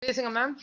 பேசுங்க மேம்.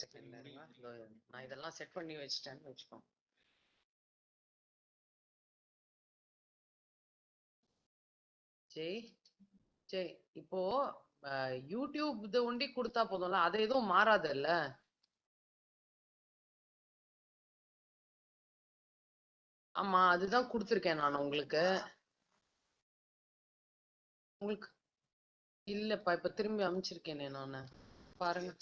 செகண்ட்ல இருங்க. நான் இதெல்லாம் செட் பண்ணி வச்சிட்டேன்னு வச்சுக்கோ. ஜெய் ஜெய் இப்போ யூடியூப் இது ஒண்டி கொடுத்தா போதும்ல, அது எதுவும் மாறாது இல்ல? ஆமா, அதுதான் கொடுத்துருக்கேன் நான் உங்களுக்கு. உங்களுக்கு இல்லப்பா, இப்ப திரும்பி அனுப்பிச்சிருக்கேனே நானு, பாருங்க.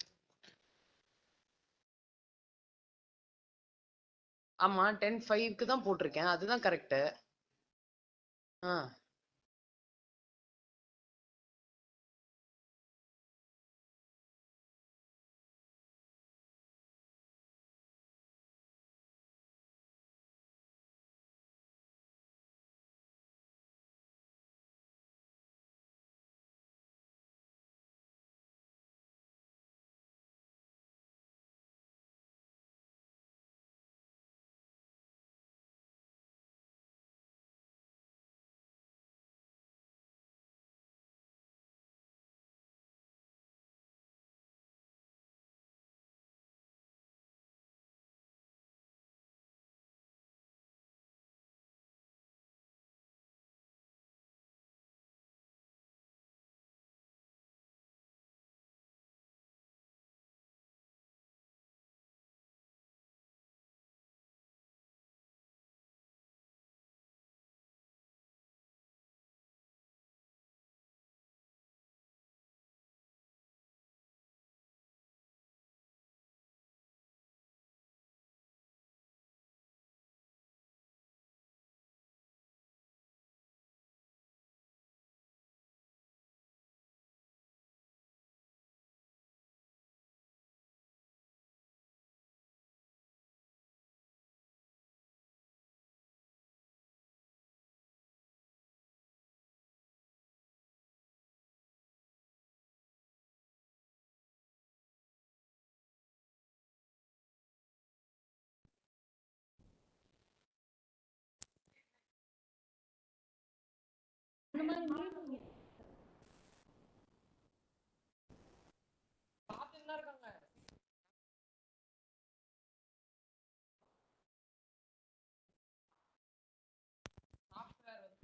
ஆமா, 10/5க்கு தான் போட்டிருக்கேன், அதுதான் கரெக்ட். ஆ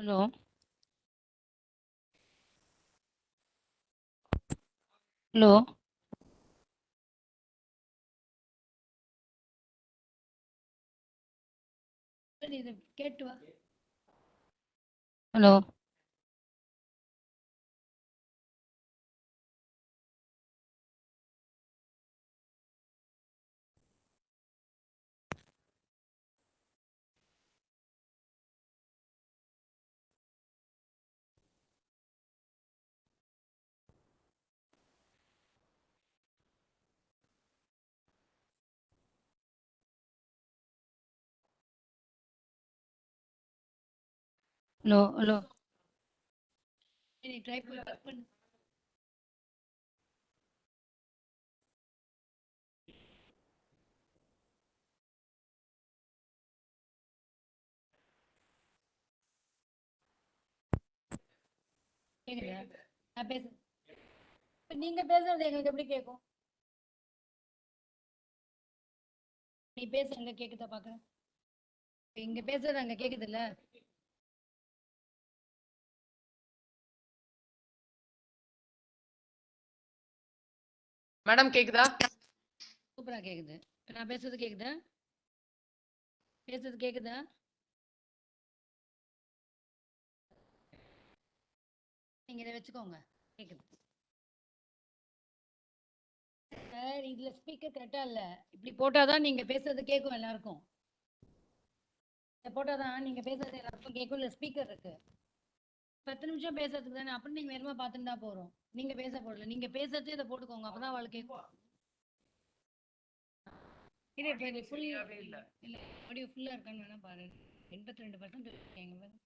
ஹலோ ஹலோ இது கேட்டு வா. ஹலோ ஹலோ ஹலோ நீ ட்ரை பண்ணு. கேக்குதா? நான் பேசு. நீங்க பேசுறது எங்களுக்கு எப்படி கேட்கும்? நீ பேச அங்க கேக்குதா பாக்குறேன். இங்க பேசுறது அங்க கேக்குது இல்ல? மேடம் கேக்குதா? சூப்பரா கேக்குது. நான் பேசுறது கேக்குதா? பேசுறது கேக்குதா? நீங்க இதை வச்சுக்கோங்க. கேக்குது சார். இதுல ஸ்பீக்கர் கரெக்டா இல்ல. இப்படி போட்டாதான் நீங்க பேசுறது கேட்கும் எல்லாருக்கும். இதை போட்டாதான் நீங்க பேசுறது எல்லாருக்கும் கேட்கும். இல்ல ஸ்பீக்கர் இருக்கு. 10 நிமிஷம் பேசுறதுக்கு தானே. அப்புறம் நீங்க வெறுமா பார்த்துட்டு தான் போறோம். நீங்க பேச போடல. நீங்க பேசுறது இதை போட்டுக்கோங்க. அப்பதான் அவளுக்கு கேட்கும். இல்ல இப்ப இது ஃபுல் இல்ல. இல்ல ஆடியோ ஃபுல்லா இருக்கான்னு வேணா பாருங்க. 82% இருக்கீங்க பாருங்க.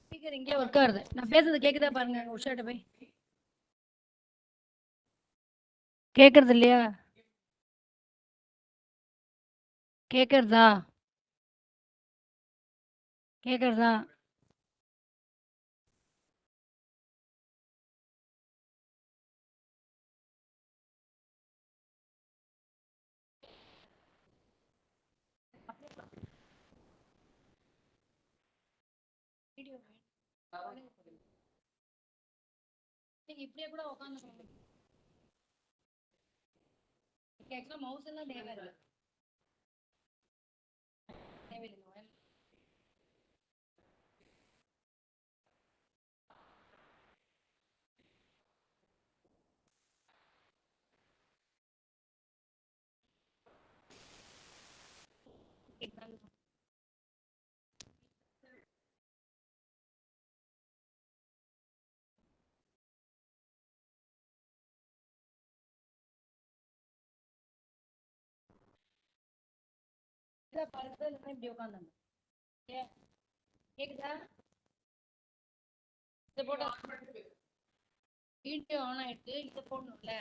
ஸ்பீக்கர் இங்கே ஒர்க் ஆகுது. நான் பேசுறது கேக்குதா பாருங்க. உஷாட்ட போய் கேக்குறது இல்லையா? கேக்குறதா? கேக்குறதா? வீடியோ நீங்க இப்படியே கூட உட்காந்து ஆக்சுவலா மவுஸ் எல்லாம் தேவையில்லை. தேவையில்லை. இப்படி உட்காந்து கேக்குதா? இதை போட்டா வீடியோ ஆன் ஆயிட்டு இதை போடணும்ல.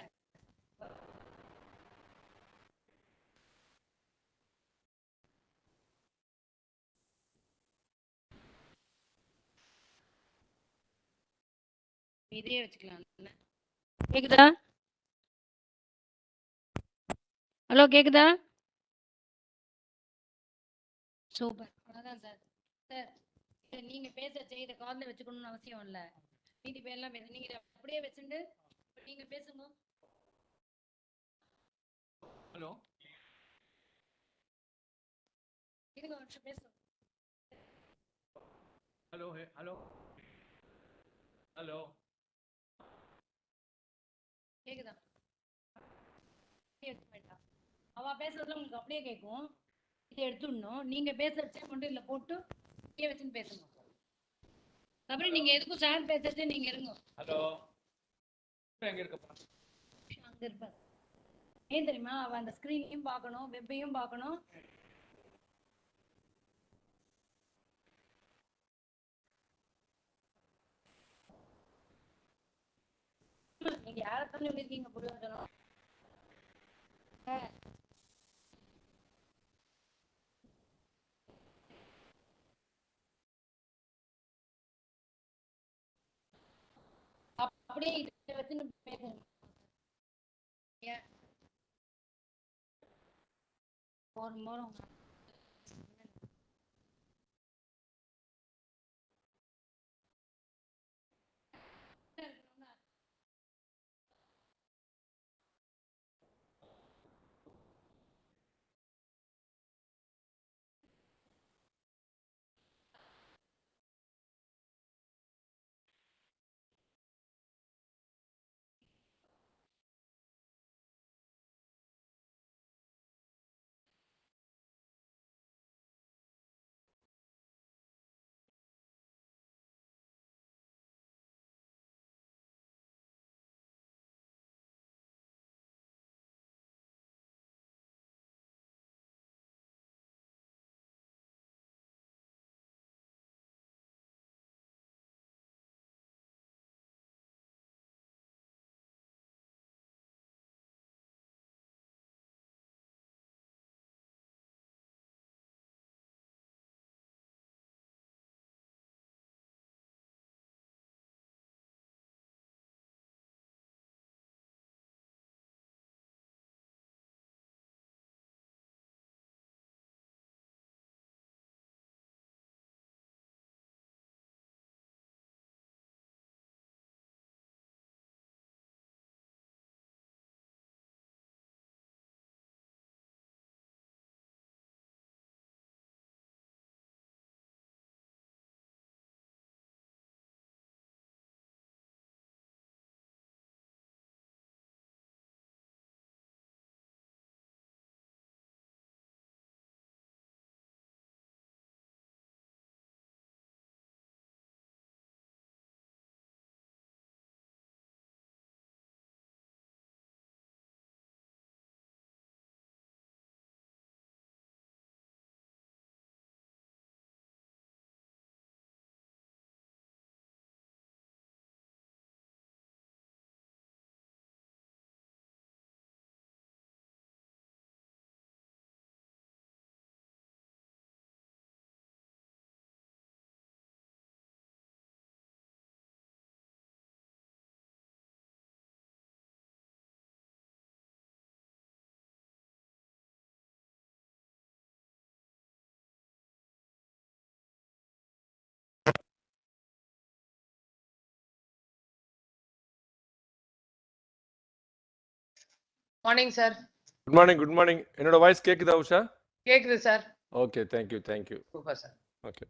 இதே வச்சுக்கலாம். கேக்குதா? ஹலோ கேக்குதா? சூப்பர். அதான் சார். சார் நீங்க பேச இதை காதுல வச்சுக்கணும்னு அவசியம் இல்ல. மீதி பேர்லாம் பேச நீங்க இதை அப்படியே வச்சுட்டு நீங்க பேசுங்க. ஹலோ இருங்க ஒரு நிமிஷம் பேசுங்க. ஹலோ ஹலோ ஹலோ கேக்குதா? எடுக்க வேண்டாம். அவ பேசுறதுல உங்களுக்கு அப்படியே கேட்கும். இதை எடுத்துடணும். நீங்க பேசுறச்சே மட்டும் இதுல போட்டு இங்கே வச்சுன்னு பேசுங்க. அப்புறம் நீங்க எதுக்கும் சார் பேசுறது நீங்க இருங்க. ஹலோ எங்க இருக்கப்பா? அங்க இருப்பாரு. ஏன் தெரியுமா? அவ அந்த ஸ்கிரீனையும் பார்க்கணும், வெப்பையும் பார்க்கணும். நீங்க யாரத்தான் சொல்லியிருக்கீங்க புரியோஜனம்? அப்படியே இதை வச்சுன்னு பேசுங்க. ஏன் ஒரு முறை morning sir. Good morning, good morning. என்னோட வாய்ஸ் கேக்குதா உஷா? கேக்குது sir. Okay, thank you, thank you. Super sir. Okay.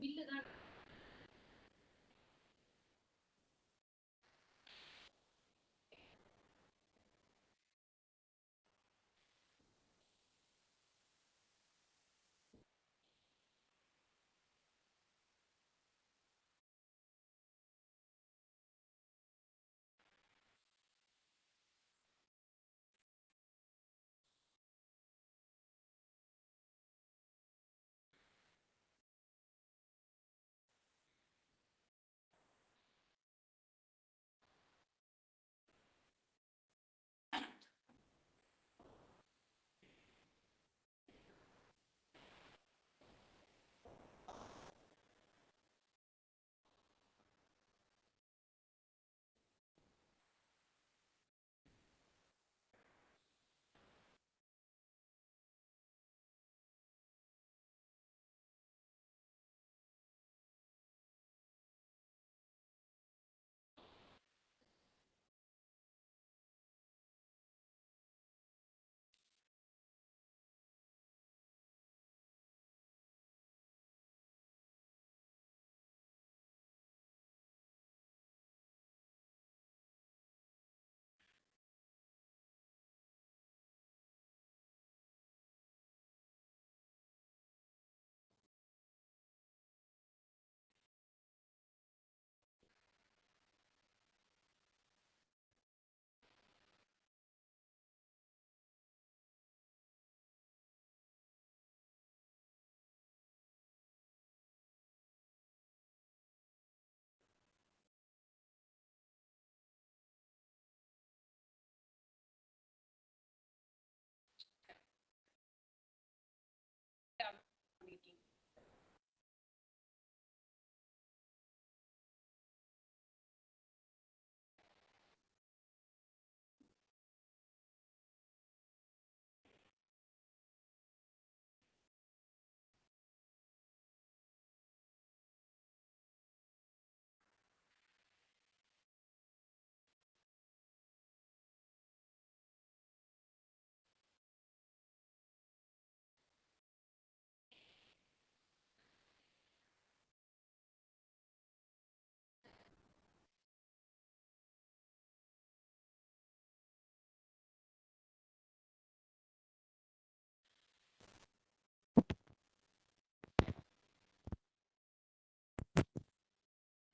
Bill தான்.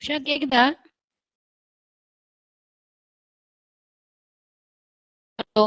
உஷா கேக்குதா? ஹலோ.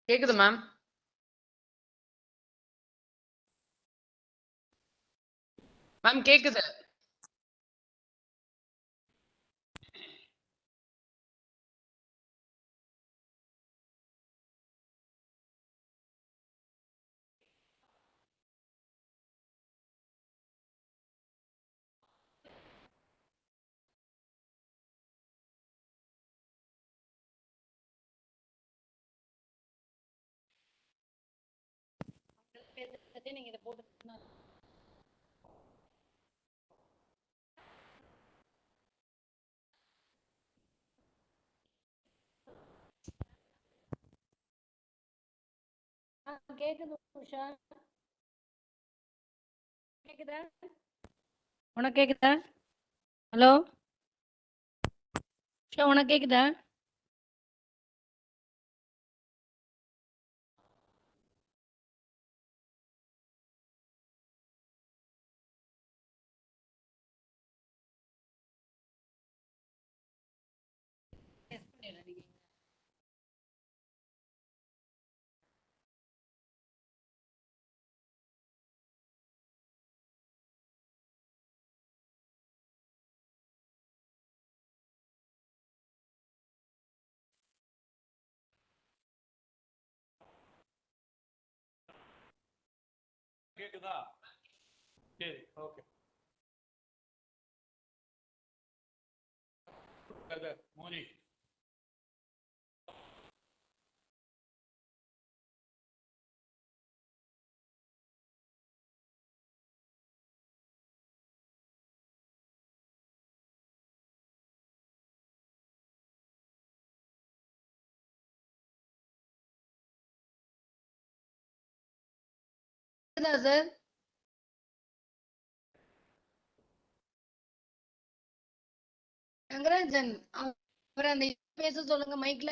கேக்குது மேம். மேம் கேக்குது. பேசுறதே நீங்க இதை போட்டு கேக்குது உஷா. கேக்குதா? உனக்கு கேக்குதா? ஹலோ உஷா, உனக்கு கேக்குதா? கேக்குதா? சரி, ஓகே. மோனி. சார் ரங்கராஜன் அப்புறம் அந்த பேச சொல்லுங்க மைக்ல.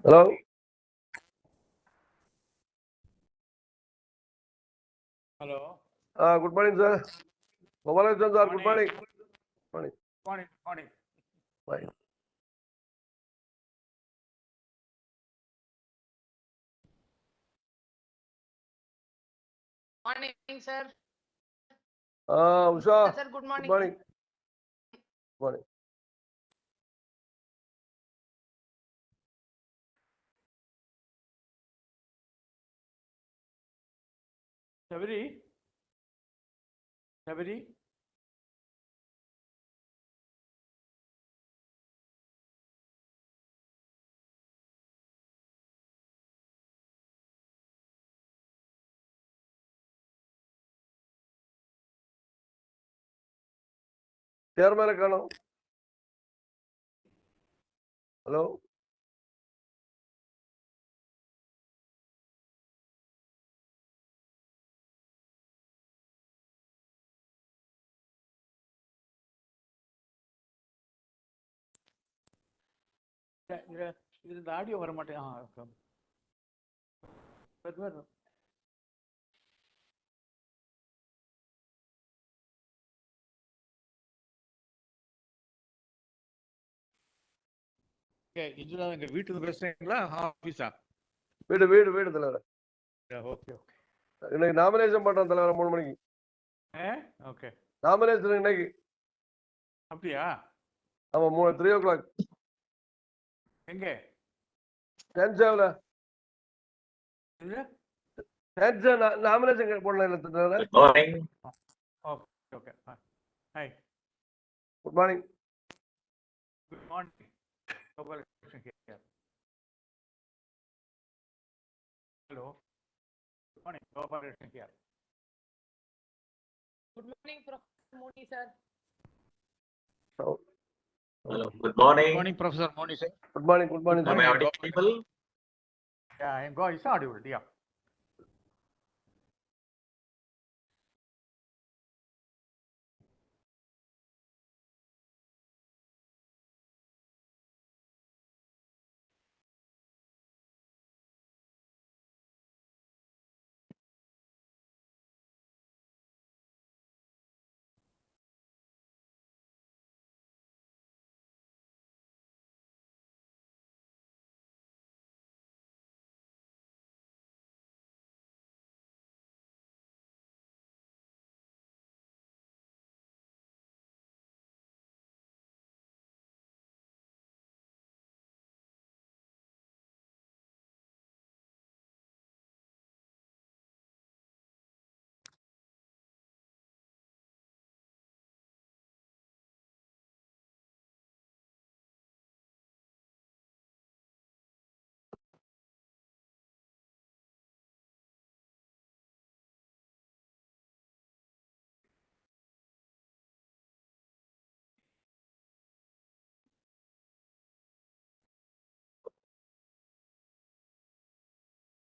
Hello. Hello. Good morning, sir. Gopalakrishnan, sir. Good morning. Morning. Morning. Fine. Morning sir. Usha. Sir good Good morning. morning. Morning. Sabari. Chairman Kano. Hello. இது இந்த ஆடியோ வர மாட்டேன். இதுல எங்க வீட்டுல பேசுறீங்களா ஆபீஸா? வீடு தலைவர். ஓகே. இன்னைக்கு நாமினேஷன் பண்றோம் தலைவர் 3 மணிக்கு. ஓகே. நாமினேஷன் இன்னைக்கு. அப்படியா? ஆமா 3 o'clock. எங்க? டான்ஸ்டியால. இல்ல. டான்ஸ்டியா நாமினேஷன் போடலாம் இல்ல தலைவர். Good morning. Okay. Hi. Good morning. Good morning. Gopalakrishnan here. Hello. Good morning. Gopalakrishnan here. Good morning professor Moni sir. Hello. Good Good morning. morning, Professor Moni sir. Good morning. Am I audible? Yeah, it's audible. Yeah.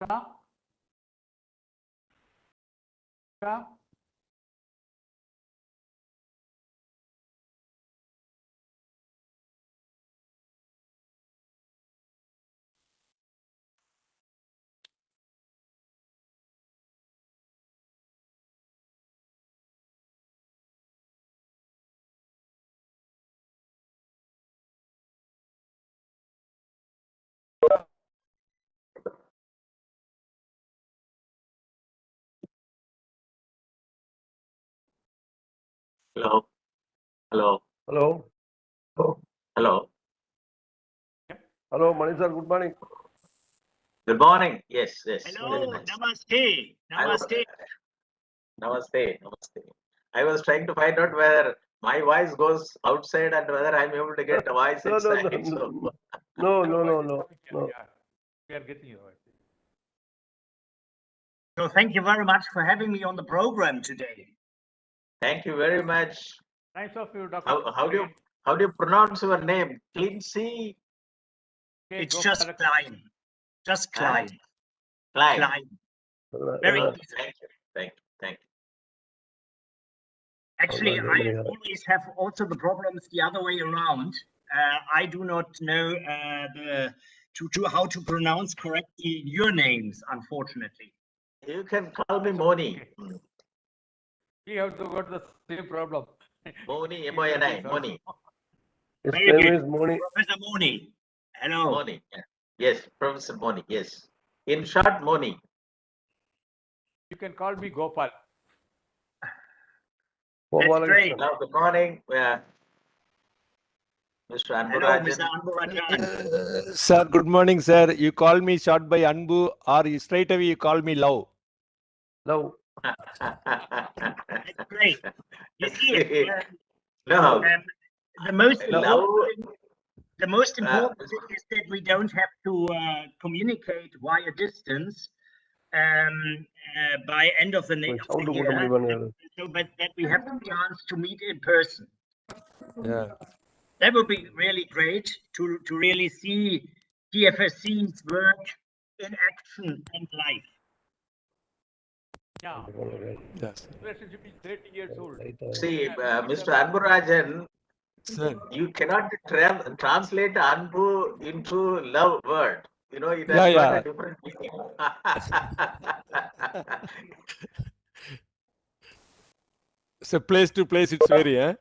Usha? Usha? Hello. Hello. Hello. Hello. Hello, Mani sir. Good morning. Good morning. Yes, yes. Very Hello, nice. namaste. I was- Namaste. Namaste. Namaste. I was trying to find out whether my voice goes outside and whether I'm able to get a voice No, no, inside. no, So, no, Your no, voice is no, coming here, no. yeah. We are getting your voice. So thank you very much for having me on the program today. thank you very much. Nice of you, Dr. How do you pronounce your name? Clincy It's just Klein. Just Huh? Klein. Klein. Klein. Very Hello. easy. Thank you. Thank you. Thank you. Actually, Hello, I Dominic. always have also the problems the other way around. I do not know how to pronounce correctly your names, unfortunately. You can call me Moni. Okay. We have to got the same problem. Moni, M-O-N-I, Moni. His Very name good. is Moni. Professor Moni. Hello. Moni. Yeah. Yes, Professor Moni. Yes. In short, Moni. You can call me Gopal. Gopal great. Krishnan. Now, good morning. Mr. Hello, Anburajan. Mr. Anburajan. Sir, good morning, sir. You call me short by Anbu or straight away you call me Love. Love. That's great. You see, No. the most Love. important thing is that we don't have to communicate via distance by end of the Sound year, போட்டு முடிப்பானுங்க. so but that we have the chance to meet in person. Yeah. That would be really great to really see TFSC's work in action and life. Yeah. Yes. Relationship is 30 years old. See, Mr. Anburajan, Sir. you cannot translate Anbu into love word. You know, it has Yeah, got yeah. a different meaning. So place to place it's vary, eh?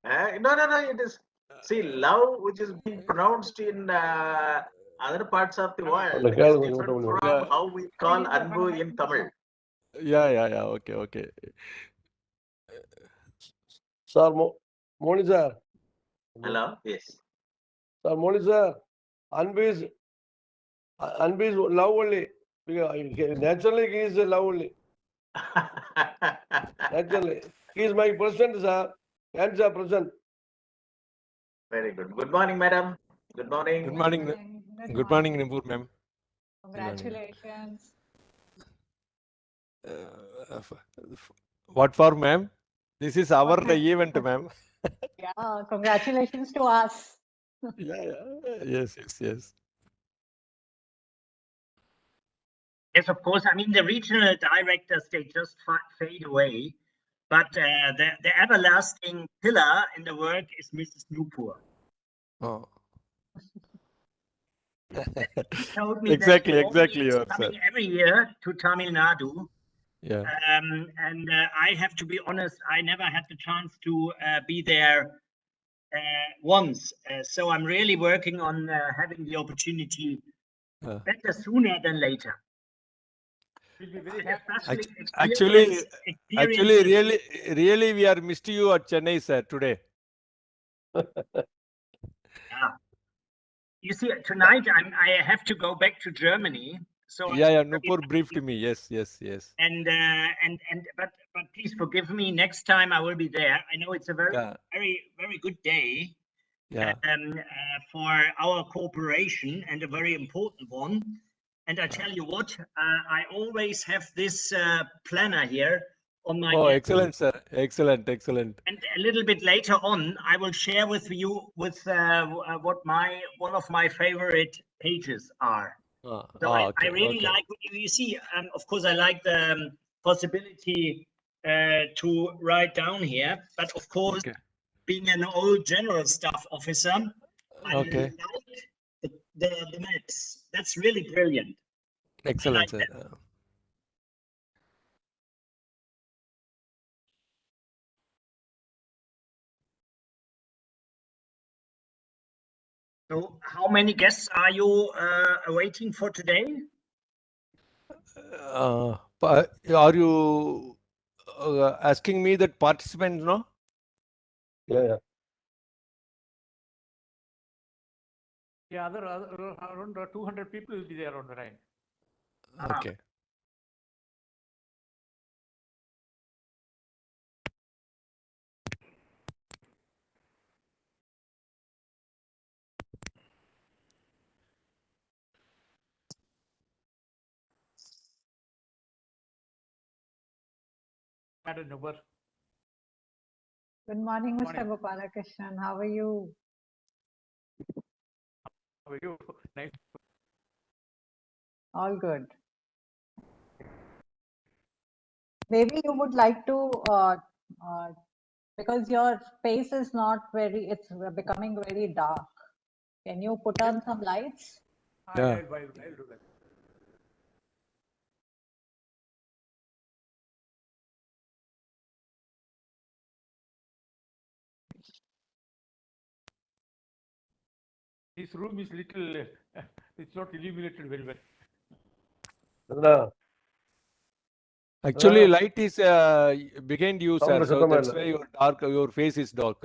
No. It is, see, love, which is being pronounced in other parts of the world, அந்த is கேளுங்க different மட்டும் from Yeah. how we call Anbu in Tamil. Yeah. Okay. Sir, Moni sir. Hello? Yes. Sir, Moni sir. Anbu is love only. Naturally, he is love only. Naturally. He is my president, sir. Answer president. Very good. Good morning, madam. Good morning. Good morning. Good morning, Nipur ma'am. Congratulations. What for, ma'am? This is our What kind- event, ma'am. Yeah, congratulations to us. Yeah. Yes. Yes, of course. I mean, the regional directors, they just fade away. But the everlasting pillar in the work is Mrs. Nupur. Oh. She told me Exactly, that she you is are, sir. coming every year to Tamil Nadu. Yeah. And I have to be honest, I never had the chance to be there once. So I'm really working on having the opportunity better sooner than later. We'll be very And happy. especially Actually, really, we are missed you at Chennai, sir, today. Yeah. You see, tonight I have to go back to Germany. So Yeah. Nupur briefed me. Yes. And but please forgive me. Next time I will be there. I know it's a very good day. Yeah. For our cooperation and a very important one. And I tell you what, I always have this planner here on my. Oh, excellent, sir. Excellent. And a little bit later on, I will share with you what one of my favorite pages are. So I Okay. really Okay. like what you see. Of course, I like the possibility to write down here. But of course, Okay. being an old general staff officer, I Okay. like the maps. That's really brilliant. I Excellent, like sir. that. So, how many guests are you awaiting for today? Are you asking me that participant, no? Yeah. Yeah, around 200 people will be there on the line. Okay. Madam Nubar. Good morning, Mr. Morning. Gopalakrishnan. How are you? How are you? Nice. All good. Maybe you would like to, because your space is not very, it's becoming very dark. Can you put on some lights? Yeah. I'll do that. This room is little, it's not illuminated very well. Chandra, Actually, light is behind you, sir. Sound So சுத்தமா that's இல்ல. why your face is dark.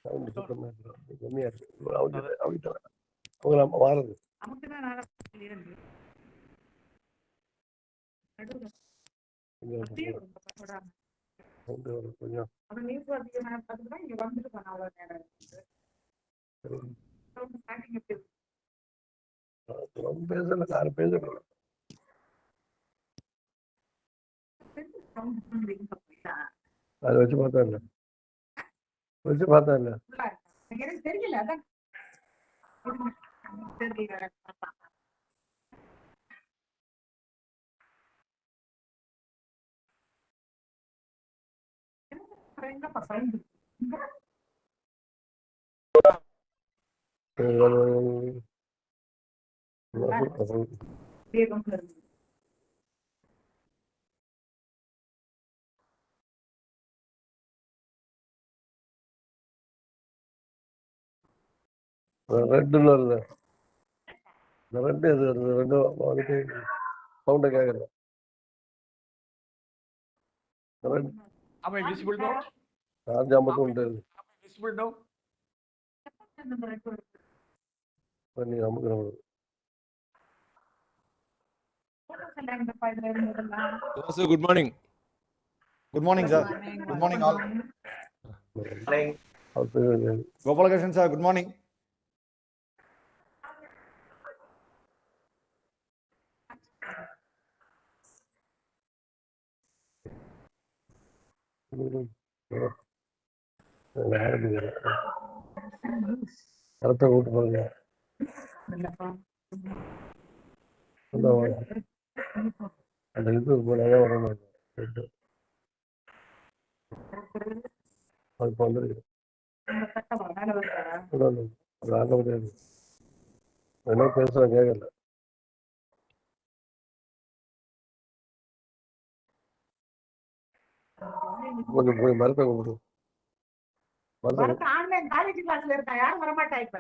Sound சுத்தமா இல்ல. கம்மியா இருக்கு. அவங்க நம்ம வாரது. கொஞ்சம் ரொம்ப பேசல, யாரும் பேசல. அதை வச்சு பார்த்தா இல்ல எனக்கு தெரியல அதான் தெரியல ரெட்டுன்னு வருது. இந்த ரெண்டு இது ரெண்டும் வந்துட்டு சவுண்டை கேட்கல. Am I visible now? சார்ஜா மட்டும் உண்டு. Am I visible now? நீ நமக்கு Also, good morning. Good morning, sir. Good morning, all. Gopalakrishnan, sir, good morning. கரெக்டா கூட்டு பாருங்க. அந்த இது போனாதான் வர மாட்டேன். அது இப்போ வந்துருக்கு. அது ஆக முடியாது. என்ன பேசுற கேட்கல. கொஞ்சம் போய் மரத்தை கூப்பிடு. ஆன்லைன் காலேஜ் கிளாஸ்ல இருக்கா, யாரும் வரமாட்டா இப்ப.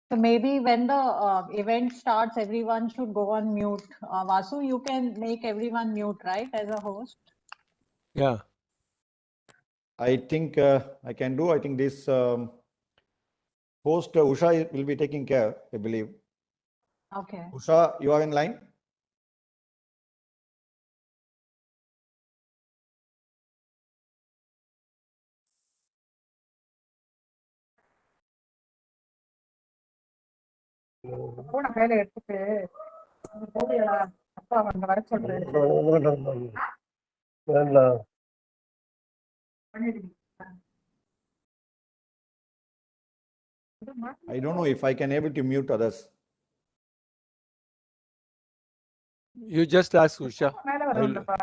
So maybe when the event starts, everyone should go on mute. Vasu, you can make everyone mute, right, as a host? Yeah. I think I can do. I think this host Usha will be taking care, I believe. Okay. Usha, you are in line? போன வேலை எடுத்துட்டு அப்பா வந்து வர சொல்றேன். வேண்டாம் I don't know if I can able to mute others. You just ask Usha. மேல I'll- வரும்லப்பா.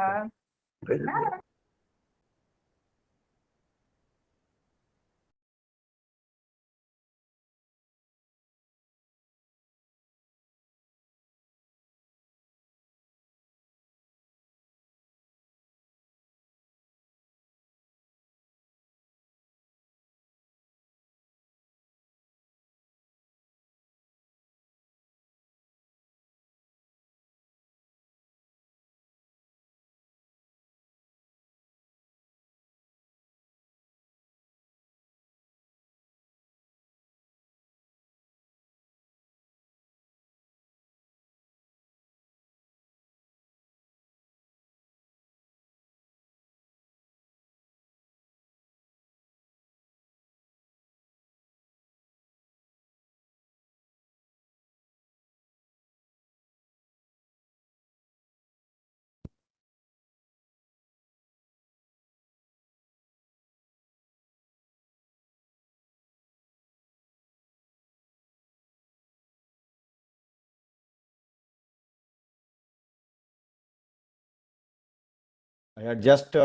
I had just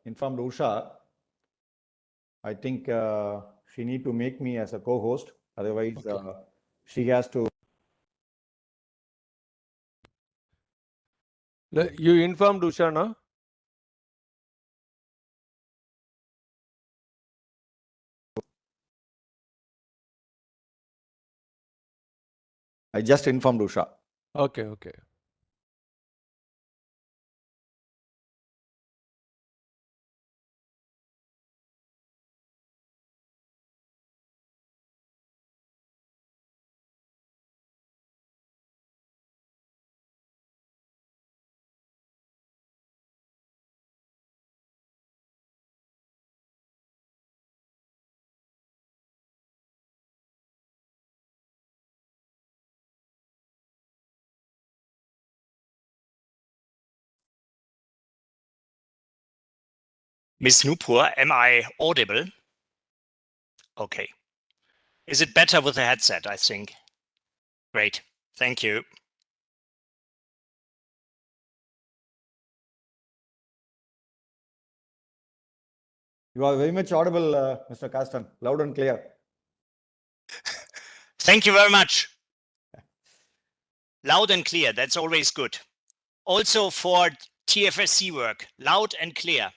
informed Usha. I think she need to make me as a co-host. Otherwise, she has to. You informed Usha, no? I just informed Usha. Okay, okay. Miss Nupur, am I audible? Okay. Is it better with the headset, I think? Great. Thank you. You are very much audible, Mr. Caston. Loud and clear. Thank you very much. Loud and clear. That's always good. Also for TFSC work, loud and clear.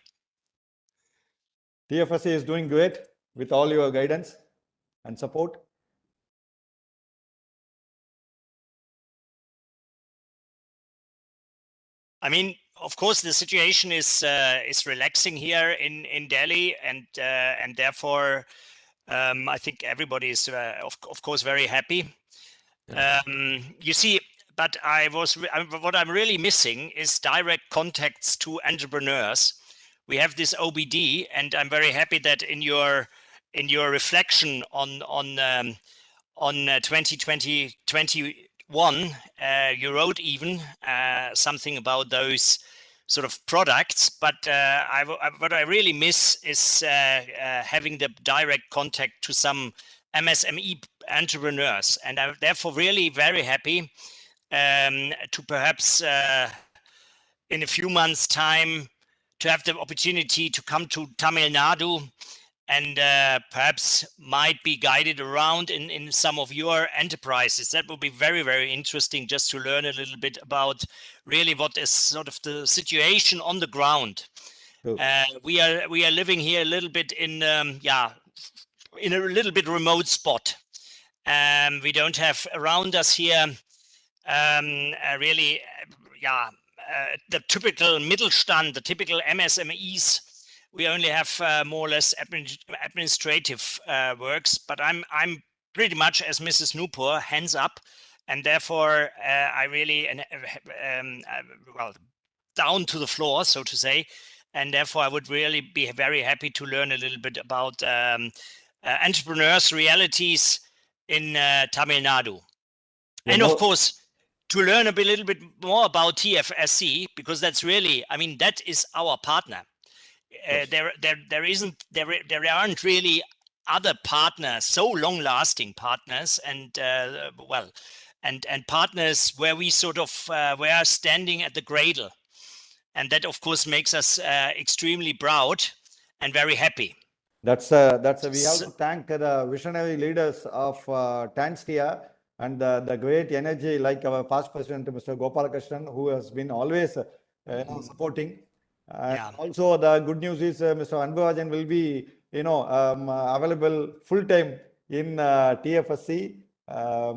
TFSC is doing great with all your guidance and support. I mean, of course, the situation is relaxing here in Delhi, and therefore, I think everybody is of course very happy. You see, but what I'm really missing is direct contacts to entrepreneurs. We have this OBD, and I'm very happy that in your reflection on 2021, you wrote even something about those sort of products. But what I really miss is having the direct contact to some MSME entrepreneurs, and I'm therefore really very happy to perhaps in a few months' time to have the opportunity to come to Tamil Nadu and perhaps might be guided around in some of your enterprises. That would be very, very interesting, just to learn a little bit about really what is sort of the situation on the ground. We are living here a little bit in a little bit remote spot. We don't have around us here really the typical Mittelstand, the typical MSMEs. We only have more or less administrative works, but I'm pretty much, as Mrs. Nupur, hands up, and therefore I really well, down to the floor, so to say, and therefore I would really be very happy to learn a little bit about entrepreneurs' realities in Tamil Nadu, and of course to learn a little bit more about TFSC, because that's really, I mean, that is our partner. Yes. there aren't really other partners, so long-lasting partners, and and partners where we sort of were standing at the cradle, and that of course makes us extremely proud and very happy. That's we have to thank the visionary leaders of TANSTIA and the great energy like our past president, Mr. Gopalakrishnan, who has been always supporting. And also the good news is Mr. Anburajan will be, available full time in TFSC. I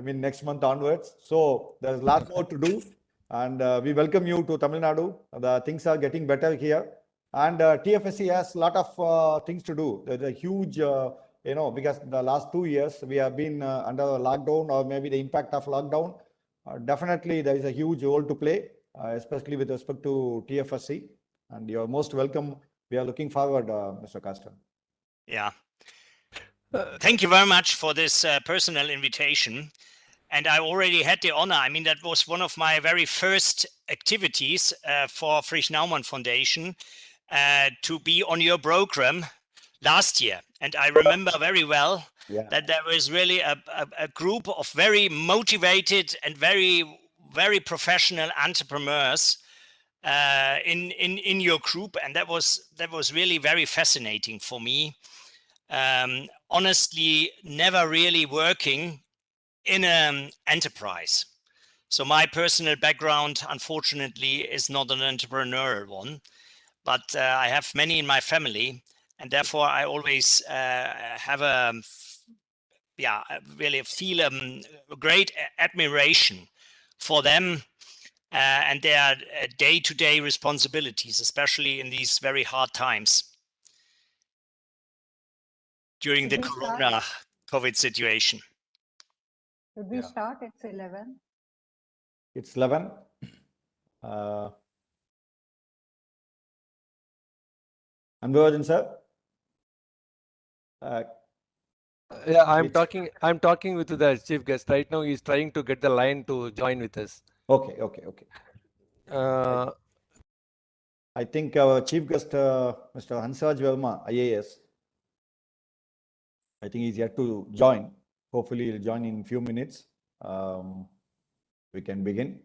mean, next month onwards. So there's a lot more to do. And we welcome you to Tamil Nadu. The things are getting better here. And TFSC has a lot of things to do. There's a huge, because the last 2 years we have been under lockdown or maybe the impact of lockdown. Definitely there is a huge role to play, especially with respect to TFSC. And you're most welcome. We are looking forward, Mr. Castor. Yeah. Thank you very much for this personal invitation. And I already had the honor. I mean, that was one of my very first activities for Friedrich Naumann Foundation to be on your program last year. And I remember very well that there was really a group of very motivated and very, very professional entrepreneurs in your group. And that was really very fascinating for me. Honestly, never really working in an enterprise. So my personal background, unfortunately, is not an entrepreneurial one, but I have many in my family, and therefore I always have really feel a great admiration for them and their day-to-day responsibilities, especially in these very hard times during the COVID situation. Should we start? It's 11. It's 11. Anburajan sir. Yeah, I'm talking with the chief guest right now. He's trying to get the line to join with us. Okay. I think our chief guest, Mr. Hansraj Verma, IAS. I think he's yet to join. Hopefully he'll join in a few minutes. We can begin.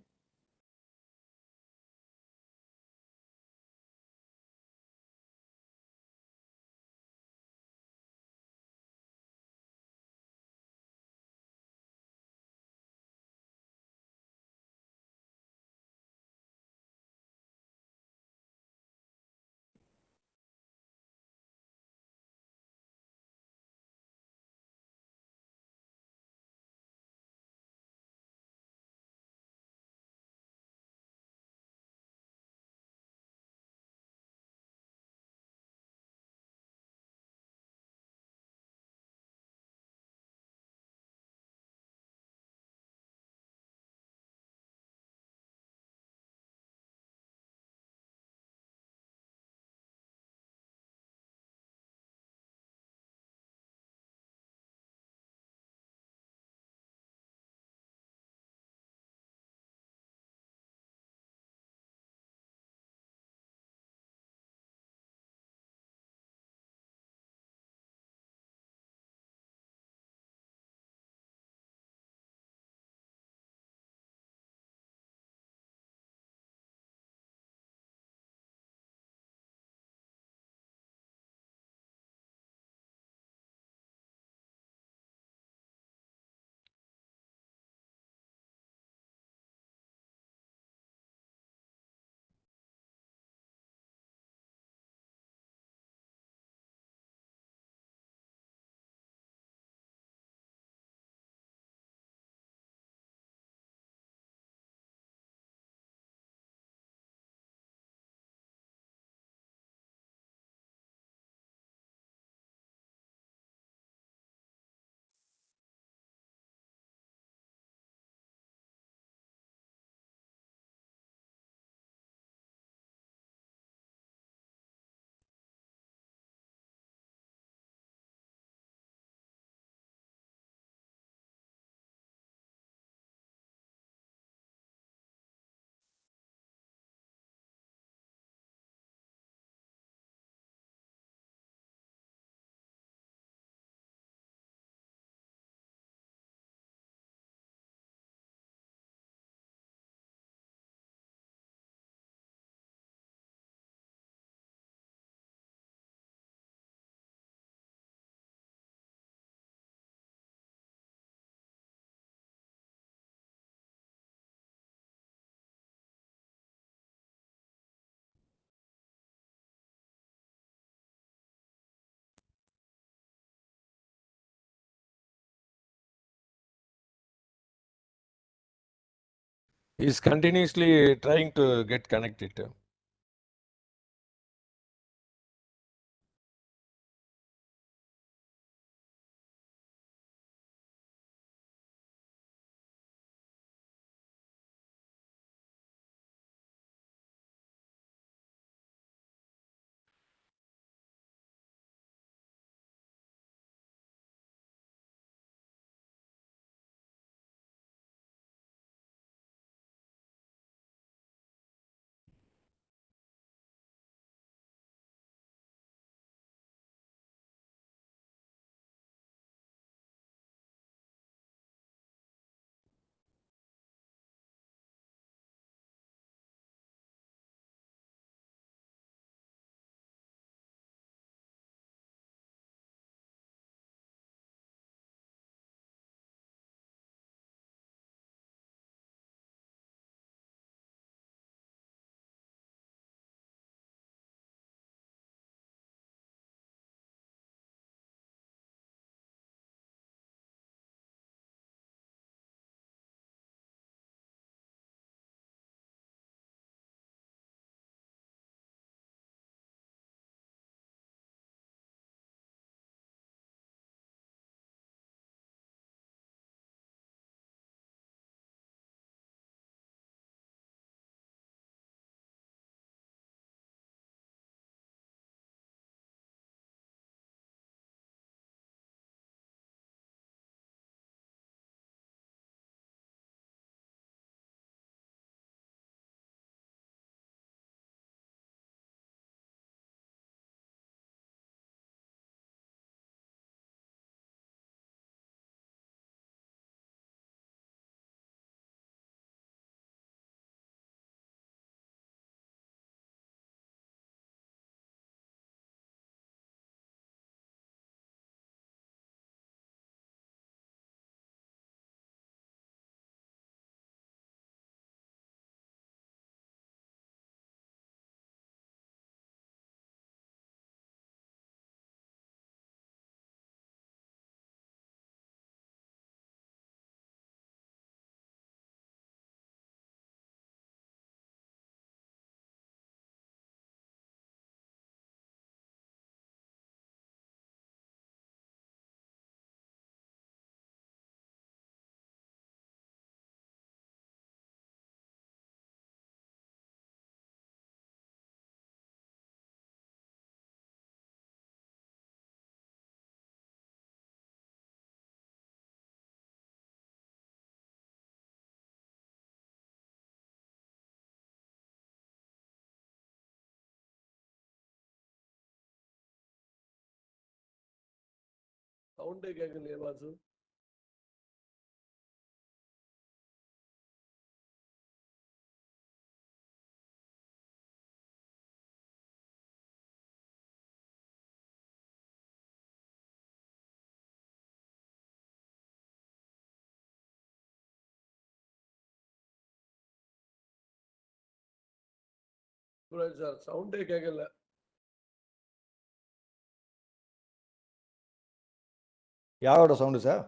He's continuously trying to get connected. சவுண்டே கேட்கலையே Vasu. Sir சவுண்டே கேட்கல. யாரோட sound sir?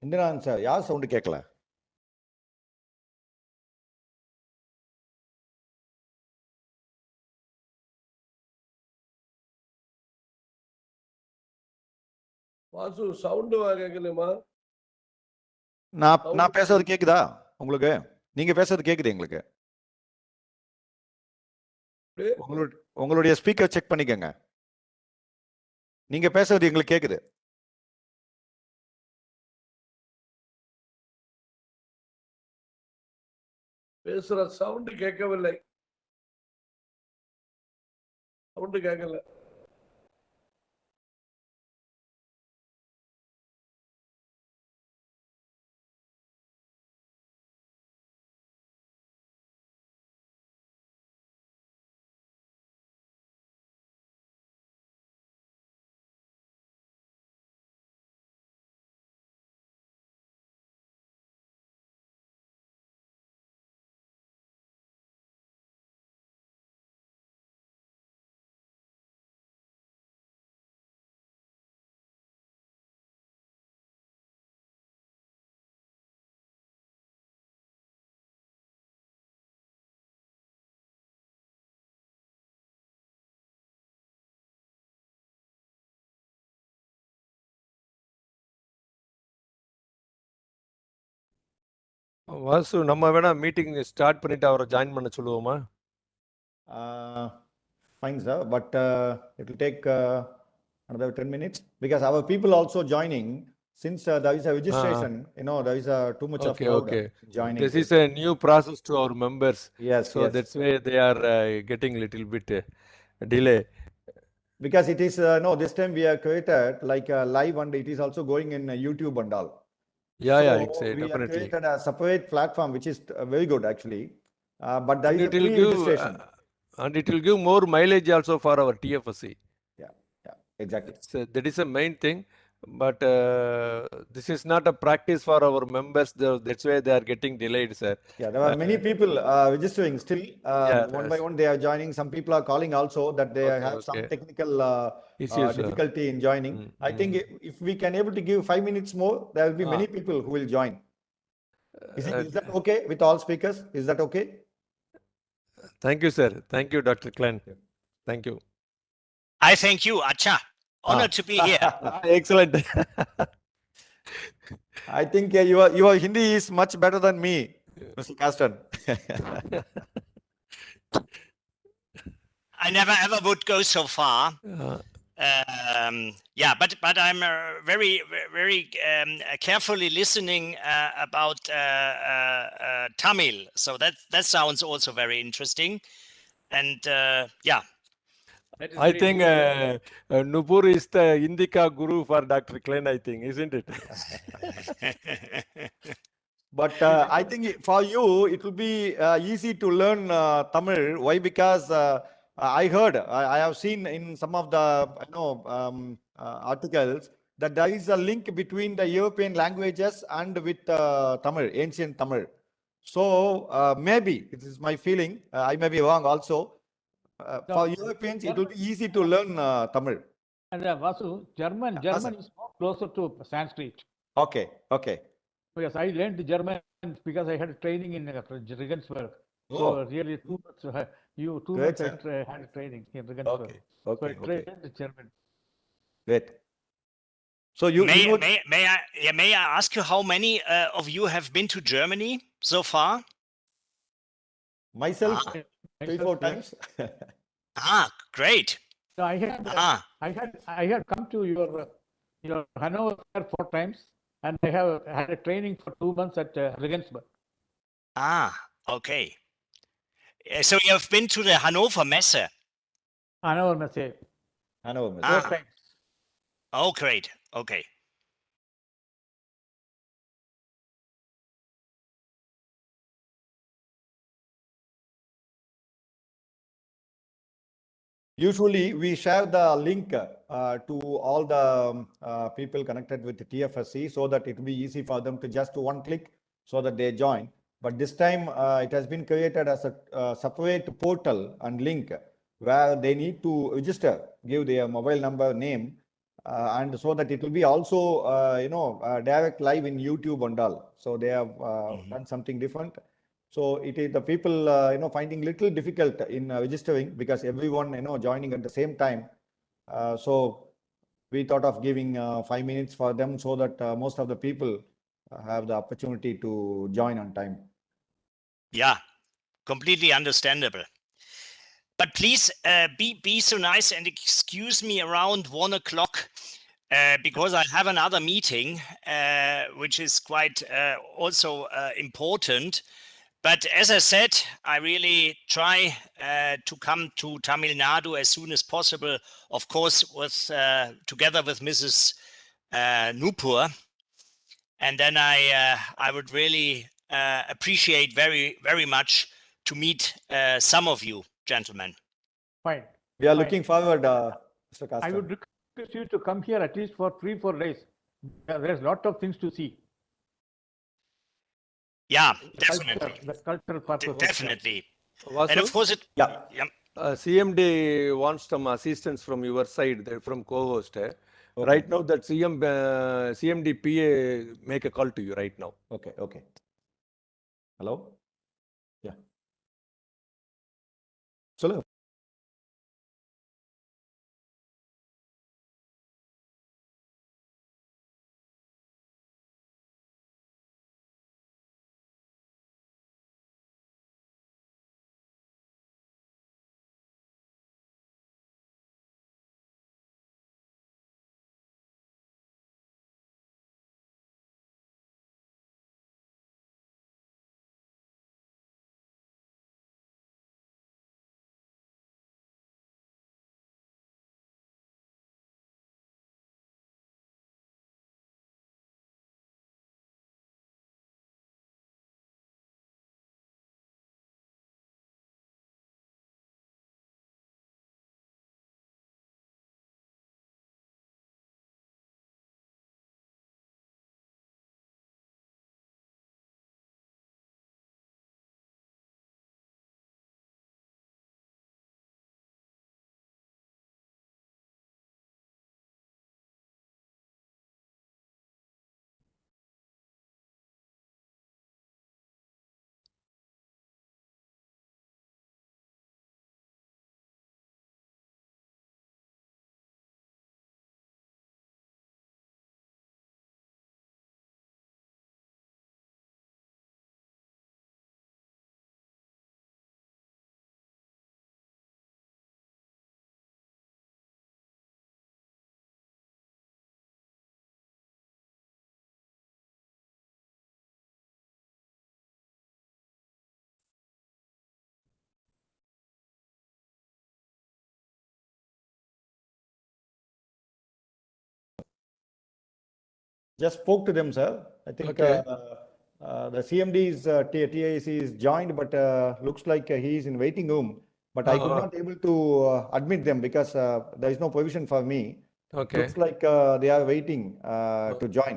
Indiran sir, யார் sound கேட்கல? Vasu sound கேட்கலையுமா? நான் பேசுறது கேக்குதா உங்களுக்கு? நீங்க பேசுறது கேக்குது எங்களுக்கு. உங்களுடைய ஸ்பீக்கர் செக் பண்ணிக்கங்க. நீங்க பேசுறது எங்களுக்கு கேக்குது. பேசுற சவுண்டு கேட்கவில்லை. சவுண்டு கேட்கல. வாசு நம்ம வேணா மீட்டிங் ஸ்டார்ட் பண்ணிட்டு அவரை ஜாயின் பண்ண சொல்லுவோமா? Fine, sir, but it will take another 10 minutes because our people also joining. Since there is a registration, there is too much of crowd joining. This is a new process to our members. Yes, So yes. that's why they are getting little bit delay. Because it is, no, this time we have created like a live and it is also going in YouTube and all. Yeah, So it's we have definitely. created a separate platform, which is very good actually. But there And is it a will give pre-registration. and it will give more mileage also for our TFSC. Yeah, exactly. That is the main thing. But this is not a practice for our members. That's why they are getting delayed, sir. Yeah, there are many people registering still. One by one, they are joining. Some people are calling also that they have some technical Issues, difficulty in joining. I think if we can able to give 5 minutes more, there will be many people who will join. Is that okay with all speakers? Is that okay? Thank you, sir. Thank you, Dr. Klein. Thank you. I thank you, Acha. Honored to be here. Excellent. I think your Hindi is much better than me, Mr. Caston. I never ever would go so far. Yeah, but I'm very carefully listening about Tamil. So that sounds also very interesting. And yeah. I think Nupur is the Indika guru for Dr. Klein, I think, isn't it? But I think for you, it will be easy to learn Tamil. Why? Because I heard, I have seen in some of the articles that there is a link between the European languages and with Tamil, ancient Tamil. So maybe, it is my feeling, I may be wrong also. For Europeans, it will be easy to learn Tamil. And Vasu, German is more closer to Sanskrit. Okay. Yes, I learned German because I had training in Regensburg. So really 2 months, Great, I had training in Regensburg. So I trained German. Great. So may I ask you how many of you have been to Germany so far? Myself 3-4 times. Great. So I had come to your Hanover 4 times, and I have had a training for 2 months at Regensburg. Okay. So you have been to the Hannover Messe? Hanover Messe. 4 times. Oh, great. Okay. Usually, we share the link to all the people connected with the TFSC so that it will be easy for them to just one click so that they join. But this time, it has been created as a separate portal and link where they need to register, give their mobile number, name, and so that it will be also, direct live in YouTube and all. So they have done something different. So it is the people, finding little difficult in registering because everyone, joining at the same time. So we thought of giving 5 minutes for them so that most of the people have the opportunity to join on time. Yeah, completely understandable. But please be so nice and excuse me around 1 o'clock because I have another meeting, which is quite also important. But as I said, I really try to come to Tamil Nadu as soon as possible, of course, together with Mrs. Nupur. And then I would really appreciate very, very much to meet some of you, gentlemen. Fine. We are looking forward, Mr. Caston. I would request you to come here at least for 3-4 days. There's a lot of things to see. Yeah, definitely. The cultural purpose. Definitely. Vasu? And of course, CMD wants some assistance from your side, from co-host. Right now, that CMD PA make a call to you right now. Okay. Hello? Yeah. Hello. Just spoke to them, sir. I think Okay. the CMD is TIC is joined, but looks like he is in waiting room. But I could not able to admit them because there is no provision for me. Okay. Looks like they are waiting to join.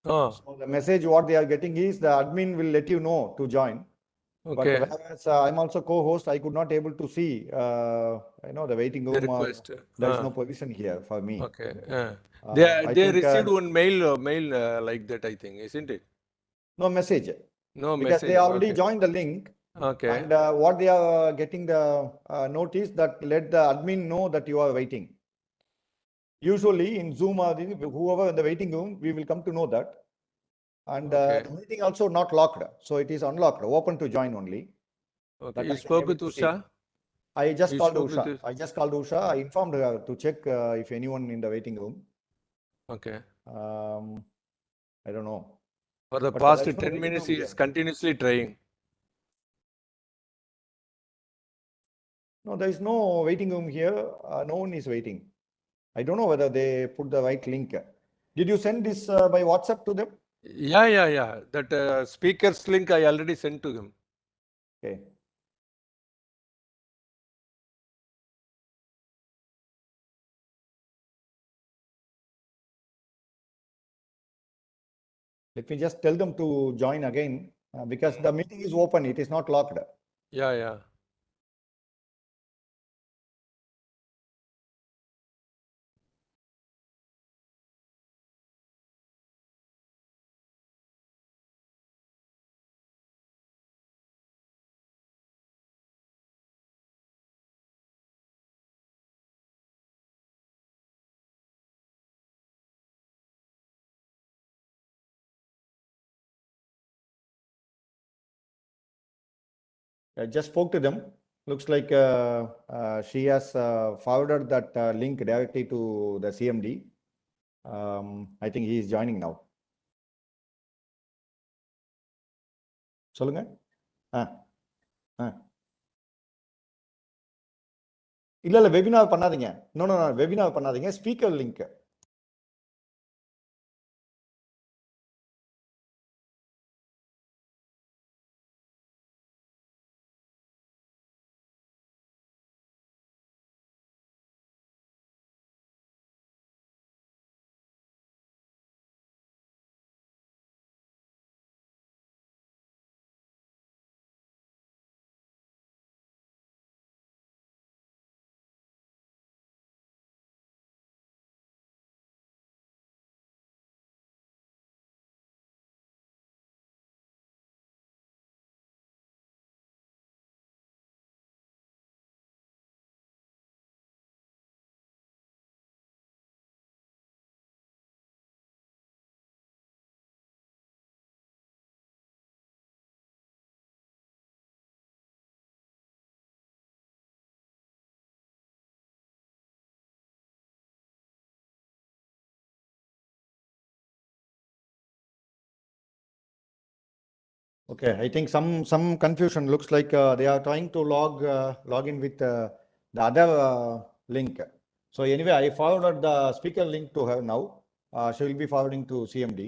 So the message what they are getting is the admin will let you know to join. Okay. But whereas I'm also co-host, I could not able to see the waiting room. The request. There is no provision here for me. Okay. I They think, received one mail like that, I think, isn't it? no message. No Because message. they already Okay. joined the link. Okay. And what they are getting the notice that let the admin know that you are waiting. Usually in Zoom or whoever in the waiting room, we will come to know that. And Okay. the meeting also not locked. So it is unlocked, open to join only. Okay. That You I can spoke able with to see. Usha? I just You called spoke with Usha. I just called Usha. I informed her to check if anyone in the waiting room. Okay. I don't know. For the But past there is no 10 waiting minutes, room he is here. continuously trying. No, there is no waiting room here. No one is waiting. I don't know whether they put the right link. Did you send this by WhatsApp to them? Yeah. That speaker's link I already sent to him. Okay. Let me just tell them to join again because the meeting is open. It is not locked. Yeah. I just spoke to them. Looks like she has forwarded that link directly to the CMD. I think he is joining now. சொல்லுங்க இல்ல webinar பண்ணாதீங்க. No webinar பண்ணாதீங்க. Speaker link. Okay, I think some confusion. Looks like they are trying to log in with the other link. So anyway, I forwarded the speaker link to her now. She will be forwarding to CMD.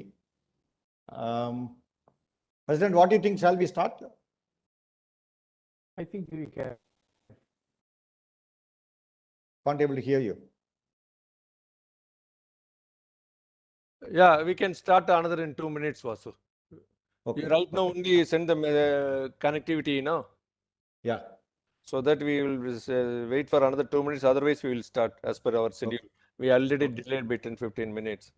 President, what do you think? Shall we start? I think we can. Can't able to hear you. Yeah, we can start another in 2 minutes, Vasu. Okay. You right now only send the connectivity, Yeah. so that we will wait for another 2 minutes. Otherwise, we will start as per our schedule. We already delayed by 10-15 minutes.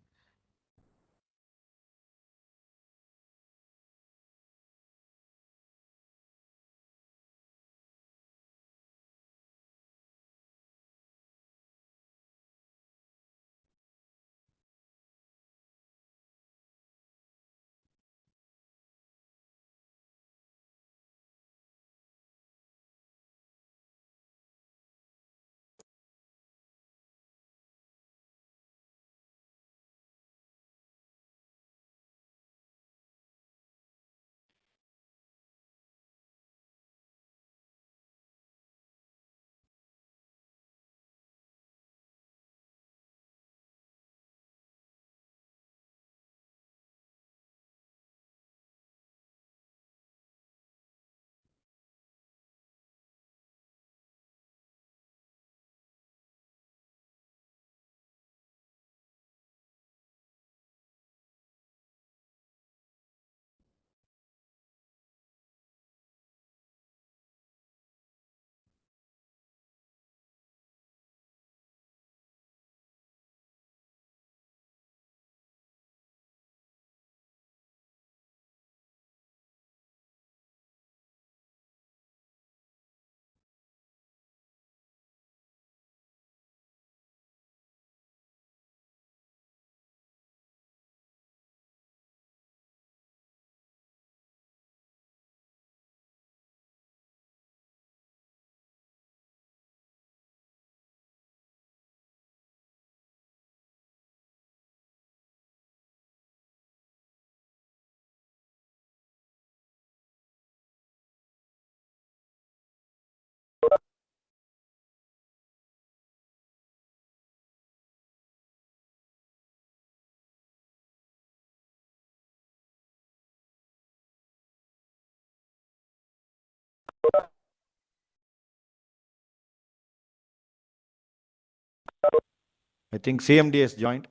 I think CMD has joined.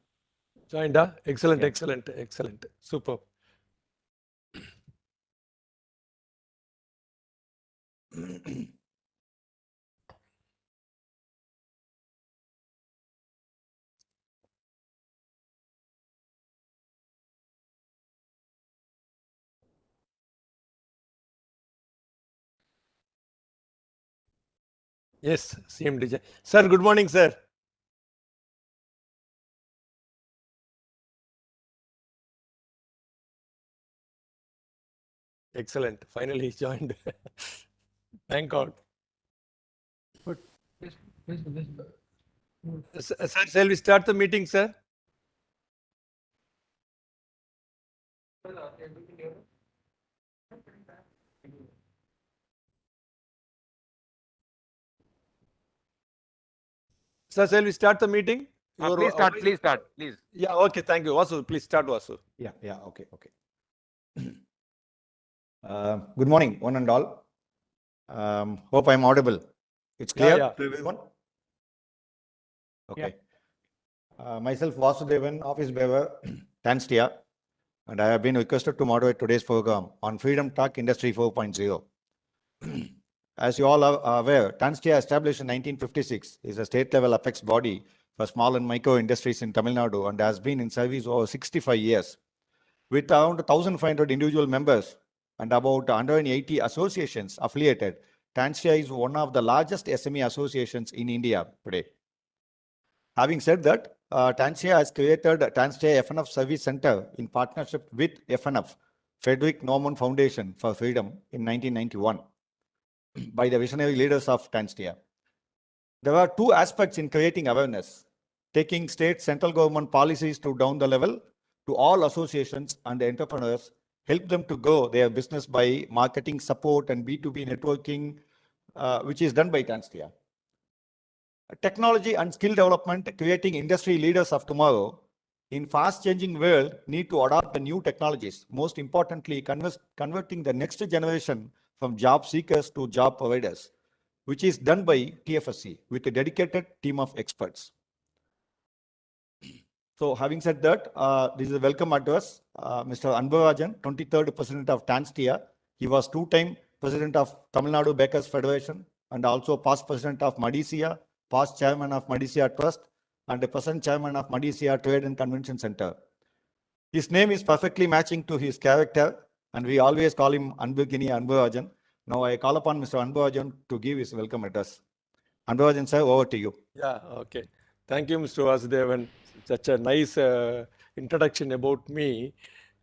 Joined, huh? Excellent, Yeah. excellent, excellent. Superb. Yes, CMD. Sir, good morning, sir. Excellent. Finally, he joined. Thank God. But Sir, shall we start the meeting, sir? Sir, shall we start the meeting? Please start, please. Yeah, okay, thank you. Vasu, please start, Vasu. Yeah, okay. Good morning, one and all. Hope I'm audible. It's clear Yeah. to everyone? Okay. Myself, Vasudevan, office bearer, TANSTIA, and I have been requested to moderate today's program on Freedom Talk Industry 4.0. As you all are aware, TANSTIA, established in 1956, is a state-level apex body for small and micro industries in Tamil Nadu and has been in service over 65 years. With around 1,500 individual members and about 180 associations affiliated, TANSTIA is one of the largest SME associations in India today. Having said that, TANSTIA has created TANSTIA FNF Service Center in partnership with FNF, Frederick Norman Foundation for Freedom, in 1991 by the visionary leaders of TANSTIA. There are two aspects in creating awareness: taking state central government policies to down the level to all associations and entrepreneurs, help them to grow their business by marketing support and B2B networking, which is done by TANSTIA. Technology and skill development, creating industry leaders of tomorrow in fast changing world, need to adopt the new technologies. Most importantly, converting the next generation from job seekers to job providers, which is done by TFSC with a dedicated team of experts. So having said that, this is a welcome address. Mr. Anbarajan, 23rd President of TANSTIA. He was two-time President of Tamil Nadu Bakers Federation and also past President of Madisia, past Chairman of Madisia Trust, and the present Chairman of Madisia Trade and Convention Center. His name is perfectly matching to his character, and we always call him Anbugini Anbarajan. Now I call upon Mr. Anbarajan to give his welcome address. Anbarajan sir, over to you. Yeah, okay. Thank you, Mr. Vasudevan. Such a nice introduction about me.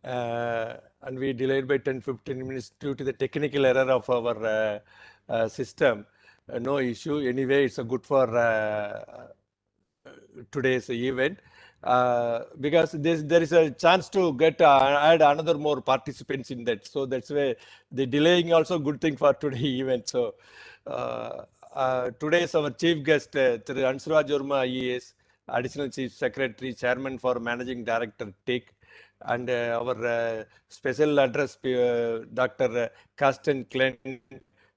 And we delayed by 10-15 minutes due to the technical error of our system. No issue. Anyway, it's a good for today's event. Because there is a chance to get add another more participants in that. So that's why the delaying also good thing for today event. So today's our chief guest, Thiru Ansuraj Verma IAS, Additional Chief Secretary, Chairman for Managing Director, TEC, and our special address, Dr. Carsten Klein,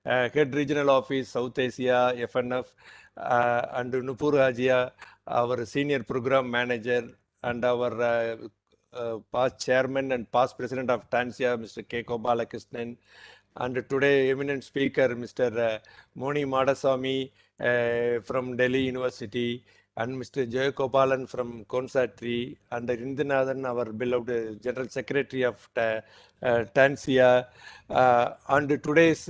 Head Regional Office, South Asia, FNF, and Nupur Hajia, our Senior Program Manager, and our past Chairman and past President of TANSTIA, Mr. K. Balakrishnan, and today eminent speaker, Mr. Moni Madaswamy from Delhi University, and Mr. Jay Kopalan from Konsatri, and Rindhanathan, our beloved General Secretary of TANSTIA, and today's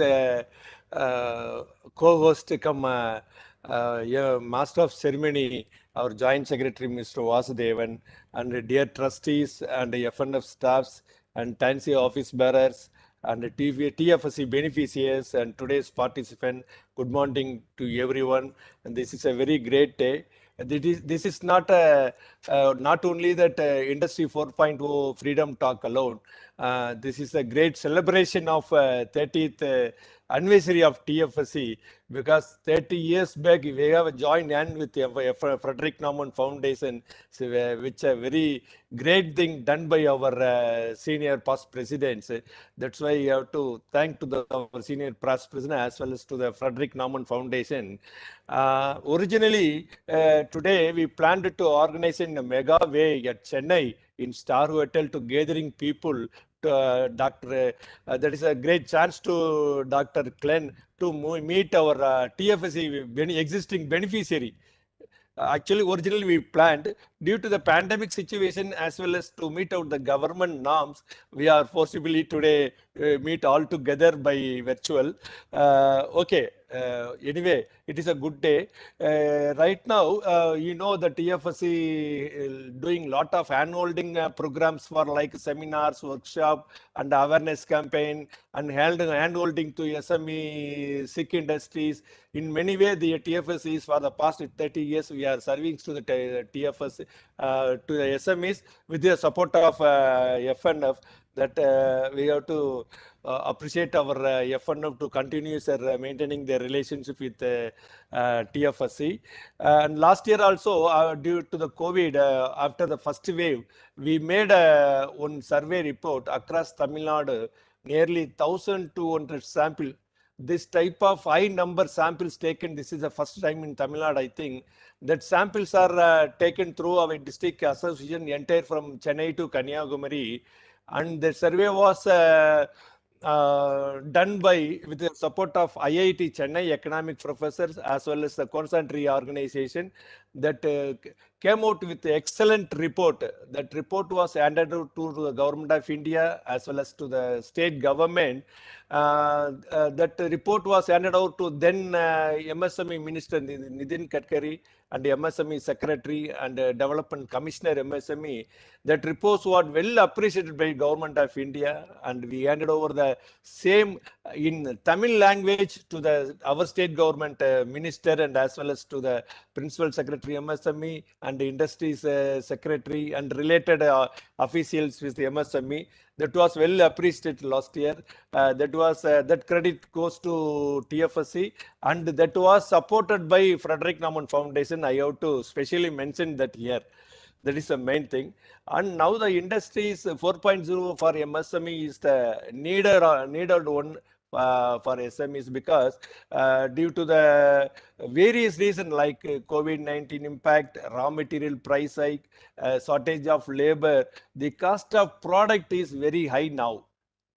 co-host come Master of Ceremony, our Joint Secretary, Mr. Vasudevan, and dear trustees and FNF staffs and TANSTIA office bearers and TFSC beneficiaries and today's participant, good morning to everyone. And this is a very great day. This is not not only that Industry 4.0 freedom talk alone, This is a great celebration of 30th anniversary of TFSC, because 30 years back we have joined hand with the Frederick Naumann Foundation, so, which a very great thing done by our senior past presidents. That's why you have to thank to our senior past president as well as to the Frederick Naumann Foundation. Originally, today we planned to organize in a mega way at Chennai in Star Hotel to gathering people. That is a great chance to Dr. Glenn to meet our TFSC existing beneficiary. Actually, originally we planned, due to the pandemic situation as well as to meet out the government norms, we are forcibly today meet all together by virtual. Okay. Anyway, it is a good day. Right now, you know the TFSC doing lot of hand-holding programs for like seminars, workshop, and awareness campaign, and hand-holding to SME, SIC industries. In many ways, the TFSC is for the past 30 years, we are serving to the TFSC, to the SMEs with the support of FNF. That we have to appreciate our FNF to continue maintaining their relationship with TFSC. And last year also, due to the COVID, after the first wave, we made one survey report across Tamil Nadu, nearly 1,200 samples. This type of high number samples taken, this is the first time in Tamil Nadu, I think, that samples are taken through our district association, entire from Chennai to Kanyakumari. And the survey was done with the support of IIT Chennai economic professors as well as the consultancy organization that came out with an excellent report. That report was handed out to the government of India as well as to the state government. That report was handed out to then MSME Minister Nitin Gadkari and MSME Secretary and Development Commissioner MSME. That report was well appreciated by Government of India, and we handed over the same in Tamil language to our state government minister and as well as to the Principal Secretary MSME and the Industries Secretary and related officials with the MSME. That was well appreciated last year. That credit goes to TFSC, and that was supported by Frederick Naumann Foundation. I have to specially mention that here. That is the main thing. And now the industries 4.0 for MSME is the needed one for SMEs, because due to the various reasons like COVID-19 impact, raw material price hike, shortage of labor, the cost of product is very high now.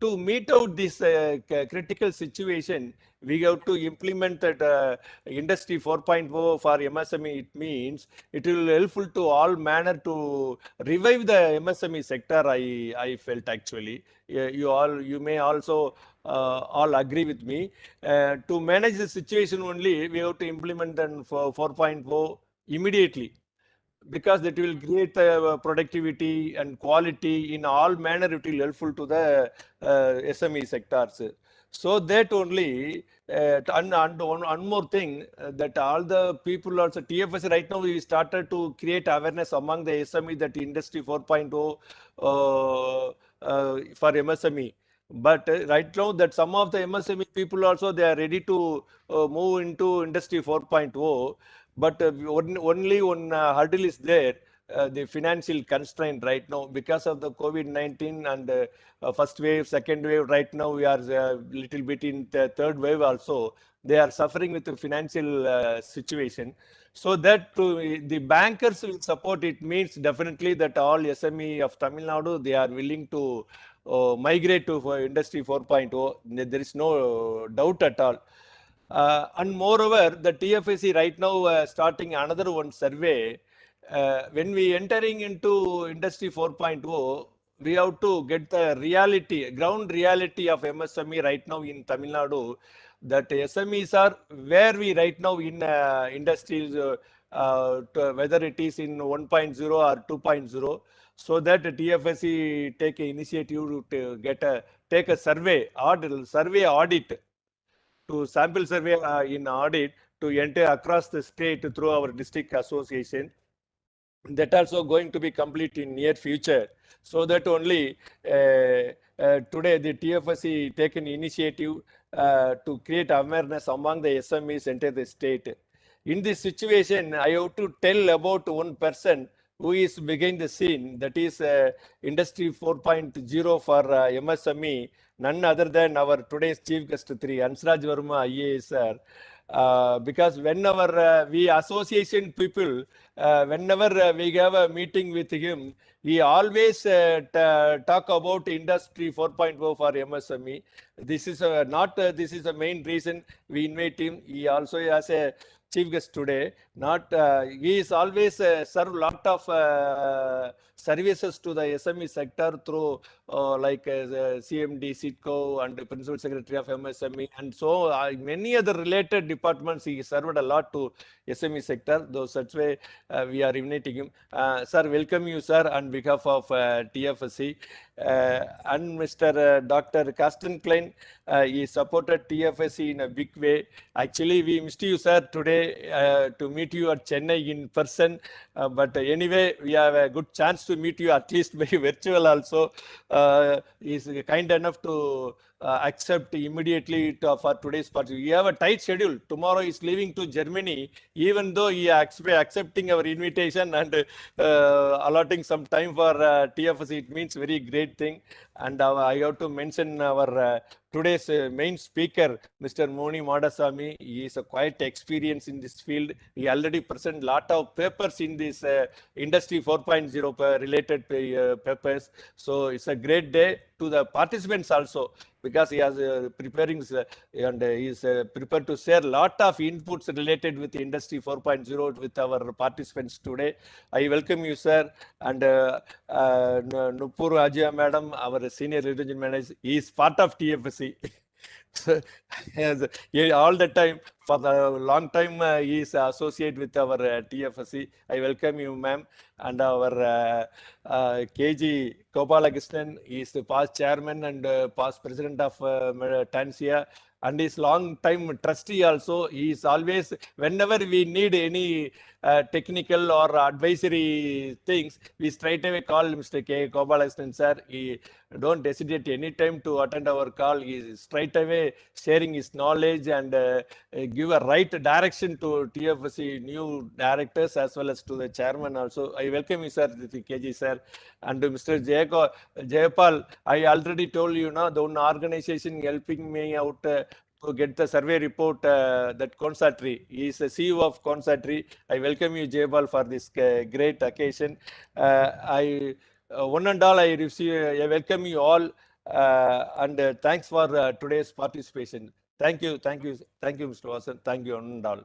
To meet out this critical situation, we have to implement that industry 4.0 for MSME. It means it will helpful to all manner to revive the MSME sector. I felt actually you may also all agree with me. To manage the situation only, we have to implement then for 4.0 immediately, because that will create productivity and quality in all manner. It will helpful to the SME sectors. So that only, and one more thing, that all the people also, TFS right now we started to create awareness among the SME that industry 4.0 for MSME. But right now that some of the MSME people also, they are ready to move into industry 4.0. But only one hurdle is there, the financial constraint right now because of the COVID-19 and first wave, second wave. Right now we are little bit in the third wave also. They are suffering with the financial situation. So that the bankers will support. It means definitely that all SME of Tamil Nadu, they are willing to migrate to industry 4.0. There is no doubt at all. And moreover, the TFSC right now starting another one survey. When we entering into industry 4.0, we have to get the reality, ground reality of MSME right now in Tamil Nadu. That SMEs are where we right now in industries, whether it is in 1.0 or 2.0. So that TFSC take an initiative to take a survey audit, to sample survey in audit to enter across the state through our district association. that also going to be complete in near future. So that only today the TFSC taken initiative to create awareness among the SMEs enter the state. In this situation, I have to tell about one person who is behind the scene, that is Industry 4.0 for MSME, none other than our today's chief guest 3, Hansraj Verma IAS sir. Because whenever we association people, whenever we have a meeting with him, he always talk about Industry 4.0 for MSME. This is not this is the main reason we invite him. He also has a chief guest today. Not he is always serve lot of services to the SME sector through like CMD, CITCO, and the Principal Secretary of MSME, and so many other related departments. He served a lot to SME sector. Though such way we are inviting him. Sir, welcome you, sir, on behalf of TFSC. And Mr. Dr. Carsten Klein, he supported TFSC in a big way. Actually, we missed you, sir, today to meet you at Chennai in person. But anyway, we have a good chance to meet you at least by virtual also. Is kind enough to accept immediately for today's party. We have a tight schedule. Tomorrow is leaving to Germany, even though he accepting our invitation and allotting some time for TFSC. It means very great thing. And I have to mention our today's main speaker, Mr. Moni Madasamy. He is a quite experience in this field. He already present lot of papers in this Industry 4.0 related papers. So it's a great day to the participants also, because he has preparing and he is prepared to share lot of inputs related with Industry 4.0 with our participants today. I welcome you, sir. And Nupur Ajia madam, our senior region manager, he is part of TFSC. All the time, for the long time, he is associated with our TFSC. I welcome you, ma'am. And our KG Gopalakrishnan is the past chairman and past president of TANSTIA, and his long time trustee also. He is always, whenever we need any technical or advisory things, we straight away call Mr. K. Gopalakrishnan sir. He don't hesitate any time to attend our call. He is straight away sharing his knowledge and give a right direction to TFSC new directors as well as to the chairman also. I welcome you, sir, KG sir. And Mr. Jayapal, I already told you, the one organization helping me out to get the survey report, that Consatry. He is the CEO of Consatry. I welcome you, Jayapal, for this great occasion. One and all, I welcome you all, and thanks for today's participation. Thank you, Mr. Vasan. Thank you, one and all.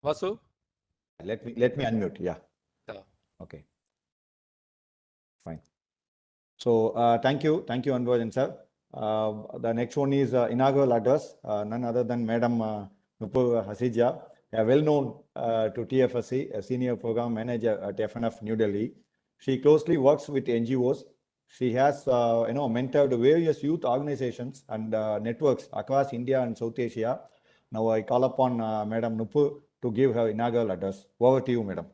Vasu? Let me unmute. Yeah. Okay. Fine. So thank you, Anvajan sir. The next one is inaugural address, none other than Madam Nupur Hasija, well known to TFSC, a senior program manager at FNF New Delhi. She closely works with NGOs. She has mentored various youth organizations and networks across India and South Asia. Now I call upon Madam Nupur to give her inaugural address. Over to you, Madam.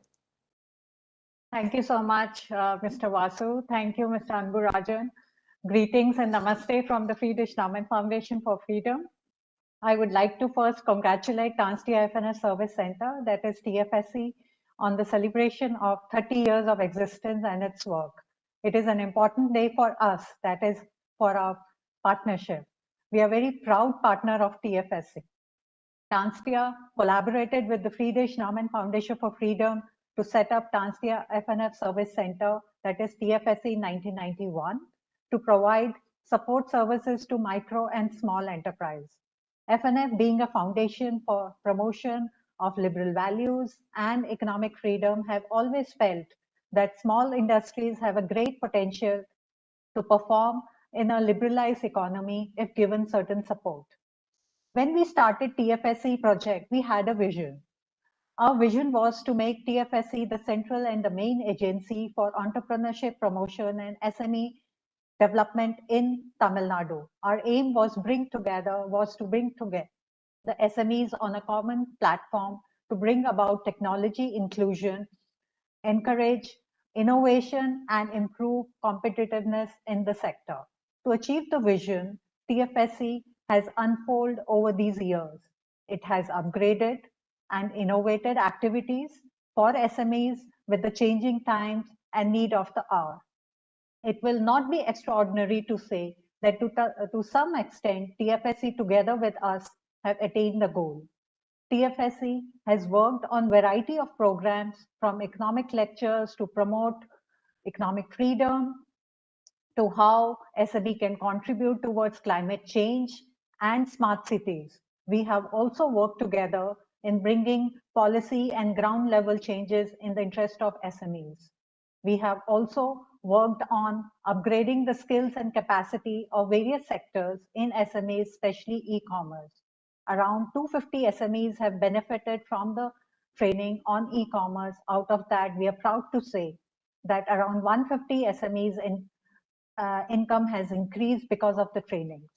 Thank you so much, Mr. Vasu. Thank you, Mr. Anburajan. Greetings and namaste from the Friedrich Naumann Foundation for Freedom. I would like to first congratulate TANSTIA FNF Service Center, that is TFSC, on the celebration of 30 years of existence and its work. It is an important day for us, that is for our partnership. We are very proud partner of TFSC. TANSTIA collaborated with the Friedrich Naumann Foundation for Freedom to set up TANSTIA FNF Service Center, that is TFSC in 1991, to provide support services to micro and small enterprise. FNF, being a foundation for promotion of liberal values and economic freedom, have always felt that small industries have a great potential to perform in a liberalized economy if given certain support. When we started TFSC project, we had a vision. Our vision was to make TFSC the central and the main agency for entrepreneurship promotion and SME development in Tamil Nadu. Our aim was to bring together the SMEs on a common platform to bring about technology inclusion, encourage innovation, and improve competitiveness in the sector. To achieve the vision, TFSC has unfolded over these years. It has upgraded and innovated activities for SMEs with the changing times and need of the hour. It will not be extraordinary to say that to some extent, TFSC together with us have attained the goal. TFSC has worked on variety of programs from economic lectures to promote economic freedom to how SME can contribute towards climate change and smart cities. We have also worked together in bringing policy and ground level changes in the interest of SMEs. We have also worked on upgrading the skills and capacity of various sectors in SMEs, especially e-commerce. Around 250 SMEs have benefited from the training on e-commerce. Out of that, we are proud to say that around 150 SMEs income has increased because of the trainings.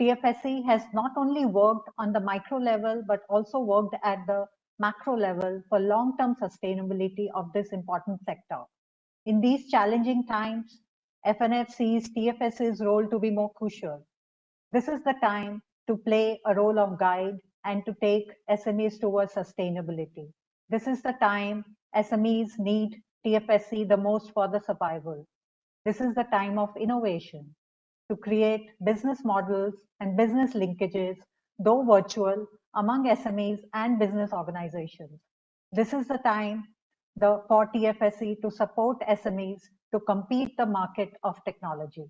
TFSC has not only worked on the micro level, but also worked at the macro level for long-term sustainability of this important sector. In these challenging times, FNF sees TFSC's role to be more crucial. This is the time to play a role of guide and to take SMEs towards sustainability. This is the time SMEs need TFSC the most for the survival. This is the time of innovation to create business models and business linkages, though virtual, among SMEs and business organizations. This is the time for TFSC to support SMEs to compete the market of technology.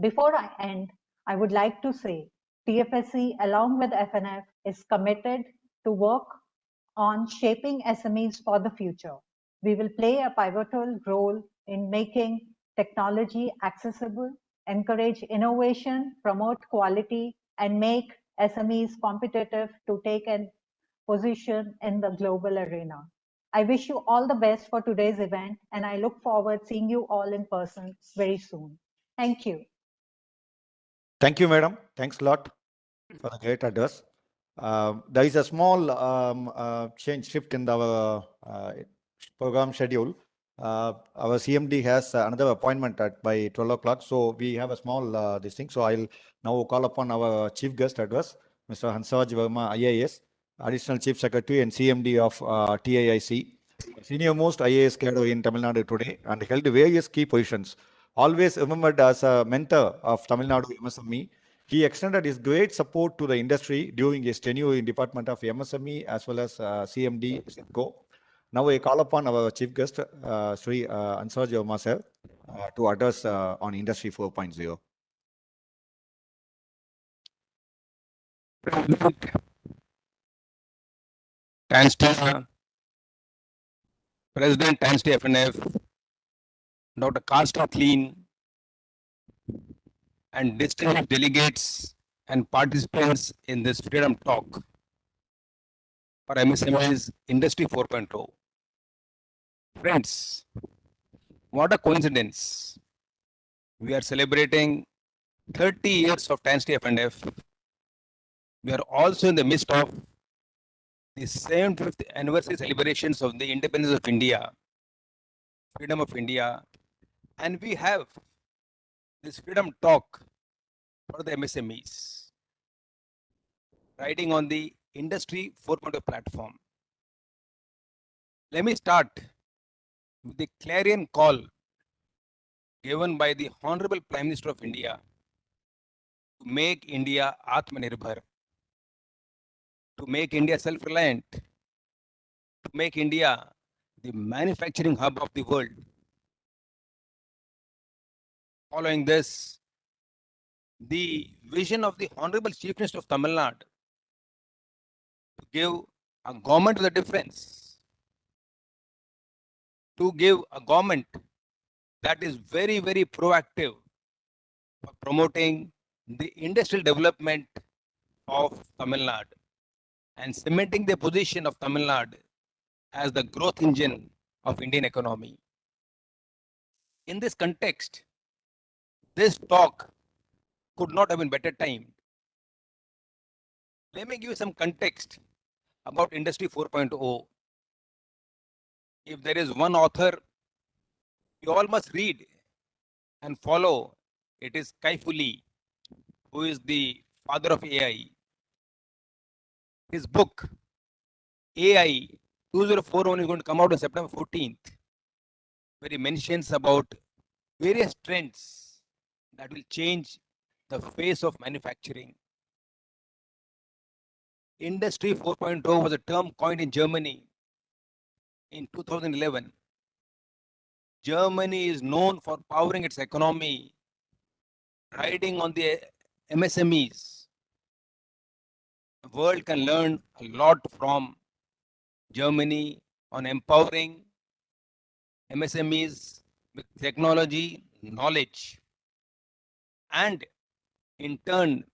Before I end, I would like to say TFSC along with FNF is committed to work on shaping SMEs for the future. We will play a pivotal role in making technology accessible, encourage innovation, promote quality, and make SMEs competitive to take a position in the global arena. I wish you all the best for today's event, and I look forward to seeing you all in person very soon. Thank you. Thank you, madam. Thanks a lot for the great address. There is a small shift in our program schedule. Our CMD has another appointment by 12 o'clock. So we have a small this thing. So I'll now call upon our chief guest address, Mr. Hansraj Verma, IAS, Additional Chief Secretary and CMD of TIIC, senior most IAS cadre in Tamil Nadu today, and held various key positions. Always remembered as a mentor of Tamil Nadu MSME, he extended his great support to the industry during his tenure in Department of MSME as well as CMD CITCO. Now I call upon our chief guest, Sri Hansraj Verma sir, to address on Industry 4.0. TANSTIA, President TANSTIA FNF, Dr. Carsten Clean, and distinguished delegates and participants in this Freedom Talk for MSME's Industry 4.0. Friends, what a coincidence. We are celebrating 30 years of TANSTIA FNF. We are also in the midst of the 75th anniversary celebrations of the independence of India, freedom of India, and we have this Freedom Talk for the MSMEs, riding on the Industry 4.0 platform. Let me start with the clarion call given by the Honorable Prime Minister of India to make India Atmanirbhar, to make India self-reliant, to make India the manufacturing hub of the world. Following this, the vision of the Honorable Chief Minister of Tamil Nadu to give a government with a difference, to give a government that is very, very proactive for promoting the industrial development of Tamil Nadu and cementing the position of Tamil Nadu as the growth engine of Indian economy. In this context, This talk could not have been better timed. Let me give you some context about Industry 4.0. If there is one author you all must read and follow, it is Kai-Fu Lee, who is the father of AI. His book, AI 2041, is going to come out on September 14th, where he mentions about various trends that will change the face of manufacturing. Industry 4.0 was a term coined in Germany in 2011. Germany is known for powering its economy, riding on the MSMEs. The world can learn a lot from Germany on empowering MSMEs with technology, knowledge, and in turn,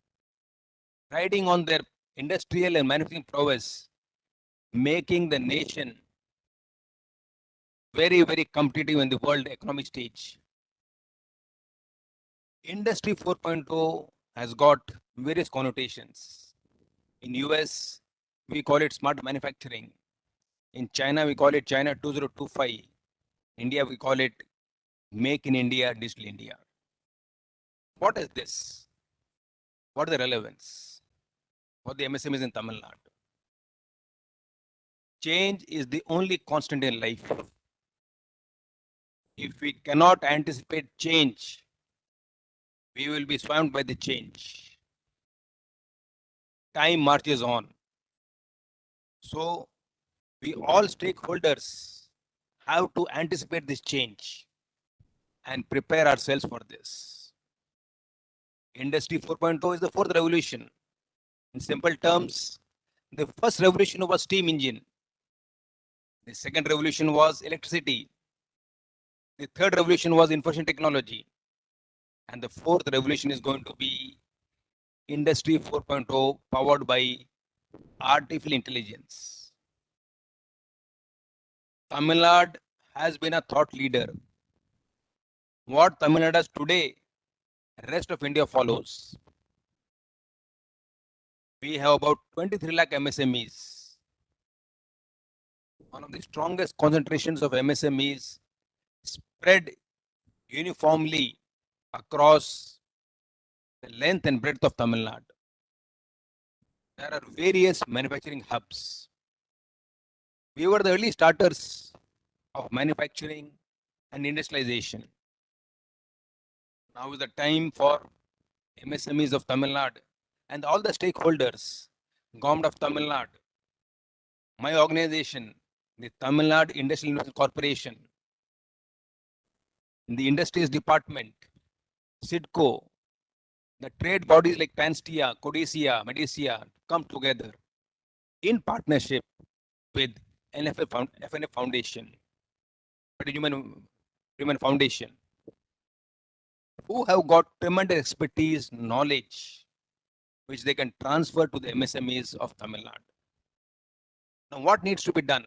riding on their industrial and manufacturing prowess, making the nation very, very competitive in the world economic stage. Industry 4.0 has got various connotations. In US, we call it smart manufacturing. In China, we call it China 2025. India, we call it Make in India, Digital India. What is this? What is the relevance? What the MSMEs in Tamil Nadu? Change is the only constant in life. If we cannot anticipate change, we will be swamped by the change. Time marches on. So we all stakeholders have to anticipate this change and prepare ourselves for this. Industry 4.0 is the fourth revolution. In simple terms, the first revolution was steam engine. The second revolution was electricity. The third revolution was information technology. And the fourth revolution is going to be Industry 4.0 powered by artificial intelligence. Tamil Nadu has been a thought leader. What Tamil Nadu does today, rest of India follows. We have about 23 lakh MSMEs. One of the strongest concentrations of MSMEs spread uniformly across the length and breadth of Tamil Nadu. There are various manufacturing hubs. We were the early starters of manufacturing and industrialization. Now is the time for MSMEs of Tamil Nadu and all the stakeholders, Government of Tamil Nadu, my organization, the Tamil Nadu Industrial Investment Corporation, the Industries Department, SIDCO, the trade bodies like TANSTIA, Codicia, Medicia come together in partnership with FNF Foundation, Human Foundation, who have got tremendous expertise, knowledge, which they can transfer to the MSMEs of Tamil Nadu. Now, what needs to be done?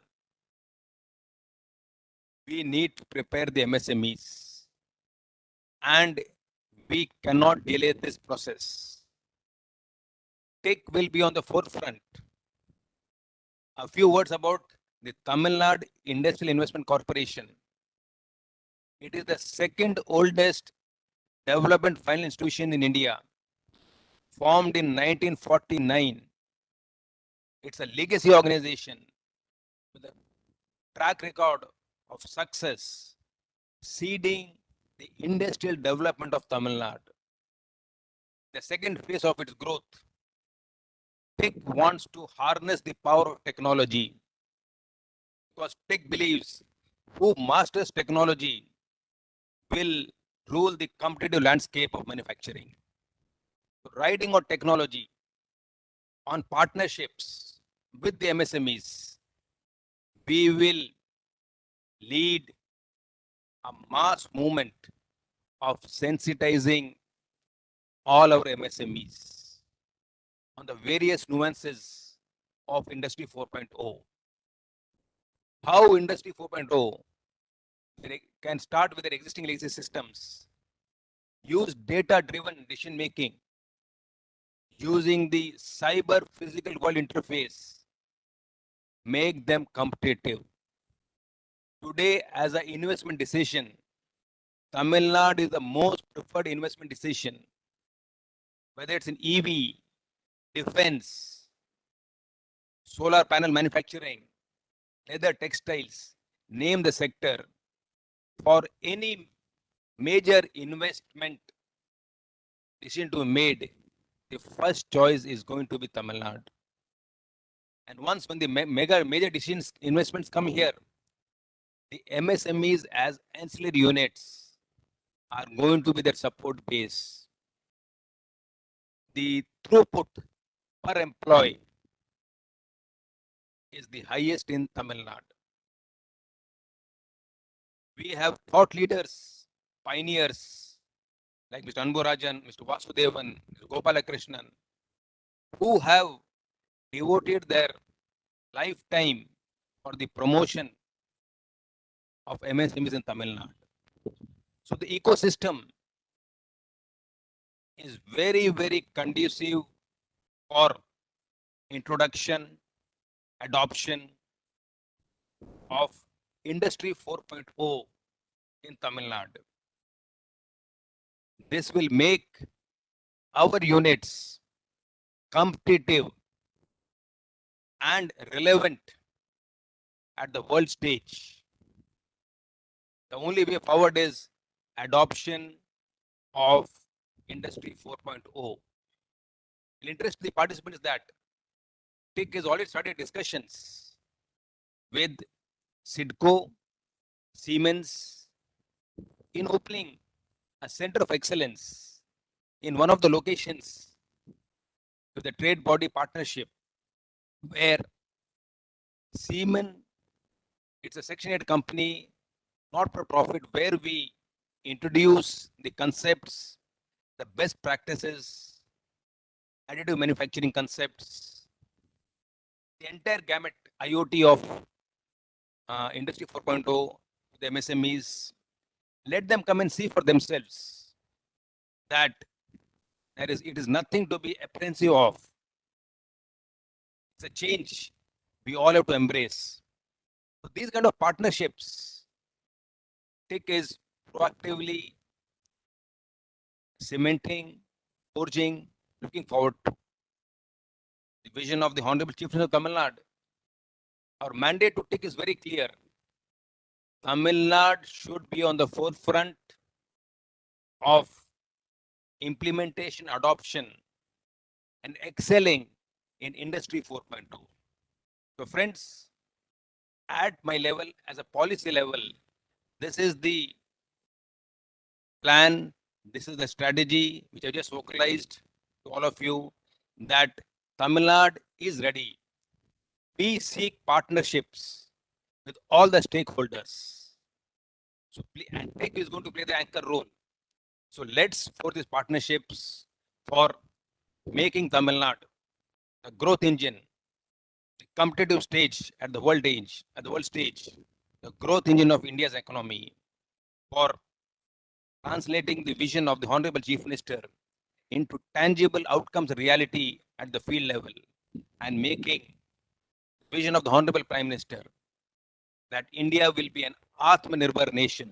We need to prepare the MSMEs, and we cannot delay this process. Tech will be on the forefront. A few words about the Tamil Nadu Industrial Investment Corporation. It is the second oldest development finance institution in India, formed in 1949. It's a legacy organization with a track record of success, seeding the industrial development of Tamil Nadu. The second phase of its growth, Tech wants to harness the power of technology, because Tech believes who masters technology will rule the competitive landscape of manufacturing. Riding on technology, on partnerships with the MSMEs, we will lead a mass movement of sensitizing all our MSMEs on the various nuances of Industry 4.0. How Industry 4.0 can start with their existing legacy systems, use data-driven decision making, using the cyber physical world interface, make them competitive. Today, as an investment decision, Tamil Nadu is the most preferred investment decision, whether it's in EV, defense, solar panel manufacturing, leather textiles, name the sector. For any major investment decision to be made, the first choice is going to be Tamil Nadu. And once when the major decisions, investments come here, the MSMEs as ancillary units are going to be their support base. The throughput per employee is the highest in Tamil Nadu. We have thought leaders, pioneers like Mr. Anburajan, Mr. Vasudevan, Mr. Gopalakrishnan, who have devoted their lifetime for the promotion of MSMEs in Tamil Nadu. So the ecosystem is very, very conducive for introduction, adoption of Industry 4.0 in Tamil Nadu. This will make our units competitive and relevant at the world stage. The only way forward is adoption of Industry 4.0. The interest of the participants is that TIC has already started discussions with SIDCO, Siemens, in opening a center of excellence in one of the locations with the trade body partnership, where Siemens, it's a Section 8 company, not for profit, where we introduce the concepts, the best practices, additive manufacturing concepts, the entire gamut IoT of Industry 4.0, the MSMEs. Let them come and see for themselves that it is nothing to be apprehensive of. It's a change we all have to embrace. So these kind of partnerships, TIC is proactively cementing, forging, looking forward to. The vision of the Honorable Chief Minister of Tamil Nadu. Our mandate to TIC is very clear. Tamil Nadu should be on the forefront of implementation, adoption, and excelling in Industry 4.0. So friends, at my level, as a policy level, this is the plan, this is the strategy which I just vocalized to all of you, that Tamil Nadu is ready. We seek partnerships with all the stakeholders. So, and TIC is going to play the anchor role. So let's forge these partnerships for making Tamil Nadu a growth engine, the competitive stage at the world stage, the growth engine of India's economy, for translating the vision of the Honorable Chief Minister into tangible outcomes reality at the field level, and making the vision of the Honorable Prime Minister that India will be an Atmanirbhar nation,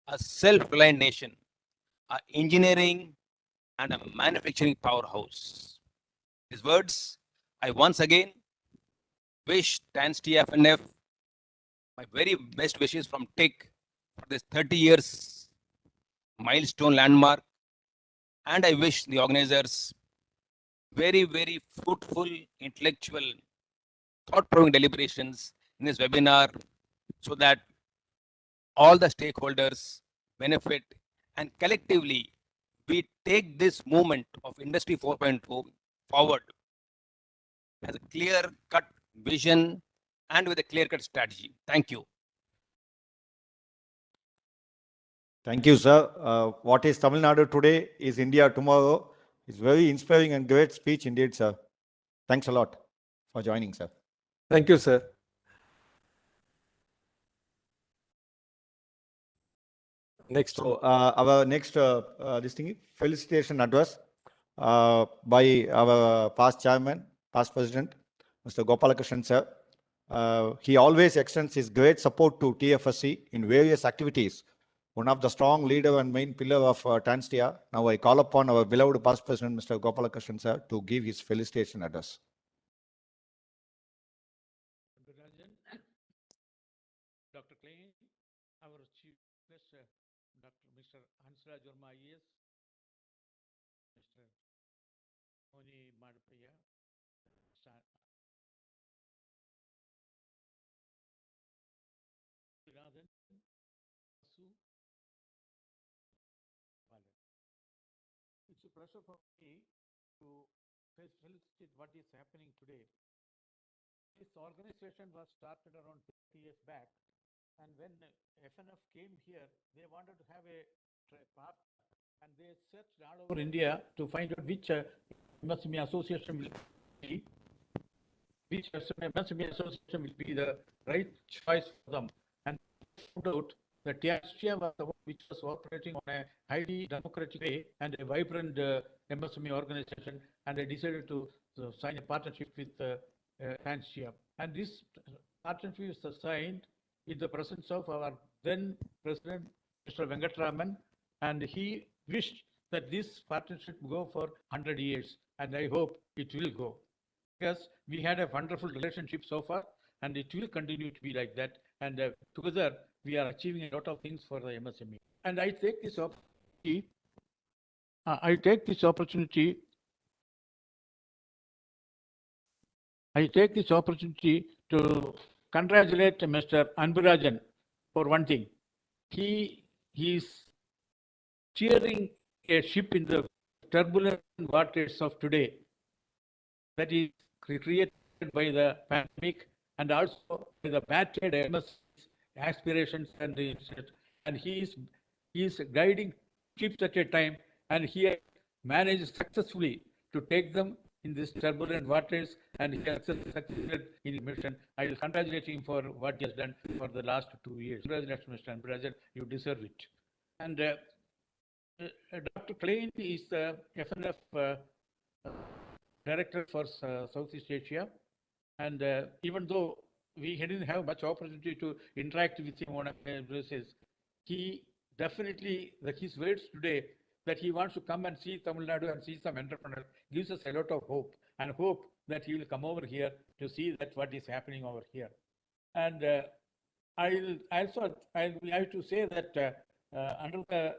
a self-reliant nation, an engineering and a manufacturing powerhouse. These words, I once again wish TANSTIA FNF my very best wishes from TIC for this 30 years milestone landmark, and I wish the organizers very, very fruitful, intellectual, thought-provoking deliberations in this webinar, so that all the stakeholders benefit, and collectively we take this movement of Industry 4.0 forward as a clear-cut vision and with a clear-cut strategy. Thank you. Thank you, sir. What is Tamil Nadu today is India tomorrow. It's very inspiring and great speech indeed, sir. Thanks a lot for joining, sir. Thank you, sir. Next. So our next this thing, felicitation address by our past chairman, past president, Mr. Gopalakrishnan sir. He always extends his great support to TFSC in various activities. One of the strong leader and main pillar of TANSTIA. Now I call upon our beloved past president, Mr. Gopalakrishnan sir, to give his felicitation address. Dr. Klein, our chief guest, Mr. Hansraj Verma IAS, Mr. Oni Madapaya, Mr. Radhan, Su, it's a pleasure for me to felicitate what is happening today. This organization was started around 30 years back, and when FNF came here, they wanted to have a part, and they searched all over India to find out which MSME association will be, which MSME association will be the right choice for them. And found out that TANSTIA was the one which was operating on a highly democratic way and a vibrant MSME organization, and they decided to sign a partnership with TANSTIA. And this partnership is signed in the presence of our then President, Mr. Venkatraman, and he wished that this partnership go for 100 years, and I hope it will go. Because we had a wonderful relationship so far, and it will continue to be like that. And together, we are achieving a lot of things for the MSME. And I take this opportunity to congratulate Mr. Anburajan for one thing. He is steering a ship in the turbulent waters of today that is created by the pandemic and also by the battered MS aspirations, and he is guiding ships at a time, and he managed successfully to take them in this turbulent waters, and he has succeeded in his mission. I will congratulate him for what he has done for the last 2 years. Congratulations, Mr. Anburajan, you deserve it. And Dr. Klein is the FNF Director for Southeast Asia, and even though we didn't have much opportunity to interact with him on a basis, he definitely, his words today that he wants to come and see Tamil Nadu and see some entrepreneurs gives us a lot of hope, and hope that he will come over here to see that what is happening over here. And I have to say that under the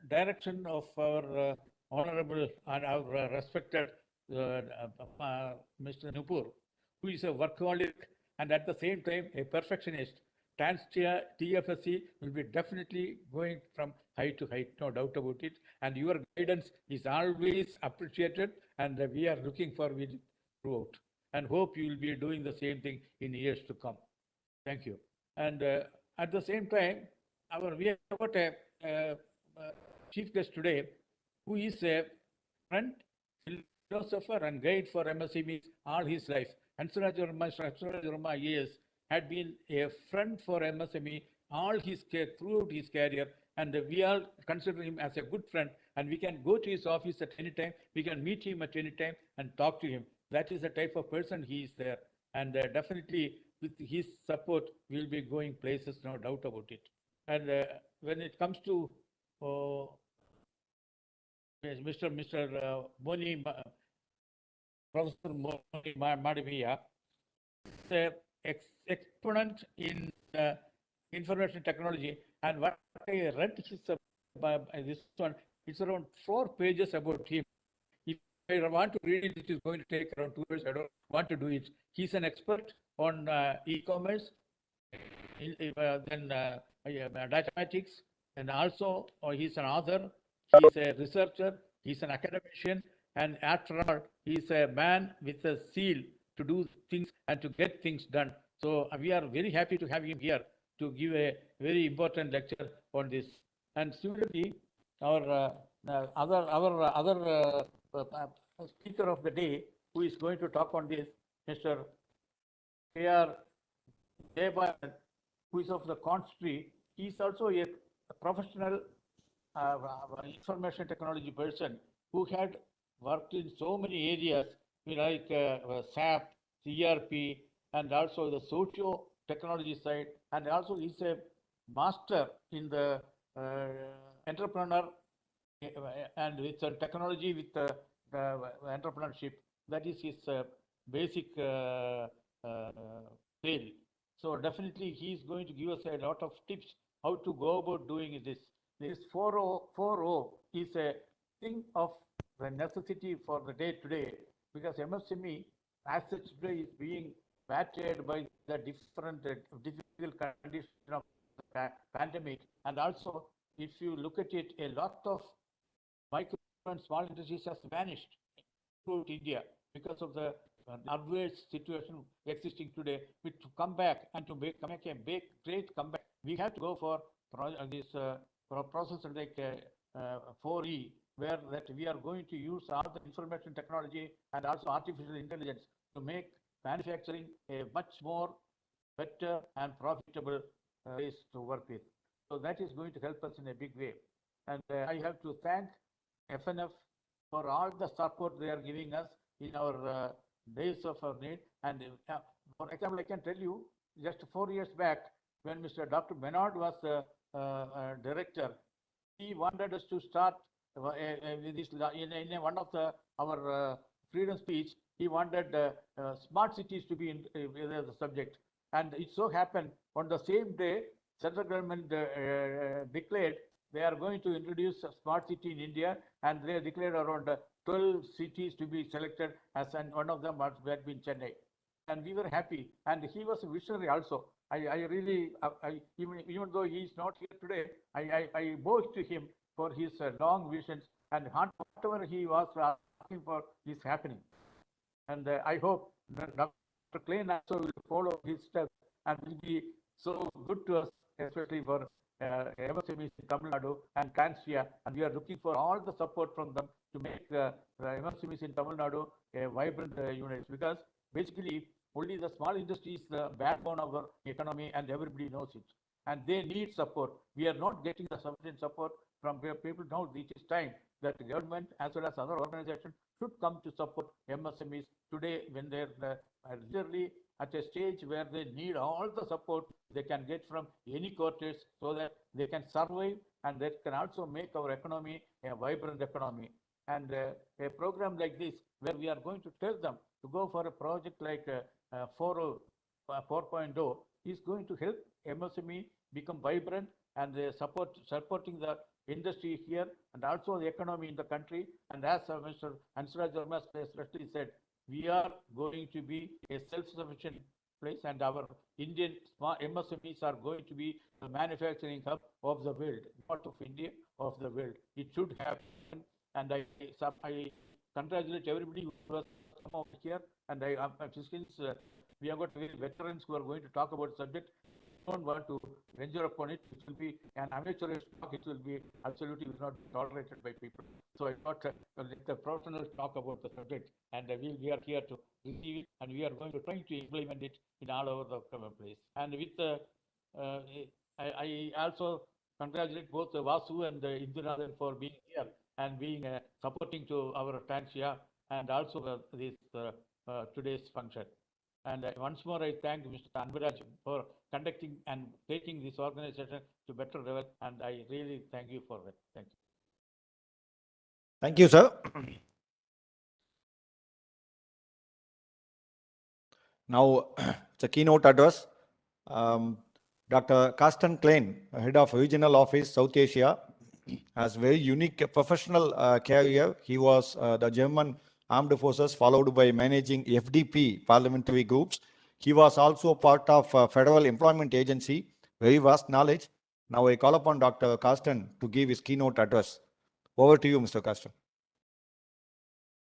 direction of our honorable and our respected Mr. Nupur, who is a workaholic and at the same time a perfectionist, TANSTIA, TFSC will be definitely going from height to height, no doubt about it. And your guidance is always appreciated, and we are looking forward throughout, and hope you will be doing the same thing in years to come. Thank you. And at the same time, we have got a chief guest today who is a friend, philosopher, and guide for MSMEs all his life. Hansraj Verma IAS had been a friend for MSME all his throughout his career, and we all consider him as a good friend, and we can go to his office at any time, we can meet him at any time and talk to him. That is the type of person he is there, and definitely with his support, we'll be going places, no doubt about it. And when it comes to Mr. Moni, Professor Moni Madavia, the exponent in information technology, and what I read his this one, it's around 4 pages about him. If I want to read it, it is going to take around 2 hours. I don't want to do it. He's an expert on e-commerce, then mathematics, and also he's an author, he's a researcher, he's an academician, and after all, he's a man with a zeal to do things and to get things done. So we are very happy to have him here to give a very important lecture on this. And similarly, our other speaker of the day, who is going to talk on this, Mr. K.R. Devan, who is of the Constry, he is also a professional information technology person who had worked in so many areas like SAP, ERP, and also the socio technology side, and also he's a master in the entrepreneur and with technology with entrepreneurship. That is his basic field. So definitely he is going to give us a lot of tips how to go about doing this. This 4O is a thing of the necessity for the day to day, because MSME as such today is being battered by the different difficult condition of the pandemic. And also, if you look at it, a lot of micro and small industries has vanished throughout India because of the adverse situation existing today. To come back and to make a great comeback, we have to go for this process like 4E, where that we are going to use all the information technology and also artificial intelligence to make manufacturing a much more better and profitable place to work with. So that is going to help us in a big way. And I have to thank FNF for all the support they are giving us in our days of our need. And for example, I can tell you, just 4 years back, when Mr. Dr. Bernard was director, he wanted us to start with this in one of our freedom speech. He wanted smart cities to be in the subject, and it so happened on the same day central government declared they are going to introduce a smart city in India, and they declared around 12 cities to be selected as, and one of them had been Chennai. And we were happy, and he was a visionary also. I really, even though he is not here today, I bow to him for his long visions, and whatever he was asking for is happening. And I hope that Dr. Klein also will follow his steps and will be so good to us, especially for MSMEs in Tamil Nadu and TANSTIA, and we are looking for all the support from them to make the MSMEs in Tamil Nadu a vibrant unit, because basically only the small industry is the backbone of our economy, and everybody knows it. And they need support. We are not getting the sufficient support from people now. It is time that the government as well as other organizations should come to support MSMEs today when they're literally at a stage where they need all the support they can get from any quarters, so that they can survive and they can also make our economy a vibrant economy. And a program like this, where we are going to tell them to go for a project like 4.0, is going to help MSME become vibrant, and supporting the industry here and also the economy in the country. And as Mr. Hansraj Verma especially said, we are going to be a self-sufficient place, and our Indian small MSMEs are going to be the manufacturing hub of the world, not of India, of the world. It should happen, and I congratulate everybody who has come over here. And since we have got veterans who are going to talk about the subject, I don't want to venture upon it. It will be an amateurish talk. It will be absolutely not tolerated by people. So I thought let the professionals talk about the subject, and we are here to receive it, and we are going to try to implement it in all over the place. And with I also congratulate both Vasu and Indunathan for being here and being supporting to our TANSTIA, and also this today's function. And once more, I thank Mr. Anburaj for conducting and taking this organization to better level, and I really thank you for that. Thank you. Thank you, sir. Now, it's a keynote address. Dr. Carsten Klein, Head of Regional Office, South Asia, has very unique professional career. He was the German Armed Forces, followed by managing FDP parliamentary groups. He was also part of Federal Employment Agency, very vast knowledge. Now I call upon Dr. Carsten to give his keynote address. Over to you, Mr. Carsten.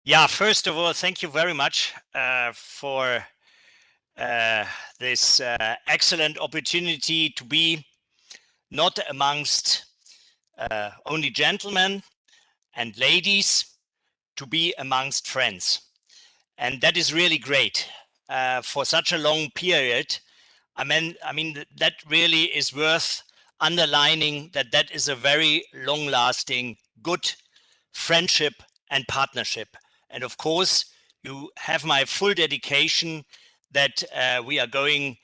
Yeah, first of all, thank you very much for this excellent opportunity to be not amongst only gentlemen and ladies, to be amongst friends. And that is really great for such a long period. I mean, that really is worth underlining that that is a very long-lasting, good friendship and partnership. And of course, you have my full dedication that we are going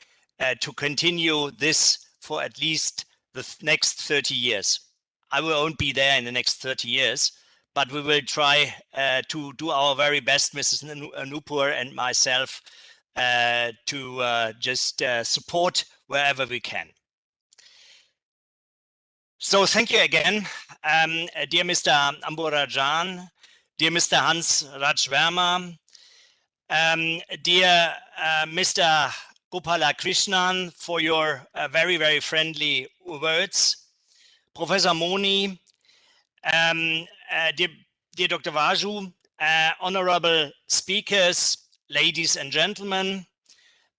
to continue this for at least the next 30 years. I won't be there in the next 30 years, but we will try to do our very best, Mrs. Nupur and myself, to just support wherever we can. So thank you again, dear Mr. Amburajan, dear Mr. Hans Rajverma, dear Mr. Gopalakrishnan, for your very, very friendly words. Professor Moni, dear Dr. Vaju, honorable speakers, ladies and gentlemen,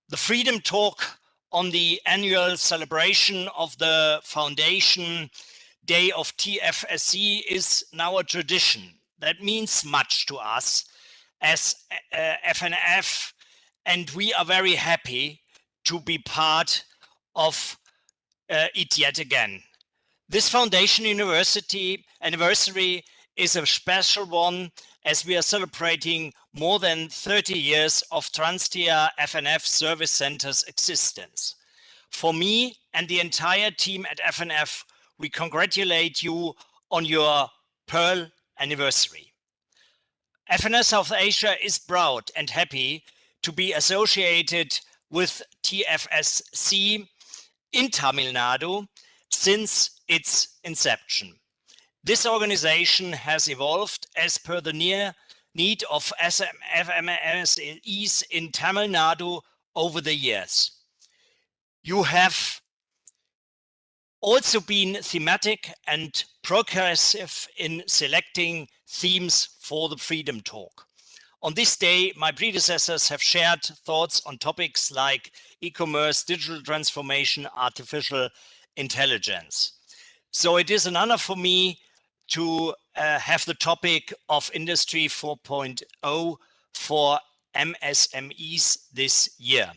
the Freedom Talk on the annual celebration of the Foundation Day of TFSC is now a tradition. That means much to us as FNF, and we are very happy to be part of it yet again. This Foundation anniversary is a special one as we are celebrating more than 30 years of TANSTIA FNF service center's existence. For me and the entire team at FNF, we congratulate you on your Pearl anniversary. FNF South Asia is proud and happy to be associated with TFSC in Tamil Nadu since its inception. This organization has evolved as per the need of FMSEs in Tamil Nadu over the years. You have also been thematic and progressive in selecting themes for the Freedom Talk. On this day, my predecessors have shared thoughts on topics like e-commerce, digital transformation, artificial intelligence. So it is an honor for me to have the topic of Industry 4.0 for MSMEs this year.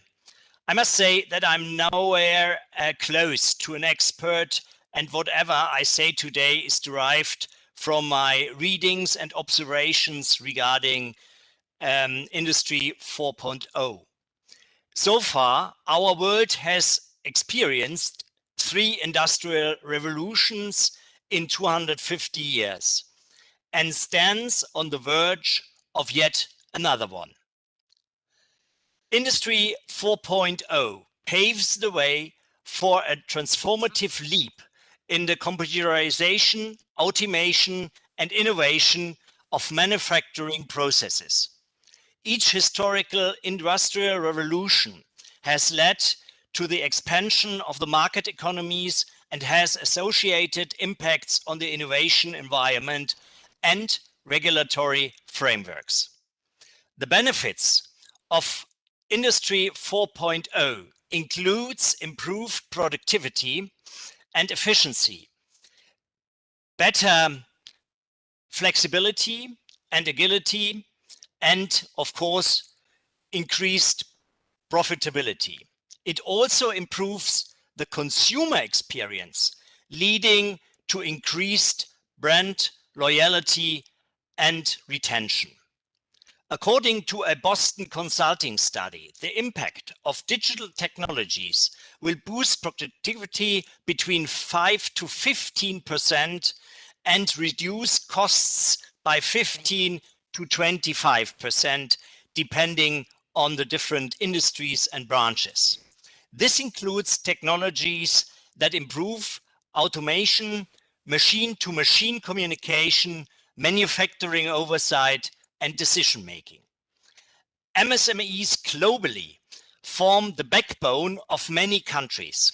I must say that I'm nowhere close to an expert, and whatever I say today is derived from my readings and observations regarding Industry 4.0. So far, our world has experienced 3 industrial revolutions in 250 years and stands on the verge of yet another one. Industry 4.0 paves the way for a transformative leap in the computerization, automation, and innovation of manufacturing processes. Each historical industrial revolution has led to the expansion of the market economies and has associated impacts on the innovation environment and regulatory frameworks. The benefits of Industry 4.0 includes improved productivity and efficiency, better flexibility and agility, and of course, increased profitability. It also improves the consumer experience, leading to increased brand loyalty and retention. According to a Boston consulting study, the impact of digital technologies will boost productivity between 5 to 15% and reduce costs by 15 to 25%, depending on the different industries and branches. This includes technologies that improve automation, machine-to-machine communication, manufacturing oversight, and decision-making. MSMEs globally form the backbone of many countries.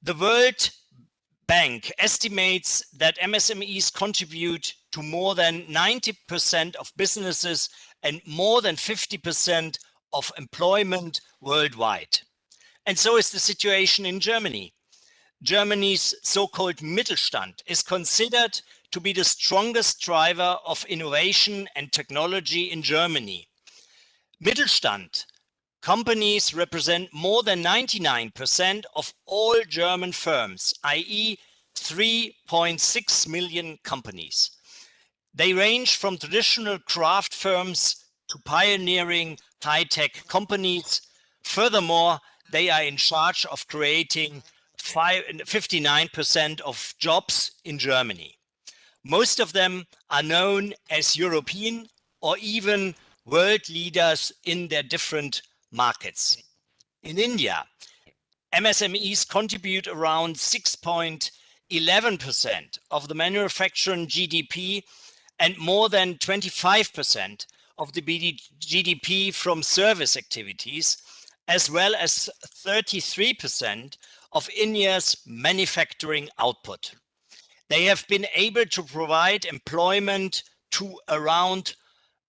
The World Bank estimates that MSMEs contribute to more than 90% of businesses and more than 50% of employment worldwide. And so is the situation in Germany. Germany's so-called Mittelstand is considered to be the strongest driver of innovation and technology in Germany. Mittelstand companies represent more than 99% of all German firms, i.e. 3.6 million companies. They range from traditional craft firms to pioneering high-tech companies. Furthermore, they are in charge of creating 59% of jobs in Germany. Most of them are known as European or even world leaders in their different markets. In India, MSMEs contribute around 6.11% of the manufacturing GDP and more than 25% of the GDP from service activities, as well as 33% of India's manufacturing output. They have been able to provide employment to around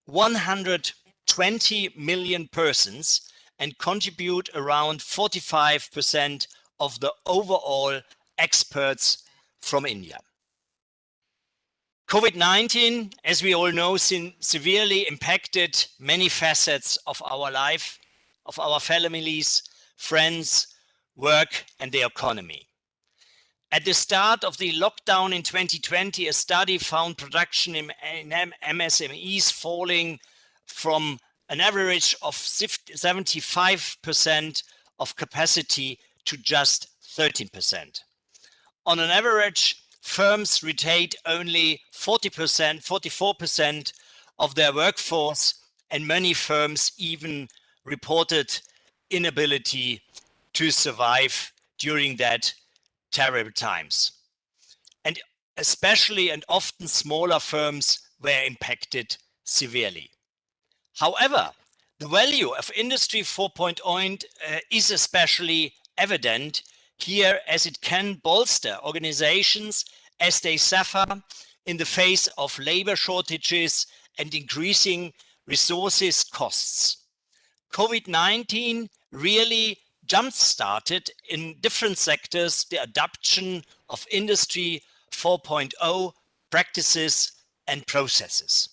120 million persons and contribute around 45% of the overall exports from India. COVID-19, as we all know, severely impacted many facets of our life, of our families, friends, work, and the economy. At the start of the lockdown in 2020, a study found production in MSMEs falling from an average of 75% of capacity to just 13%. On an average, firms retained only 44% of their workforce, and many firms even reported inability to survive during that terrible times. And especially and often smaller firms were impacted severely. However, the value of Industry 4.0 is especially evident here, as it can bolster organizations as they suffer in the face of labor shortages and increasing resources costs. COVID-19 really jump-started in different sectors the adoption of Industry 4.0 practices and processes.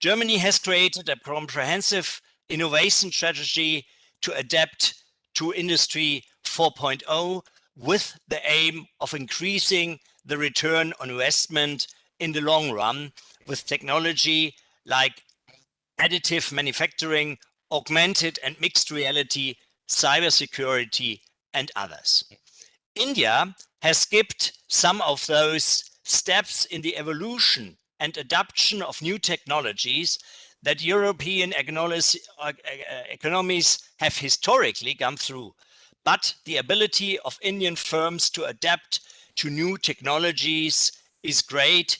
Germany has created a comprehensive innovation strategy to adapt to Industry 4.0 with the aim of increasing the return on investment in the long run with technology like additive manufacturing, augmented and mixed reality, cybersecurity, and others. India has skipped some of those steps in the evolution and adoption of new technologies that European economies have historically gone through. But the ability of Indian firms to adapt to new technologies is great,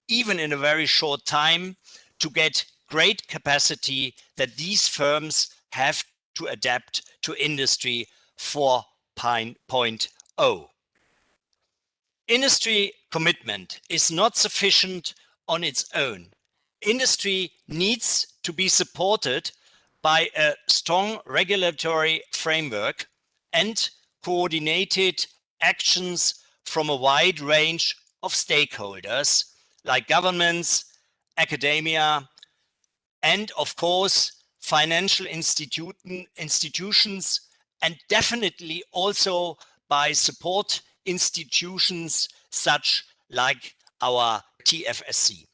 even in a very short time, to get great capacity that these firms have to adapt to Industry 4.0. Industry commitment is not sufficient on its own. Industry needs to be supported by a strong regulatory framework and coordinated actions from a wide range of stakeholders like governments, academia, and of course, financial institutions, and definitely also by support institutions such like our TFSC.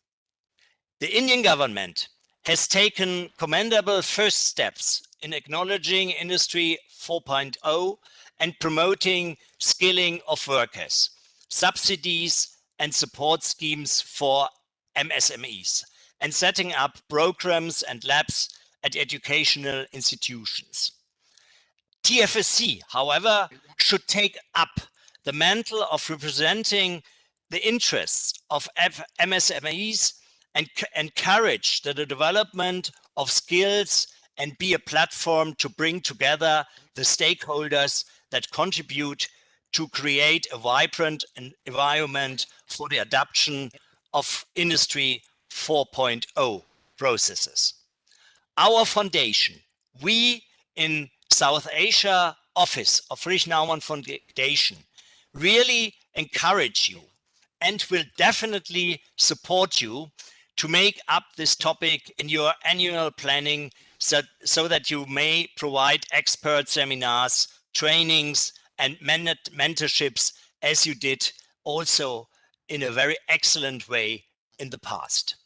The Indian government has taken commendable first steps in acknowledging Industry 4.0 and promoting skilling of workers, subsidies and support schemes for MSMEs, and setting up programs and labs at educational institutions. TFSC, however, should take up the mantle of representing the interests of MSMEs and encourage the development of skills and be a platform to bring together the stakeholders that contribute to create a vibrant environment for the adoption of Industry 4.0 processes. Our foundation, we in South Asia office of Friedrich Naumann Foundation, really encourage you and will definitely support you to make up this topic in your annual planning so that you may provide expert seminars, trainings, and mentorships as you did also in a very excellent way in the past.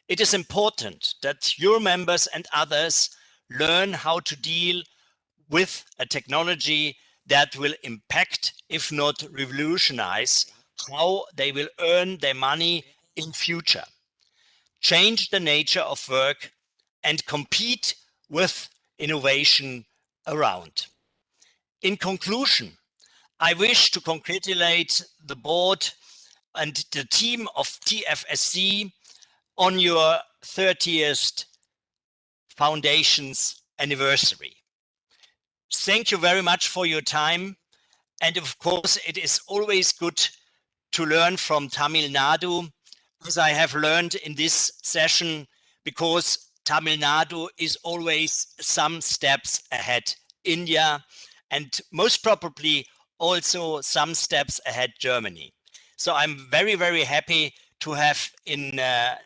It is important that your members and others learn how to deal with a technology that will impact, if not revolutionize, how they will earn their money in future, change the nature of work, and compete with innovation around. In conclusion, I wish to congratulate the board and the team of TFSC on your 30th foundation's anniversary. Thank you very much for your time. And of course, it is always good to learn from Tamil Nadu, as I have learned in this session, because Tamil Nadu is always some steps ahead India, and most probably also some steps ahead Germany. So I'm very, very happy to have in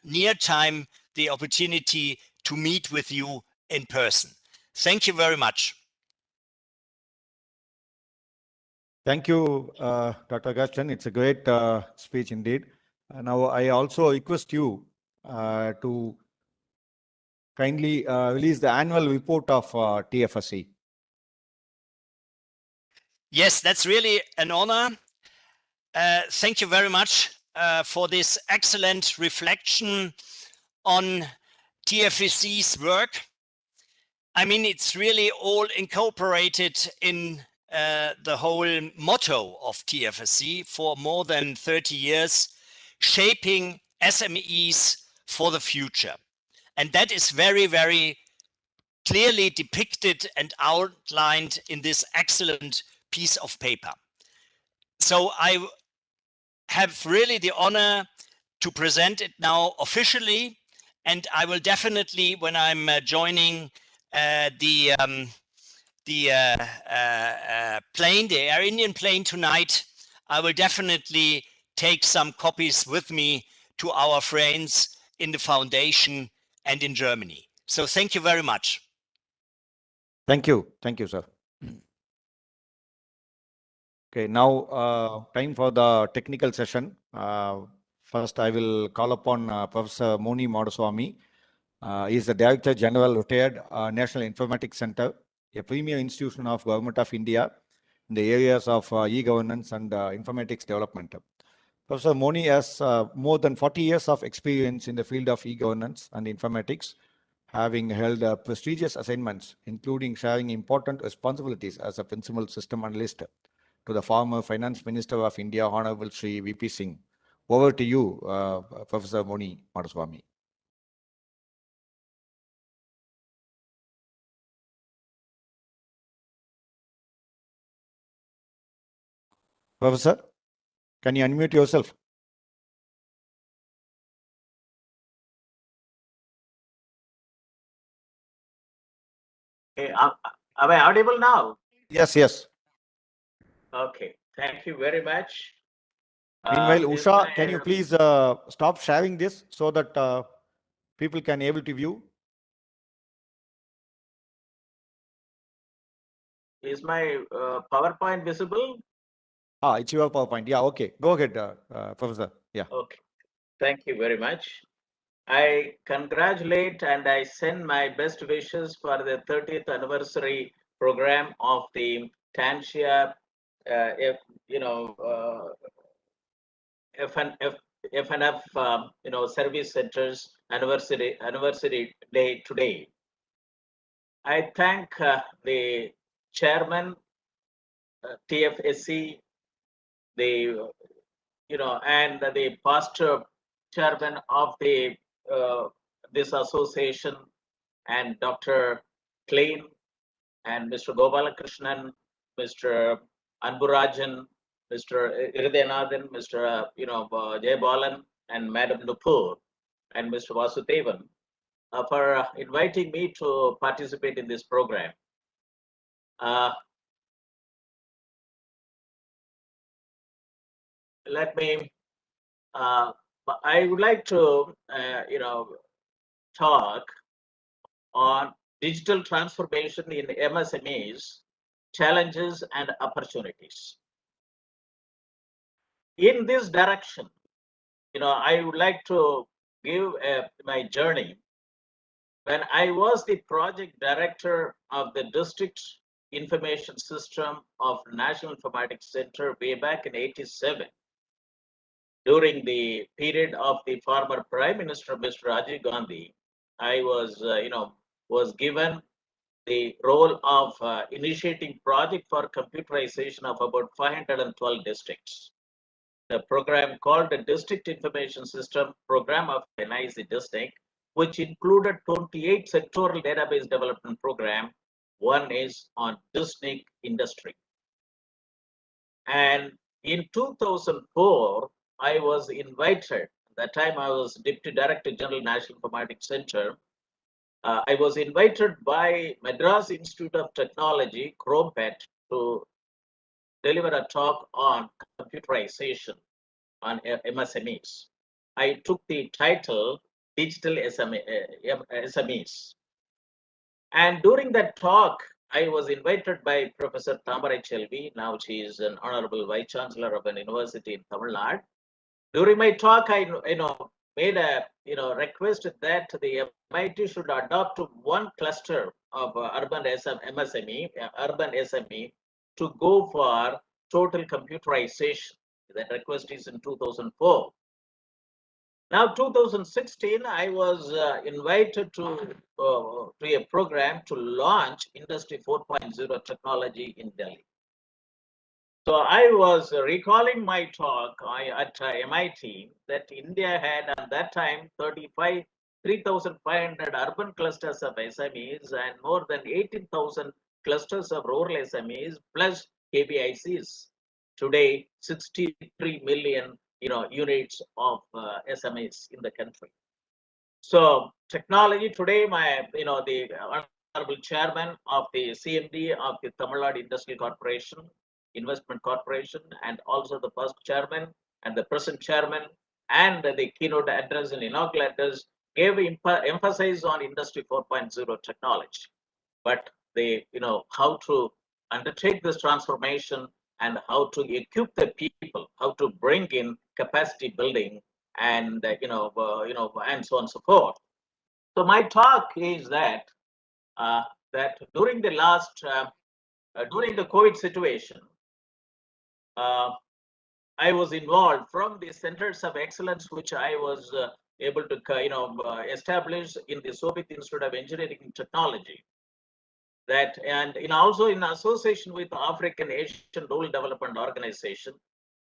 near time the opportunity to meet with you in person. Thank you very much. Thank you, Dr. Augustine. It's a great speech indeed. Now, I also request you to kindly release the annual report of TFSC. Yes, that's really an honor. Thank you very much for this excellent reflection on TFSC's work. I mean, it's really all incorporated in the whole motto of TFSC for more than 30 years, shaping SMEs for the future. And that is very, very clearly depicted and outlined in this excellent piece of paper. So I have really the honor to present it now officially, and I will definitely, when I'm joining the plane, the Air Indian plane tonight, I will definitely take some copies with me to our friends in the foundation and in Germany. So thank you very much. Thank you, sir. Okay, now time for the technical session. First, I will call upon Professor Moni Madhuswamy. He is the Director General, retired National Informatics Center, a premier institution of Government of India in the areas of e-governance and informatics development. Professor Moni has more than 40 years of experience in the field of e-governance and informatics, having held prestigious assignments, including sharing important responsibilities as a principal system analyst to the former Finance Minister of India, Honorable Shri V.P. Singh. Over to you, Professor Moni Madhuswamy. Professor, can you unmute yourself? Hey, am I audible now? Yes, yes. Okay, thank you very much. Meanwhile, Usha, can you please stop sharing this so that people can able to view? Is my PowerPoint visible? It's your PowerPoint. Yeah, okay. Go ahead, Professor. Yeah. Okay, thank you very much. I congratulate and I send my best wishes for the 30th anniversary program of the TANSTIA FNF service centers anniversary day today. I thank the chairman, TFSC, and the past chairman of the this association, and Dr. Klein, and Mr. Gopalakrishnan, Mr. Anburajan, Mr. Iridanathan, Mr. Jaybalan, and Madam Nupur, and Mr. Vasudevan for inviting me to participate in this program. Let me, I would like to, talk on digital transformation in MSMEs, challenges and opportunities. In this direction, I would like to give my journey. When I was the project director of the district information system of National Informatics Center way back in '87, during the period of the former Prime Minister, Mr. Rajiv Gandhi, I was, was given the role of initiating project for computerization of about 512 districts. The program called the District Information System Program of NIC District, which included 28 sectoral database development program. One is on district industry. And in 2004, I was invited. At that time, I was Deputy Director General, National Informatics Center. I was invited by Madras Institute of Technology, Chromepet, to deliver a talk on computerization on MSMEs. I took the title Digital SMEs. And during that talk, I was invited by Professor Tamarai Chelvi. Now she is an honorable Vice Chancellor of an university in Tamil Nadu. During my talk, I made a request that the MIT should adopt one cluster of urban SME to go for total computerization. That request is in 2004. Now, 2016, I was invited to a program to launch Industry 4.0 technology in Delhi. So I was recalling my talk at MIT that India had at that time 3,500 urban clusters of SMEs and more than 18,000 clusters of rural SMEs plus KBICs. Today, 63 million units of SMEs in the country. So technology today, the honorable chairman of the CMD of the Tamil Nadu Industrial Corporation, Investment Corporation, and also the first chairman and the present chairman, and the keynote address and inaugural address gave emphasis on Industry 4.0 technology. But they, how to undertake this transformation and how to equip the people, how to bring in capacity building, and and so on and so forth. So my talk is that that during the during the COVID situation, I was involved from the centers of excellence which I was able to establish in the Soviet Institute of Engineering and Technology. That and also in association with the African Asian Rural Development Organization,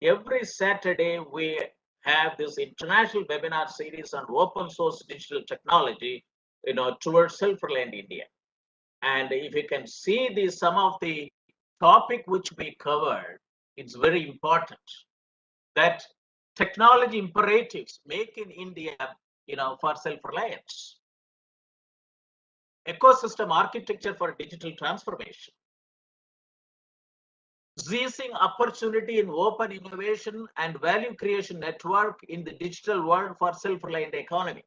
every Saturday we have this international webinar series on open source digital technology, towards self-reliant India. And if you can see some of the topic which we covered, it's very important that technology imperatives make in India, for self-reliance. Ecosystem architecture for digital transformation, seizing opportunity in open innovation and value creation network in the digital world for self-reliant economy.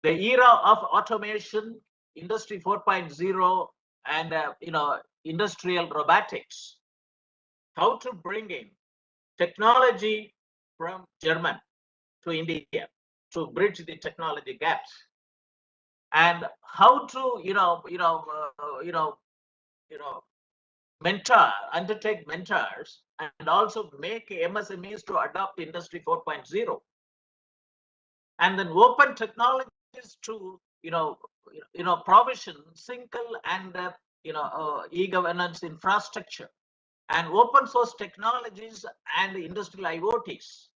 The era of automation, Industry 4.0, and industrial robotics. How to bring in technology from Germany to India to bridge the technology gaps. And how to undertake mentors and also make MSMEs to adopt Industry 4.0, and then open technologies to provision single and e-governance infrastructure, and open source technologies and industrial IoTs.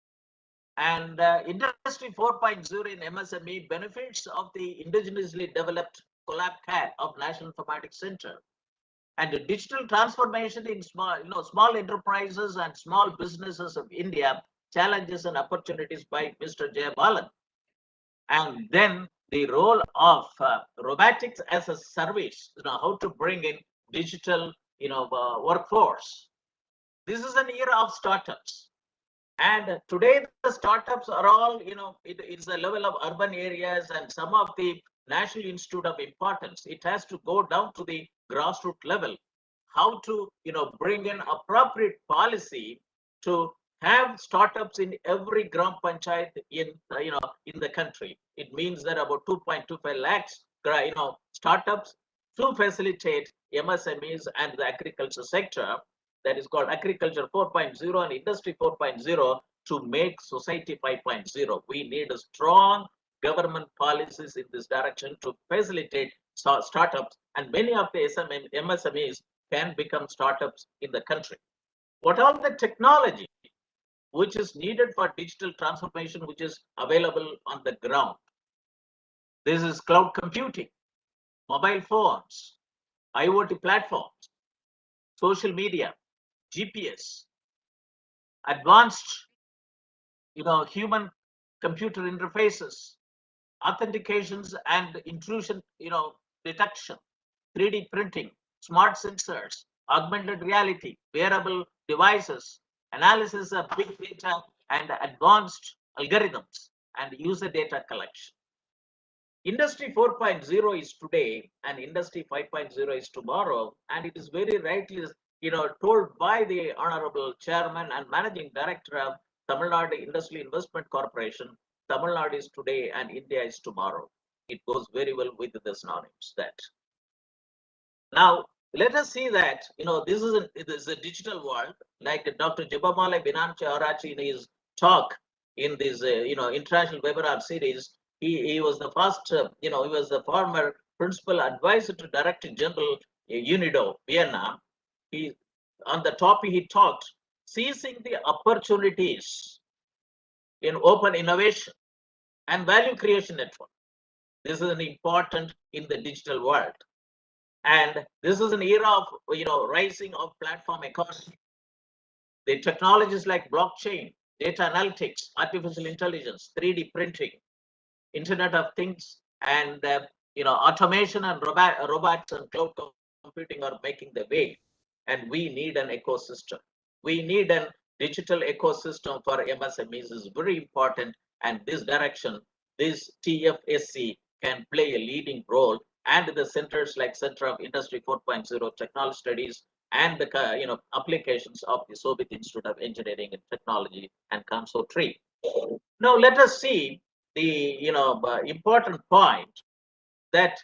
And Industry 4.0 in MSME benefits of the indigenously developed CollabCAD of National Informatics Center, and the digital transformation in small enterprises and small businesses of India, challenges and opportunities by Mr. Jayabalan. And then the role of robotics as a service, how to bring in digital workforce. This is an era of startups. And today the startups are all, it's a level of urban areas, and some of the National Institute of Importance. It has to go down to the grassroots level. How to, bring in appropriate policy to have startups in every gram panchayat in the country. It means that about 2.25 lakhs, startups to facilitate MSMEs and the agriculture sector. That is called agriculture 4.0 and industry 4.0 to make society 5.0. We need a strong government policies in this direction to facilitate startups, and many of the MSMEs can become startups in the country. What are the technology which is needed for digital transformation, which is available on the ground? This is cloud computing, mobile phones, IoT platforms, social media, GPS, advanced, human computer interfaces, authentications and intrusion, detection, 3D printing, smart sensors, augmented reality, wearable devices, analysis of big data and advanced algorithms, and user data collection. Industry 4.0 is today and Industry 5.0 is tomorrow, and it is very rightly, told by the Honorable Chairman and Managing Director of Tamil Nadu Industrial Investment Corporation. Tamil Nadu is today and India is tomorrow. It goes very well with the synonyms that. Now, let us see that, this is a digital world, like Dr. Jibamala Binanchi Arachi in his talk in this, international webinar series. He was the first, he was the former principal advisor to Director General UNIDO, Vienna. On the topic he talked, seizing the opportunities in open innovation and value creation network. This is an important in the digital world. And this is an era of, rising of platform economy. The technologies like blockchain, data analytics, artificial intelligence, 3D printing, Internet of Things, and automation and robots and cloud computing are making the way. And we need an ecosystem. We need a digital ecosystem for MSMEs is very important. And this direction, this TFSC can play a leading role. And the centers like Center of Industry 4.0 Technology Studies and the applications of the Soviet Institute of Engineering and Technology and Kanso Tree. Now let us see the important point that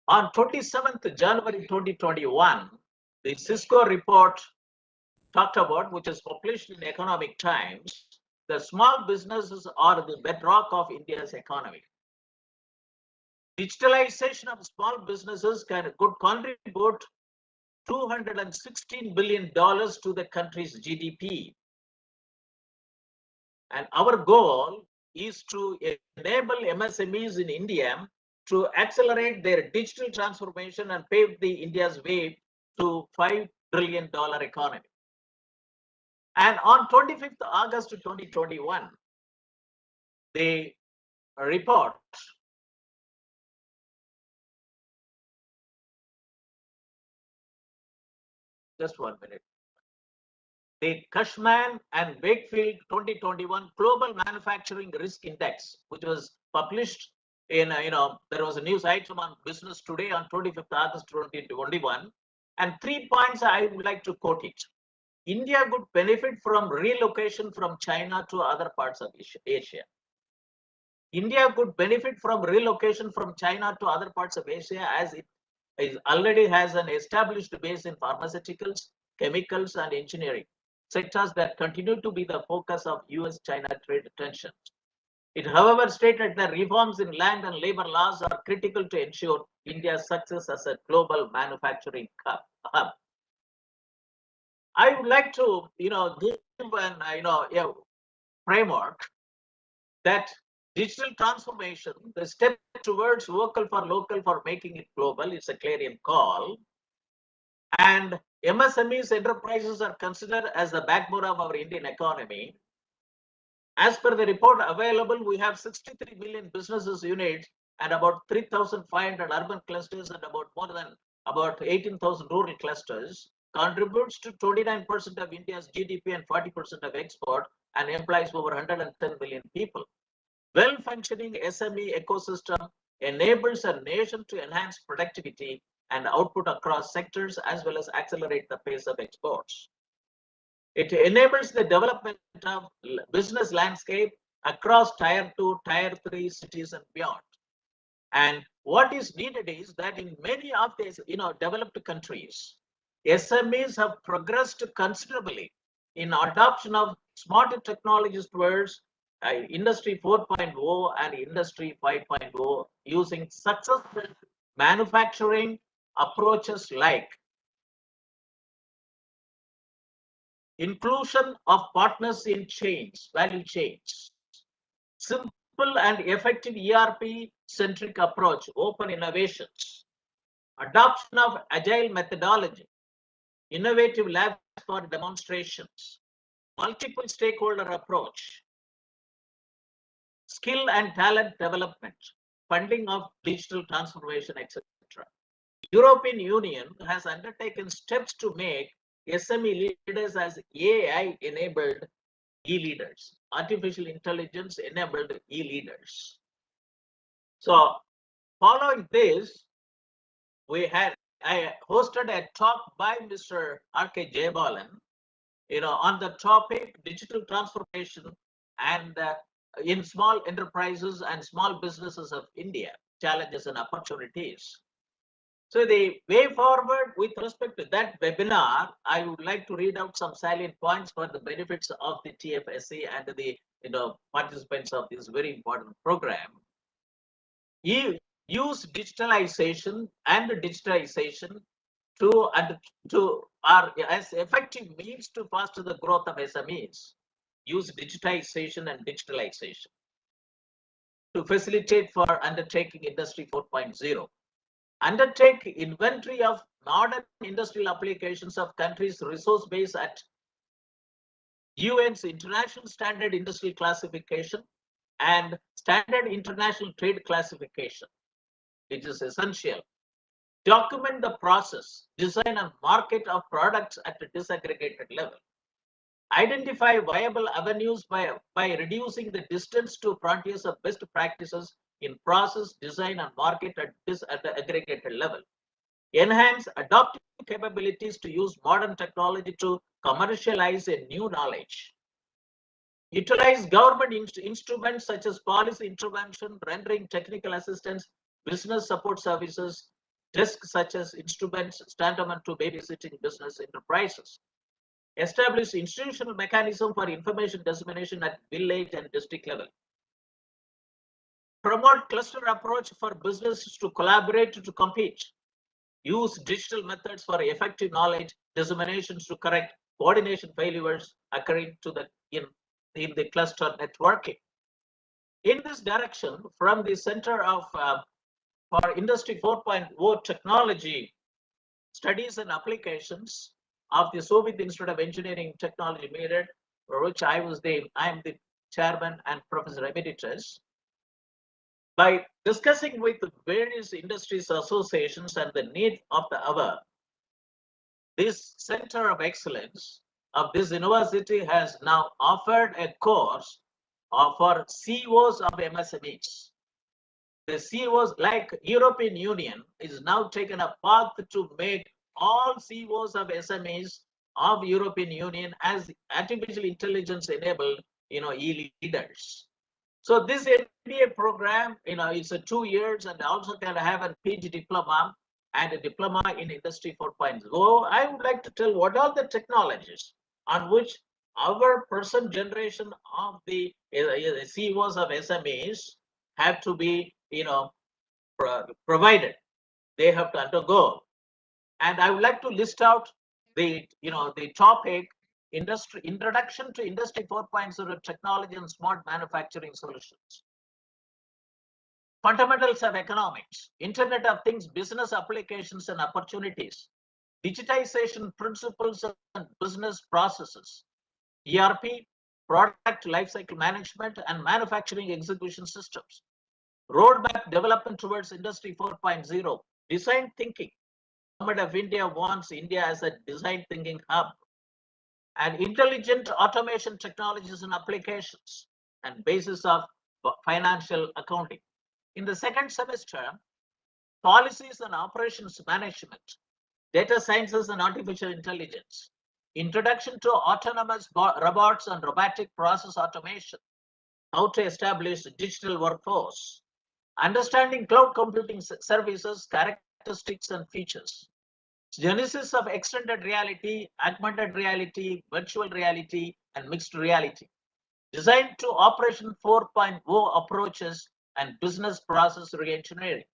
on 27th January 2021, the Cisco report talked about, which is published in Economic Times, the small businesses are the bedrock of India's economy. Digitalization of small businesses could contribute $216 billion to the country's GDP. And our goal is to enable MSMEs in India to accelerate their digital transformation and pave the India's way to $5 trillion economy. And on 25th August 2021, the report just 1 minute. The Cushman and Wakefield 2021 Global Manufacturing Risk Index, which was published in, there was a news item on Business Today on 25th August 2021. And 3 points I would like to quote it. India would benefit from relocation from China to other parts of Asia. India could benefit from relocation from China to other parts of Asia, as it already has an established base in pharmaceuticals, chemicals, and engineering, sectors that continue to be the focus of US-China trade tensions. It, however, stated that reforms in land and labor laws are critical to ensure India's success as a global manufacturing hub. I would like to, give an, framework that digital transformation, the step towards vocal for local for making it global, is a clarion call. And MSMEs enterprises are considered as the backbone of our Indian economy. As per the report available, we have 63 million businesses units and about 3,500 urban clusters and about 18,000 rural clusters, contributes to 29% of India's GDP and 40% of export, and employs over 110 million people. Well-functioning SME ecosystem enables a nation to enhance productivity and output across sectors as well as accelerate the pace of exports. It enables the development of business landscape across tier 2, tier 3 cities and beyond. And what is needed is that in many of these, developed countries, SMEs have progressed considerably in adoption of smarter technologies towards Industry 4.0 and Industry 5.0 using successful manufacturing approaches like inclusion of partners in chains, value chains, simple and effective ERP-centric approach, open innovations, adoption of agile methodology, innovative labs for demonstrations, multiple stakeholder approach, skill and talent development, funding of digital transformation, etc. European Union has undertaken steps to make SME leaders as AI-enabled e-leaders, artificial intelligence enabled e-leaders. So following this, I hosted a talk by Mr. R.K. Jayabalan, on the topic digital transformation and in small enterprises and small businesses of India, challenges and opportunities. So the way forward with respect to that webinar, I would like to read out some salient points for the benefits of the TFSC and the participants of this very important program. Use digitalization are as effective means to foster the growth of SMEs. Use digitization and digitalization to facilitate for undertaking Industry 4.0. Undertake inventory of modern industrial applications of countries' resource base at UN's International Standard Industrial Classification and Standard International Trade Classification, which is essential. Document the process, design and market of products at a disaggregated level. Identify viable avenues by reducing the distance to frontiers of best practices in process, design, and market at the aggregated level. Enhance adoptive capabilities to use modern technology to commercialize a new knowledge. Utilize government instruments such as policy intervention, rendering technical assistance, business support services, desks such as instruments tantamount to babysitting business enterprises. Establish institutional mechanism for information dissemination at village and district level. Promote cluster approach for businesses to collaborate to compete. Use digital methods for effective knowledge disseminations to correct coordination failures occurring in the cluster networking. In this direction, from the Center for Industry 4.0 Technology Studies and Applications of the Soviet Institute of Engineering Technology, Meerut, for which I am the chairman and professor emeritus. By discussing with various industries associations and the need of the hour, this Center of Excellence of this university has now offered a course for CEOs of MSMEs. The CEOs, like European Union, is now taken a path to make all CEOs of SMEs of European Union as artificial intelligence enabled, e-leaders. So this MBA program, it's a 2 years and also can have a PG diploma and a diploma in Industry 4.0. I would like to tell what are the technologies on which our present generation of the CEOs of SMEs have to be, provided. They have to undergo. And I would like to list out the topic Introduction to Industry 4.0 Technology and Smart Manufacturing Solutions. Fundamentals of Economics, Internet of Things, Business Applications and Opportunities, Digitization Principles and Business Processes, ERP, Product Lifecycle Management and Manufacturing Execution Systems, Roadmap Development towards Industry 4.0, Design Thinking. Government of India wants India as a design thinking hub, and intelligent automation technologies and applications and basis of financial accounting. In the second semester, policies and operations management, data sciences and artificial intelligence, introduction to autonomous robots and robotic process automation, how to establish digital workforce, understanding cloud computing services, characteristics and features, genesis of extended reality, augmented reality, virtual reality, and mixed reality, design to operation 4.0 approaches and business process reengineering,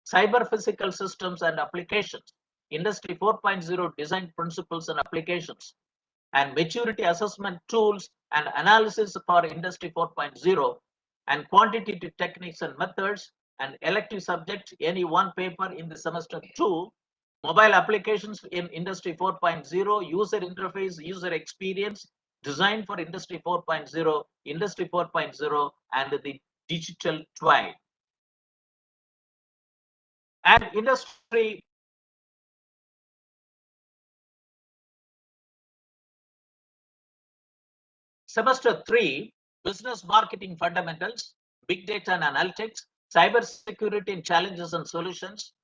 cyber physical systems and applications, industry 4.0 design principles and applications, and maturity assessment tools and analysis for industry 4.0, and quantitative techniques and methods, and elective subject any one paper in the semester 2, mobile applications in industry 4.0, user interface, user experience, design for industry 4.0, industry 4.0, and the digital twine. And industry semester 3, business marketing fundamentals, big data and analytics, cyber security and challenges and solutions,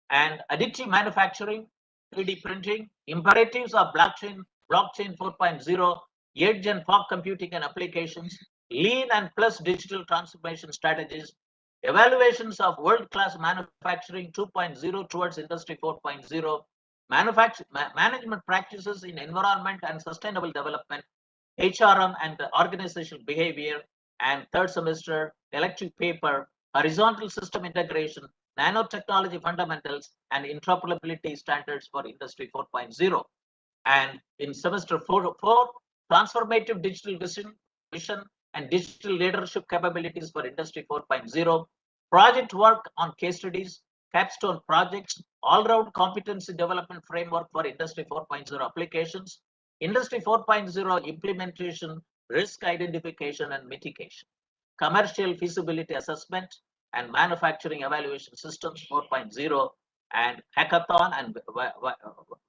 and additive manufacturing, 3D printing, imperatives of blockchain 4.0, edge and fog computing and applications, lean and plus digital transformation strategies, evaluations of world-class manufacturing 2.0 towards industry 4.0, management practices in environment and sustainable development, HRM and organizational behavior, and third semester elective paper, horizontal system integration, nanotechnology fundamentals, and interoperability standards for industry 4.0. And in semester 4, transformative digital vision and digital leadership capabilities for industry 4.0, project work on case studies, capstone projects, all-round competency development framework for industry 4.0 applications, industry 4.0 implementation, risk identification and mitigation, commercial feasibility assessment, and manufacturing evaluation systems 4.0, and hackathon and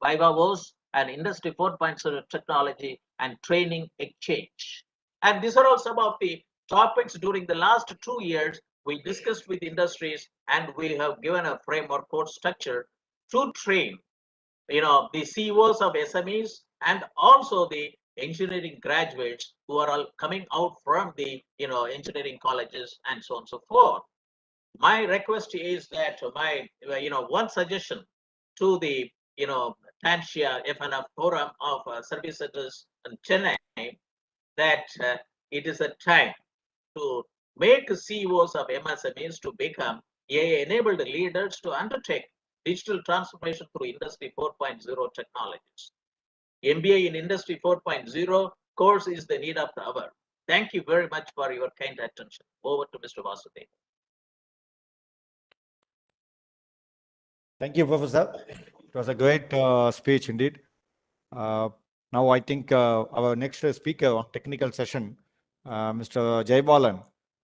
Vivavos, and industry 4.0 technology and training exchange. And these are all some of the topics during the last 2 years we discussed with industries, and we have given a framework course structure to train, the CEOs of SMEs and also the engineering graduates who are all coming out from the, engineering colleges and so on and so forth. My request is that one suggestion to the, TANSTIA FNF forum of service centers in Chennai, that it is a time to make CEOs of MSMEs to become AI-enabled leaders to undertake digital transformation through Industry 4.0 technologies. MBA in Industry 4.0 course is the need of the hour. Thank you very much for your kind attention. Over to Mr. Vasudev. Thank you, Professor. It was a great speech indeed. Now I think our next speaker on technical session, Mr. Jaybalan,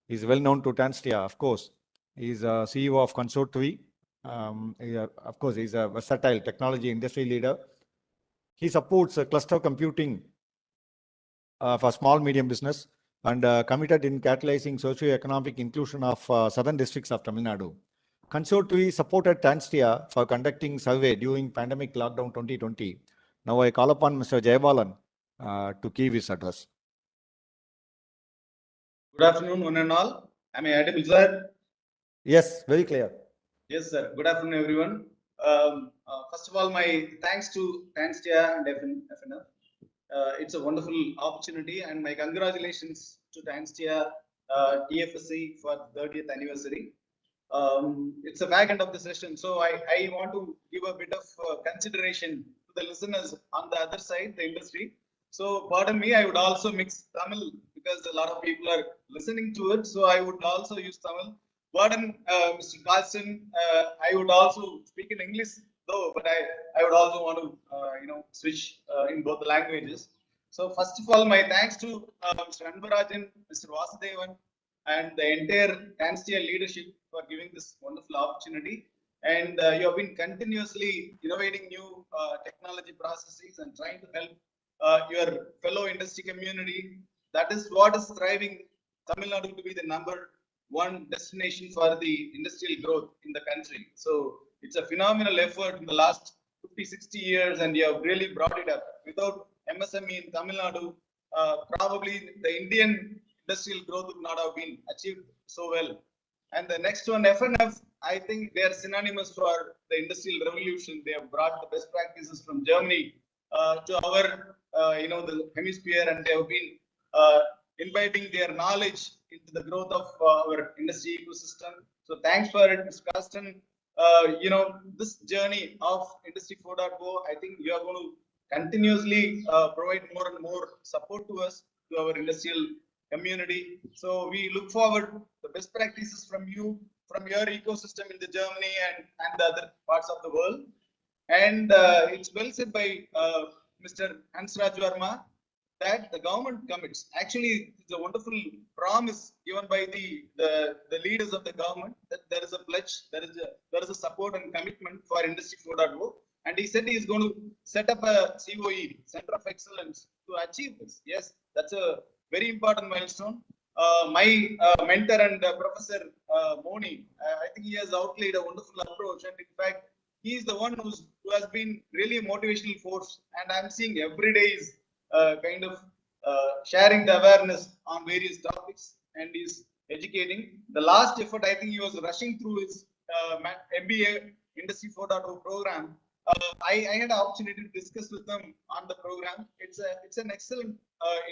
is well known to TANSTIA, of course. He is CEO of Consort 3. Of course, he's a versatile technology industry leader. He supports cluster computing for small, medium business and committed in catalyzing socio-economic inclusion of southern districts of Tamil Nadu. Consort 3 supported TANSTIA for conducting survey during pandemic lockdown 2020. Now I call upon Mr. Jaybalan to give his address. Good afternoon, one and all. Am I audible, sir? Yes, very clear. Yes, sir. Good afternoon, everyone. First of all, my thanks to TANSTIA and FNF. It's a wonderful opportunity, and my congratulations to TANSTIA TFSC for the 30th anniversary. It's the back end of the session, so I want to give a bit of consideration to the listeners on the other side, the industry. So pardon me, I would also mix Tamil because a lot of people are listening to it. So I would also use Tamil. Pardon, Mr. Carlson, I would also speak in English though, but I would also want to switch in both the languages. So first of all, my thanks to Mr. Anbarajan, Mr. Vasudevan, and the entire TANSTIA leadership for giving this wonderful opportunity. And you have been continuously innovating new technology processes and trying to help your fellow industry community. That is what is driving Tamil Nadu to be the number one destination for the industrial growth in the country. So it's a phenomenal effort in the last 50, 60 years, and you have really brought it up. Without MSME in Tamil Nadu, probably the Indian industrial growth would not have been achieved so well. And the next one, FNF, I think they are synonymous for the industrial revolution. They have brought the best practices from Germany to our, the hemisphere, and they have been inviting their knowledge into the growth of our industry ecosystem. So thanks for it, Mr. Carsten. This journey of Industry 4.0, I think you are going to continuously provide more and more support to us, to our industrial community. So we look forward the best practices from you, from your ecosystem in the Germany and the other parts of the world. And it's well said by Mr. Hansraj Verma that the government commits. Actually, it's a wonderful promise given by the leaders of the government that there is a pledge, there is a support and commitment for Industry 4.0. And he said he is going to set up a COE, Center of Excellence, to achieve this. Yes, that's a very important milestone. My mentor and Professor Moni, I think he has outlaid a wonderful approach, and in fact, he is the one who has been really a motivational force. And I'm seeing every day is kind of sharing the awareness on various topics, and is educating. The last effort, I think he was rushing through his MBA Industry 4.0 program. I had an opportunity to discuss with them on the program. It's an excellent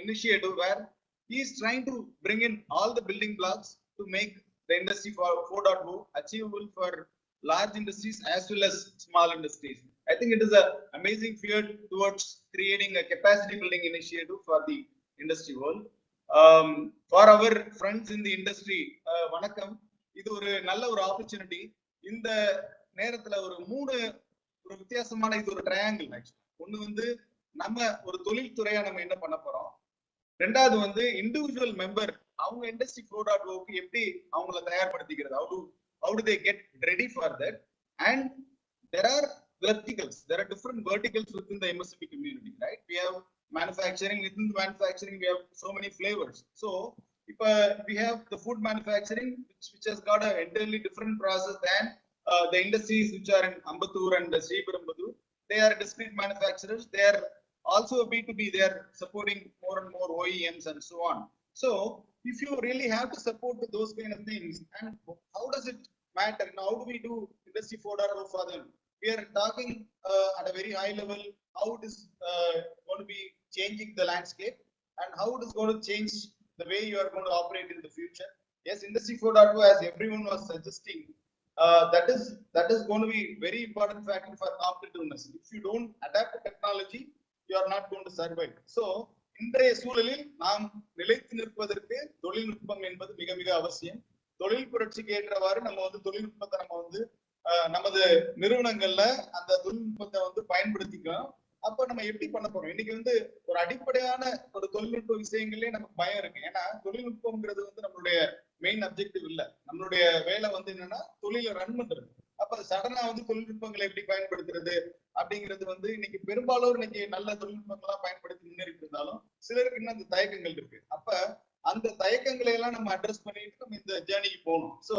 initiative where he is trying to bring in all the building blocks to make the Industry 4.0 achievable for large industries as well as small industries. I think it is an amazing field towards creating a capacity building initiative for the industry world. For our friends in the industry, வணக்கம். இது ஒரு நல்ல ஒரு opportunity. இந்த நேரத்துல ஒரு வித்தியாசமான இது ஒரு ட்ரையாங்கிள். ஒண்ணு வந்து நம்ம ஒரு தொழில்துறையா நம்ம என்ன பண்ண போறோம், ரெண்டாவது வந்து இண்டிவிஜுவல் மெம்பர் அவங்க இண்டஸ்ட்ரி 4.0க்கு எப்படி அவங்கள தயார்படுத்திக்கிறது, how do they get ready for that. And there are verticals, there are different verticals within the MSME community, right? We have manufacturing. Within the manufacturing we have so many flavors. So if we have the food manufacturing, which has got an entirely different process than the industries which are in Ambattur and Sriperumbudur. They are discrete manufacturers. They are also B2B. They are supporting more and more OEMs and so on. So if you really have to support those kind of things, and how does it matter? Now, how do we do Industry 4.0 for them? We are talking at a very high level how it is going to be changing the landscape, and how it is going to change the way you are going to operate in the future. Yes, Industry 4.0, as everyone was suggesting, that is going to be very important factor for competitiveness. If you don't adapt to technology, you are not going to survive. So இன்றைய சூழலில் நாம் நிலைத்து நிற்பதற்கு தொழில்நுட்பம் என்பது மிக மிக அவசியம். தொழில் புரட்சிக்கு ஏற்றவாறு நம்ம வந்து தொழில்நுட்பத்தை நம்ம வந்து நமது நிறுவனங்கள்ல அந்த தொழில்நுட்பத்தை வந்து பயன்படுத்திக்கலாம். அப்ப நம்ம எப்படி பண்ண போறோம்? இன்னைக்கு வந்து ஒரு அடிப்படையான ஒரு தொழில்நுட்ப விஷயங்களே நமக்கு பயம் இருக்கு. ஏன்னா தொழில்நுட்பம்ங்கிறது வந்து நம்மளுடைய மெயின் அப்ஜெக்டிவ் இல்ல. நம்மளுடைய வேலை வந்து என்னன்னா தொழிலை ரன் பண்றது. அப்ப சடனா வந்து தொழில்நுட்பங்களை எப்படி பயன்படுத்துறது அப்படிங்கிறது வந்து இன்னைக்கு பெரும்பாலும் இன்னைக்கு நல்ல தொழில்நுட்பங்களா பயன்படுத்தி முன்னேறிட்டு இருந்தாலும் சிலருக்கு இன்னும் அந்த தயக்கங்கள் இருக்கு. அப்ப அந்த தயக்கங்களை எல்லாம் நம்ம அட்ரஸ் பண்ணிட்டு நம்ம இந்த ஜேர்னிக்கு போகணும். சோ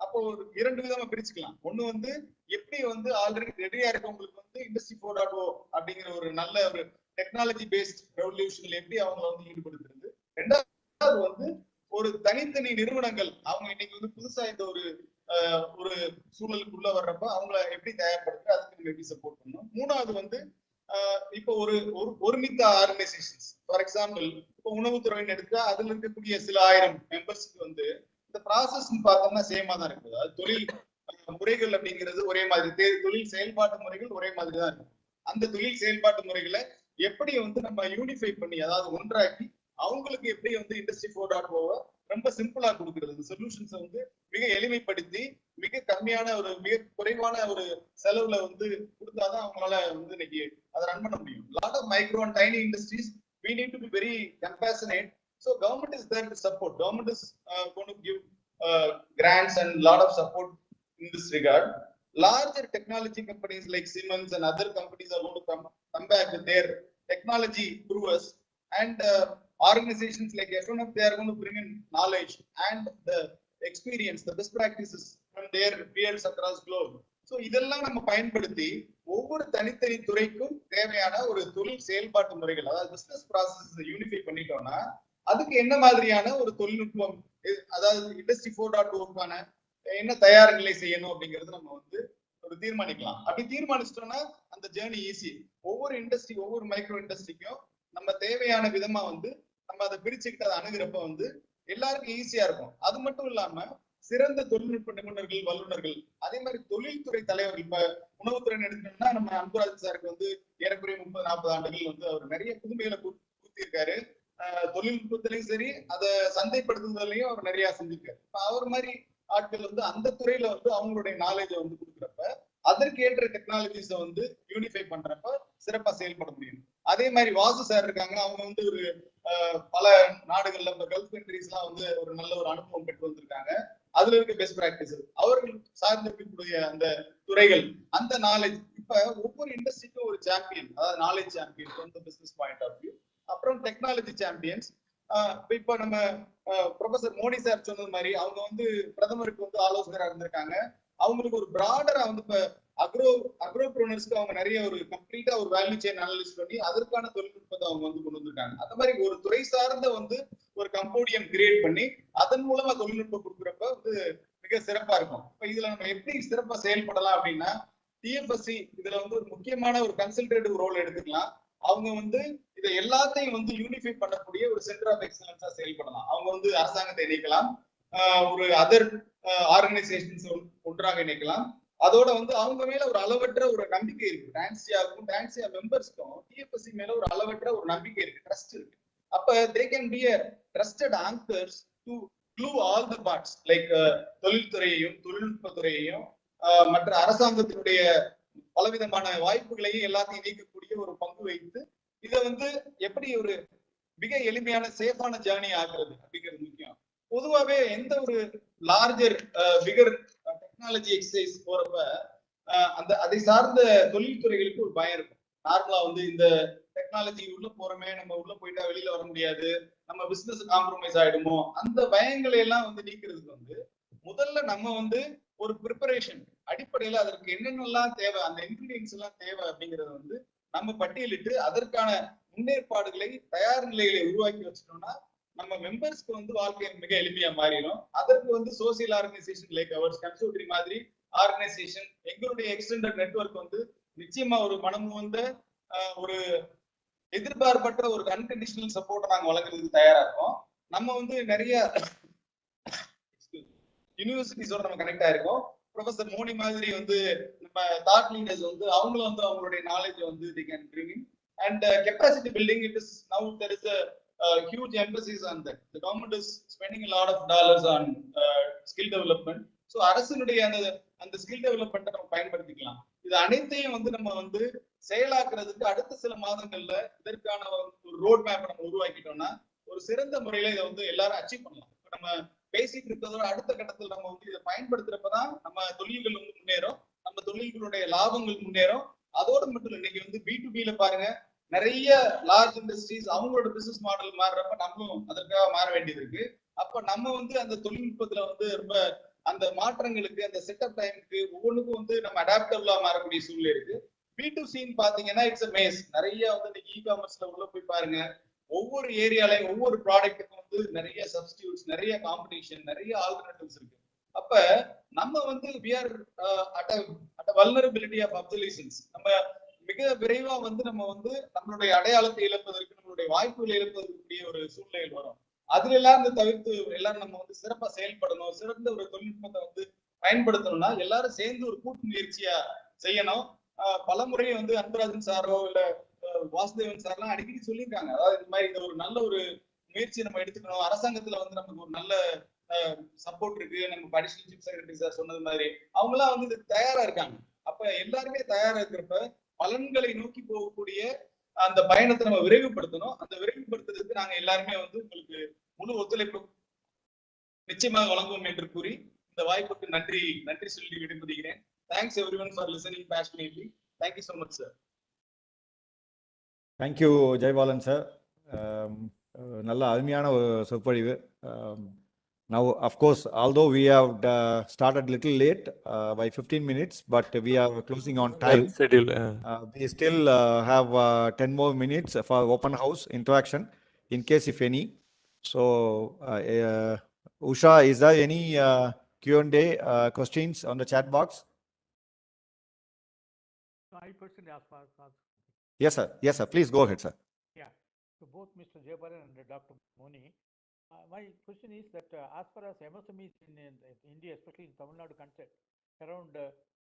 அப்போ ஒரு இரண்டு விதமா பிரிச்சுக்கலாம். ஒண்ணு வந்து எப்படி வந்து ஆல்ரெடி ரெடியா இருக்கவங்களுக்கு வந்து இண்டஸ்ட்ரி 4.0 அப்படிங்கிற ஒரு நல்ல ஒரு டெக்னாலஜி பேஸ்ட் ரெவல்யூஷன்ல எப்படி அவங்களை வந்து ஈடுபடுத்துறது. ரெண்டாவது வந்து ஒரு தனித்தனி நிறுவனங்கள் அவங்க இன்னைக்கு வந்து புதுசா இந்த ஒரு சூழலுக்குள்ள வர்றப்ப அவங்கள எப்படி தயார்படுத்த அதுக்கு நம்ம எப்படி சப்போர்ட் பண்ணணும். மூணாவது வந்து இப்போ ஒருமித்த ஆர்கனைசேஷன்ஸ், ஃபார் எக்ஸாம்பிள் இப்போ உணவுத்துறைன்னு எடுத்தா அதுல இருக்கக்கூடிய சில ஆயிரம் மெம்பர்ஸ்க்கு வந்து இந்த ப்ராசஸ் பார்த்தோம்னா சேமா தான் இருக்குது. அது தொழில் முறைகள் அப்படிங்கிறது ஒரே மாதிரி, தொழில் செயல்பாட்டு முறைகள் ஒரே மாதிரி தான் இருக்கு. அந்த தொழில் செயல்பாட்டு முறைகளை எப்படி வந்து நம்ம யூனிஃபை பண்ணி, அதாவது ஒன்றாக்கி அவங்களுக்கு எப்படி வந்து இண்டஸ்ட்ரி 4.0 ரொம்ப சிம்பிளா கொடுக்கிறது, சொல்யூஷன்ஸை வந்து மிக எளிமைப்படுத்தி மிக கம்மியான மிக குறைவான ஒரு செலவுல வந்து கொடுத்தாதான் அவங்களால வந்து இன்னைக்கு அதை ரன் பண்ண முடியும். Lot of micro and tiny industries we need to be very compassionate. So government is there to support. Government is going to give grants and lot of support in this regard. Larger technology companies like Siemens and other companies are going to come back with their technology brewers, and organizations like FNF, they are going to bring in knowledge and the experience, the best practices from their peers across globe. So இதெல்லாம் நம்ம பயன்படுத்தி ஒவ்வொரு தனித்தனி துறைக்கும் தேவையான ஒரு தொழில் செயல்பாட்டு முறைகள், அதாவது பிசினஸ் ப்ராசஸ் யூனிஃபை பண்ணிட்டோம்னா அதுக்கு என்ன மாதிரியான ஒரு தொழில்நுட்பம், அதாவது இண்டஸ்ட்ரி 4.0க்கான என்ன தயார் நிலை செய்யணும் அப்படிங்கிறது நம்ம வந்து ஒரு தீர்மானிக்கலாம். அப்படி தீர்மானிச்சிட்டோம்னா அந்த ஜேர்னி ஈஸி. ஒவ்வொரு இண்டஸ்ட்ரி, ஒவ்வொரு மைக்ரோ இண்டஸ்ட்ரிக்கும் நம்ம தேவையான விதமா வந்து நம்ம அதை பிரிச்சுக்கிட்டு அதை அணுகிறப்ப வந்து எல்லாருக்கும் ஈஸியா இருக்கும். அது மட்டும் இல்லாம சிறந்த தொழில்நுட்ப நிபுணர்கள், வல்லுநர்கள், அதே மாதிரி தொழில்துறை தலைவர்கள், இப்ப உணவுத்துறை எடுத்துட்டோம்னா நம்ம அன்புராஜ் சாருக்கு வந்து ஏறக்குறைய 30-40 ஆண்டுகள் வந்து அவர் நிறைய புதுமைகளை பூத்திருக்காரு. தொழில்நுட்பத்திலையும் சரி, அதை சந்தைப்படுத்துதலையும் அவர் நிறைய செஞ்சிருக்காரு. அவர் மாதிரி ஆட்கள் வந்து அந்த துறையில வந்து அவங்களுடைய நாலேஜை வந்து கொடுக்குறப்ப அதற்கேற்ற டெக்னாலஜிஸை வந்து யூனிஃபை பண்றப்ப சிறப்பா செயல்பட முடியும். அதே மாதிரி வாசு சார் இருக்காங்க, அவங்க வந்து ஒரு பல நாடுகள்ல இப்ப கல்ஃப் கண்ட்ரீஸ் எல்லாம் வந்து ஒரு நல்ல ஒரு அனுபவம் பெற்று வந்திருக்காங்க. அதுல இருக்க பெஸ்ட் பிராக்டிஸ், அவர்கள் சார்ந்திருக்கக்கூடிய அந்த துறைகள், அந்த நாலேஜ், இப்ப ஒவ்வொரு இண்டஸ்ட்ரிக்கும் ஒரு சாம்பியன், அதாவது knowledge champion from the business point of view, அப்புறம் டெக்னாலஜி சாம்பியன்ஸ். இப்ப நம்ம ப்ரொஃபசர் மோடி சார் சொன்னது மாதிரி அவங்க வந்து பிரதமருக்கு வந்து ஆலோசகராக இருந்திருக்காங்க. அவங்களுக்கு ஒரு பிராடரா வந்து இப்ப அக்ரோப்ரோனர்ஸ்க்கு அவங்க நிறைய ஒரு கம்ப்ளீட்டா ஒரு வேல்யூ செயின் அனலைஸ் பண்ணி அதற்கான தொழில்நுட்பத்தை அவங்க வந்து கொண்டு வந்திருக்காங்க. அந்த மாதிரி ஒரு துறை சார்ந்த வந்து ஒரு கம்போடியம் கிரியேட் பண்ணி அதன் மூலமா தொழில்நுட்பம் கொடுக்குறப்ப வந்து மிக சிறப்பா இருக்கும். இப்ப இதுல நம்ம எப்படி சிறப்பா செயல்படலாம் அப்படின்னா, டிஎஃப்எஸ்சி இதுல வந்து ஒரு முக்கியமான ஒரு கன்சல்டேட்டிவ் ரோல் எடுத்துக்கலாம். அவங்க வந்து இதை எல்லாத்தையும் வந்து யூனிஃபை பண்ணக்கூடிய ஒரு சென்டர் ஆஃப் எக்ஸலன்ஸா செயல்படலாம். அவங்க வந்து அரசாங்கத்தை இணைக்கலாம், ஒரு அதர் ஆர்கனைசேஷன்ஸ் ஒன்றாக இணைக்கலாம். அதோட வந்து அவங்க மேல ஒரு அளவற்ற ஒரு நம்பிக்கை இருக்கு. டான்ஸ்டியாவுக்கும் டான்ஸ்டியா மெம்பர்ஸ்க்கும் டிஎஃப்எஸ்சி மேல ஒரு அளவற்ற ஒரு நம்பிக்கை இருக்கு, ட்ரஸ்ட் இருக்கு. அப்ப they can be a trusted anchors to glue all the parts, like தொழில்துறையையும் தொழில்நுட்பத்துறையையும் மற்ற அரசாங்கத்தினுடைய பலவிதமான வாய்ப்புகளையும் எல்லாத்தையும் நீக்கக்கூடிய ஒரு பங்கு வைத்து இதை வந்து எப்படி ஒரு மிக எளிமையான சேஃபான ஜேர்னி ஆகிறது அப்படிங்கிறது முக்கியம். பொதுவாகவே எந்த ஒரு லார்ஜர் பிகர் டெக்னாலஜி எக்ஸசைஸ் போறப்ப அதை சார்ந்த தொழில்துறைகளுக்கு ஒரு பயம் இருக்கும். நார்மலா வந்து இந்த டெக்னாலஜி உள்ள போறோமே, நம்ம உள்ள போயிட்டா வெளியில வர முடியாது, நம்ம பிசினஸ் காம்ப்ரமைஸ் ஆயிடுமோ, அந்த பயங்களை எல்லாம் வந்து நீக்கிறதுக்கு வந்து முதல்ல நம்ம வந்து ஒரு ப்ரிப்பரேஷன் அடிப்படையில அதற்கு என்னென்னலாம் தேவை, அந்த இன்கிரீடியன்ஸ் எல்லாம் தேவை அப்படிங்கறத வந்து நம்ம பட்டியலிட்டு அதற்கான முன்னேற்பாடுகளை தயார் நிலையில உருவாக்கி வச்சிட்டோம்னா நம்ம மெம்பர்ஸ்க்கு வந்து வாழ்க்கை மிக எளிமையா மாறிடும். அதற்கு வந்து சோசியல் ஆர்கனைசேஷன் லைக் அவர்ஸ் கன்சோட்ரி மாதிரி ஆர்கனைசேஷன், எங்களுடைய எக்ஸ்டெண்டட் நெட்வொர்க் வந்து நிச்சயமா ஒரு மனம் வந்த ஒரு எதிர்பார்ப்பற்ற ஒரு அன்கண்டிஷனல் சப்போர்ட் நாங்க வழங்குறதுக்கு தயாரா இருக்கோம். நம்ம வந்து நிறைய யூனிவர்சிட்டிஸோட நம்ம கனெக்ட் ஆயிருக்கோம். ப்ரொஃபசர் மோனி மாதிரி வந்து நம்ம தாட் லீடர்ஸ் வந்து அவங்களும் வந்து அவங்களுடைய நாலேஜ் வந்து they can bring in and capacity building. It is now there is a huge emphasis on that. The government is spending a lot of dollars on skill development. So அரசினுடைய அந்த skill டெவலப்மெண்ட்டை நம்ம பயன்படுத்திக்கலாம். இது அனைத்தையும் வந்து நம்ம வந்து செயலாக்குறதுக்கு அடுத்த சில மாதங்கள்ல இதற்கான ஒரு ரோட் மேப் நம்ம உருவாக்கிட்டோம்னா ஒரு சிறந்த முறையில இதை வந்து எல்லாரும் அச்சீவ் பண்ணலாம். நம்ம பேசிட்டு இருக்கிறதோட அடுத்த கட்டத்தில் நம்ம வந்து இதை பயன்படுத்துறப்பதான் நம்ம தொழில்கள் வந்து முன்னேறும், நம்ம தொழில்களுடைய லாபங்கள் முன்னேறும். அதோட மட்டும் இல்லை, இன்னைக்கு வந்து B2Bல பாருங்க, நிறைய லார்ஜ் இண்டஸ்ட்ரீஸ் அவங்களோட பிசினஸ் மாடல் மாறுறப்ப நம்மளும் அதற்காக மாற வேண்டியது இருக்கு. அப்ப நம்ம வந்து அந்த தொழில்நுட்பத்துல வந்து ரொம்ப அந்த மாற்றங்களுக்கு, அந்த செட்டப் டைமுக்கு ஒவ்வொன்றுக்கும் வந்து நம்ம அடாப்டபிளா மாறக்கூடிய சூழ்நிலை இருக்கு. B2Cன்னு பாத்தீங்கன்னா இட்ஸ் அ மேஸ். நிறைய வந்து இன்னைக்கு இ-காமர்ஸ்ல உள்ள போய் பாருங்க, ஒவ்வொரு ஏரியாலையும் ஒவ்வொரு ப்ராடக்ட்டுக்கும் வந்து நிறைய சப்ஸ்டியூட்ஸ், நிறைய காம்படிஷன், நிறைய ஆல்டர்னேட்டிவ்ஸ் இருக்கு. அப்ப நம்ம வந்து we are at a vulnerability of obsolescence. நம்ம மிக விரைவா வந்து நம்ம வந்து நம்மளுடைய அடையாளத்தை இழப்பதற்கு, நம்மளுடைய வாய்ப்புகளை இழப்பதற்குரிய ஒரு சூழ்நிலைகள் வரும். அதுல எல்லாம் இருந்து தவிர்த்து எல்லாரும் நம்ம வந்து சிறப்பா செயல்படணும், சிறந்த ஒரு தொழில்நுட்பத்தை வந்து பயன்படுத்தணும்னா எல்லாரும் சேர்ந்து ஒரு கூட்டு முயற்சியா செய்யணும். பல முறை வந்து அன்பராஜன் சாரோ இல்ல வாசுதேவன் சார்லாம் அடிக்கடி சொல்லியிருக்காங்க, அதாவது இந்த மாதிரி இந்த ஒரு நல்ல ஒரு முயற்சியை நம்ம எடுத்துக்கணும். அரசாங்கத்துல வந்து நமக்கு ஒரு நல்ல சப்போர்ட் இருக்கு, நம்ம அடிஷனல் சீஃப் செக்ரட்டரி சார் சொன்னது மாதிரி அவங்களாம் வந்து இதுக்கு தயாரா இருக்காங்க. அப்ப எல்லாருமே தயாரா இருக்கிறப்ப பலன்களை நோக்கி போகக்கூடிய அந்த பயணத்தை நம்ம விரைவுபடுத்தணும். அந்த விரைவுபடுத்துறதுக்கு நாங்க எல்லாருமே வந்து உங்களுக்கு முழு ஒத்துழைப்பு நிச்சயமாக வழங்குவோம் என்று கூறி இந்த வாய்ப்புக்கு நன்றி சொல்லி விடைபெறுகிறேன். Thanks everyone for listening passionately. Thank you so much, sir. Thank you, Jayabalan sir. நல்ல அருமையான ஒரு சொற்பொழிவு. Now, of course, although we have started little late by 15 minutes, but we are closing on time. Schedule. We still have 10 more minutes for open house interaction in case if any. So, Usha, is there any Q&A questions on the chat box? I personally ask. Yes, sir. Yes, sir. Please go ahead, sir. Yeah. So both Mr. Jayabalan and Dr. Moni, my question is that as far as MSMEs in India, especially in Tamil Nadu concerned, around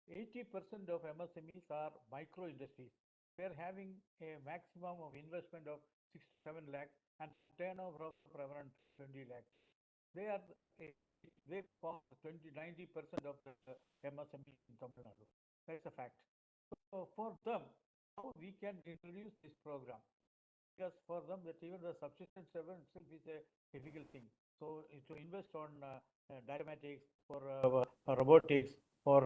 80% of MSMEs are micro industries. They are having a maximum of investment of 6 to 7 lakhs and turnover of around 20 lakhs. They are they form 90% of the MSMEs in Tamil Nadu. That's a fact. So for them, how we can introduce this program? Because for them, that even the subsistence level itself is a difficult thing. So to invest on diagramatic, for robotics, for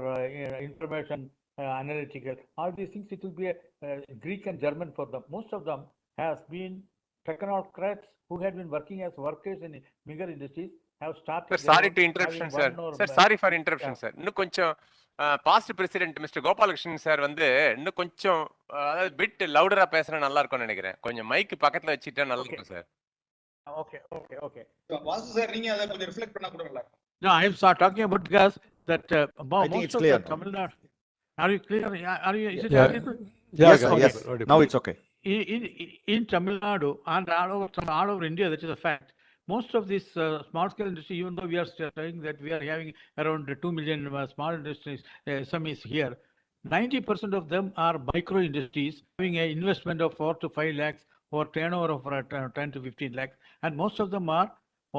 information analytical, all these things, it will be a Greek and German for them. Most of them has been technocrats who had been working as workers in bigger industries have started. Sir, sorry to interruption, sir. Sir, sorry for interruption, sir. இன்னும் கொஞ்சம் past president mister Gopalakrishnan sir வந்து இன்னும் கொஞ்சம் அதாவது bit லவுடரா பேசுனா நல்லா இருக்கும்னு நினைக்கிறேன். கொஞ்சம் மைக் பக்கத்துல வச்சிட்டா நல்லா இருக்கும் சார். Okay. வாசு சார் நீங்க அதை கொஞ்சம் ரிஃப்ளெக்ட் பண்ணா கூட நல்லா இருக்கும். No, I am talking about because that I think most it's of clear the now. Tamil Nadu. Are you clear? Are you? Is it Yeah. audible? Yes, sir. Okay. Yes. Now it's okay. In Tamil Nadu and all over India, that is a fact. Most of this small scale industry, even though we are saying that we are having around 2 million small industries, SMEs here, 90% of them are micro industries having an investment of 4 to 5 lakhs or turnover of 10 to 15 lakhs. And most of them are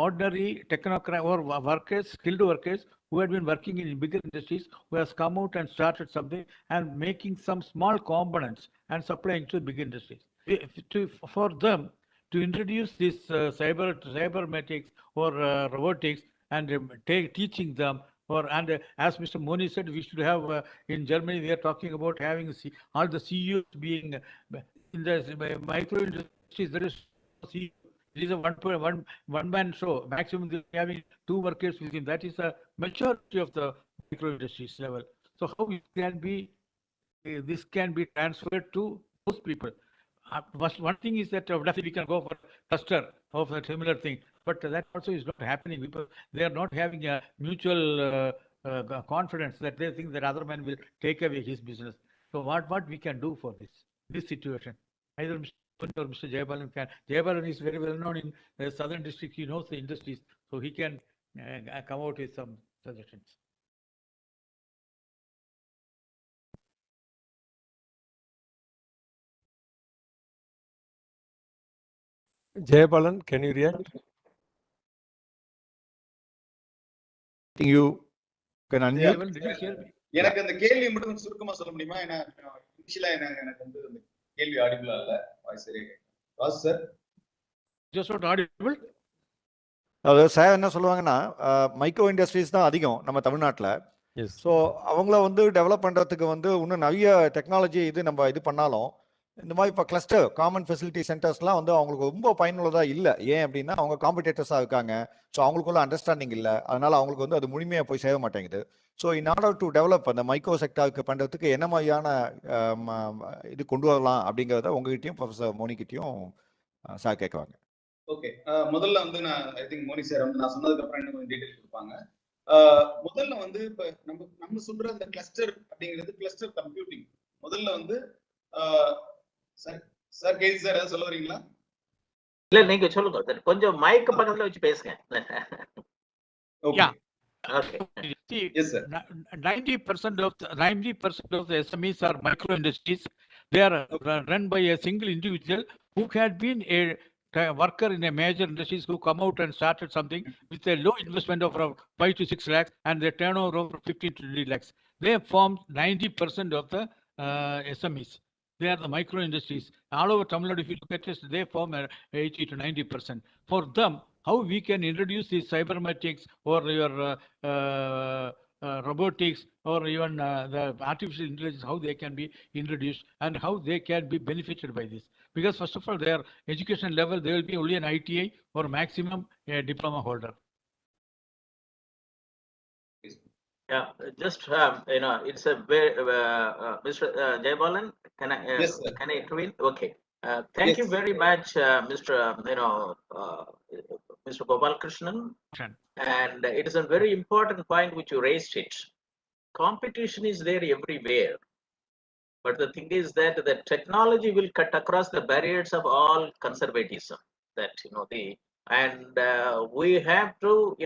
ordinary technocrat or workers, skilled workers who had been working in bigger industries, who has come out and started something and making some small components and supplying to big industries. For them to introduce this cybernetics or robotics and teaching them, and as Mr. Moni said, we should have in Germany, they are talking about having all the CEOs being in the micro industries. There is CEO. It is a one-man show. Maximum they'll be having 2 workers with him. That is a maturity of the micro industries level. So how it can be, this can be transferred to those people. One thing is that definitely we can go for cluster of a similar thing, but that also is not happening. People, they are not having a mutual confidence that they think that other man will take away his business. So what we can do for this situation? Either Mr. or Mr. Jayabalan can. Jayabalan is very well known in the southern district. He knows the industries, so he can come out with some suggestions. Jayabalan, can you react? You can unmute. Jayabalan, did you hear me? எனக்கு அந்த கேள்வி மட்டும் கொஞ்சம் சுருக்கமா சொல்ல முடியுமா? ஏன்னா இனிஷியலா எனக்கு வந்து அந்த கேள்வி ஆடிபிளா இல்ல. வாய்ஸ் சரியா கேட்கல. Vasu sir Just not audible. அதாவது சார் என்ன சொல்லுவாங்கன்னா மைக்ரோ இண்டஸ்ட்ரீஸ் தான் அதிகம் நம்ம தமிழ்நாட்டில். ஸோ அவங்கள வந்து டெவலப் பண்ணுறதுக்கு வந்து இன்னும் நிறைய டெக்னாலஜி நம்ம இது பண்ணாலும் இந்த மாதிரி இப்போ கிளஸ்டர் காமன் ஃபெசிலிட்டி சென்டர்ஸ்லாம் வந்து அவங்களுக்கு ரொம்ப பயனுள்ளதாக இல்லை. ஏன் அப்படின்னா அவங்க காம்படிட்டர்ஸாக இருக்காங்க. ஸோ அவங்களுக்குள்ள அண்டர்ஸ்டாண்டிங் இல்லை. அதனால அவங்களுக்கு வந்து அது முழுமையாக போய் சேர மாட்டேங்குது. So in order to develop அந்த மைக்ரோ செக்டாருக்கு பண்ணுறதுக்கு என்ன மாதிரியான இது கொண்டு வரலாம் அப்படிங்கிறத உங்ககிட்டயும் ப்ரொஃபஸர் மோனிக்கிட்டையும் சார் கேட்குவாங்க. ஓகே, முதல்ல வந்து நான் ஐ திங்க் மோனி சார் வந்து நான் சொன்னதுக்கு அப்புறம் இன்னும் கொஞ்சம் டீடைல் கொடுப்பாங்க. முதல்ல வந்து இப்ப நம்ம சொல்ற அந்த கிளஸ்டர் அப்படிங்கிறது கிளஸ்டர் கம்ப்யூட்டிங். முதல்ல வந்து சார் கேஜி சார் ஏதாவது சொல்ல வரீங்களா? இல்ல நீங்க சொல்லுங்க, கொஞ்சம் மைக் பக்கத்துல வச்சு பேசுங்க. Yeah. Okay. See, yes, sir. 90% of the SMEs are micro industries. They are run by a single individual who had been a worker in a major industries who come out and started something with a low investment of around 5 to 6 lakhs and their turnover of 15 to 20 lakhs. They form 90% of the SMEs. They are the micro industries. All over Tamil Nadu, if you look at this, they form 80 to 90%. For them, how we can introduce these cybernetics or your robotics or even the artificial intelligence, how they can be introduced and how they can be benefited by this. Because first of all, their education level, they will be only an ITI or maximum a diploma holder. Yeah, just it's a very Mr. Jayabalan. Yes, sir. Can I intervene? Okay. Thank you Yes. very much, Mr. Mr. Gopalakrishnan. And it is a very important point which you raised it. Competition is there everywhere. But the thing is that the technology will cut across the barriers of all conservatism. That we have to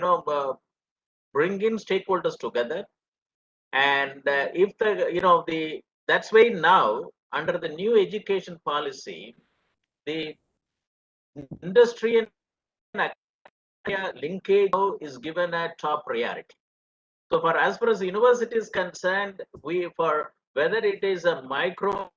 bring in stakeholders together. And if that's why now under the new education policy, the industry and linkage is given a top priority. So for as far as university is concerned, for whether it is a micro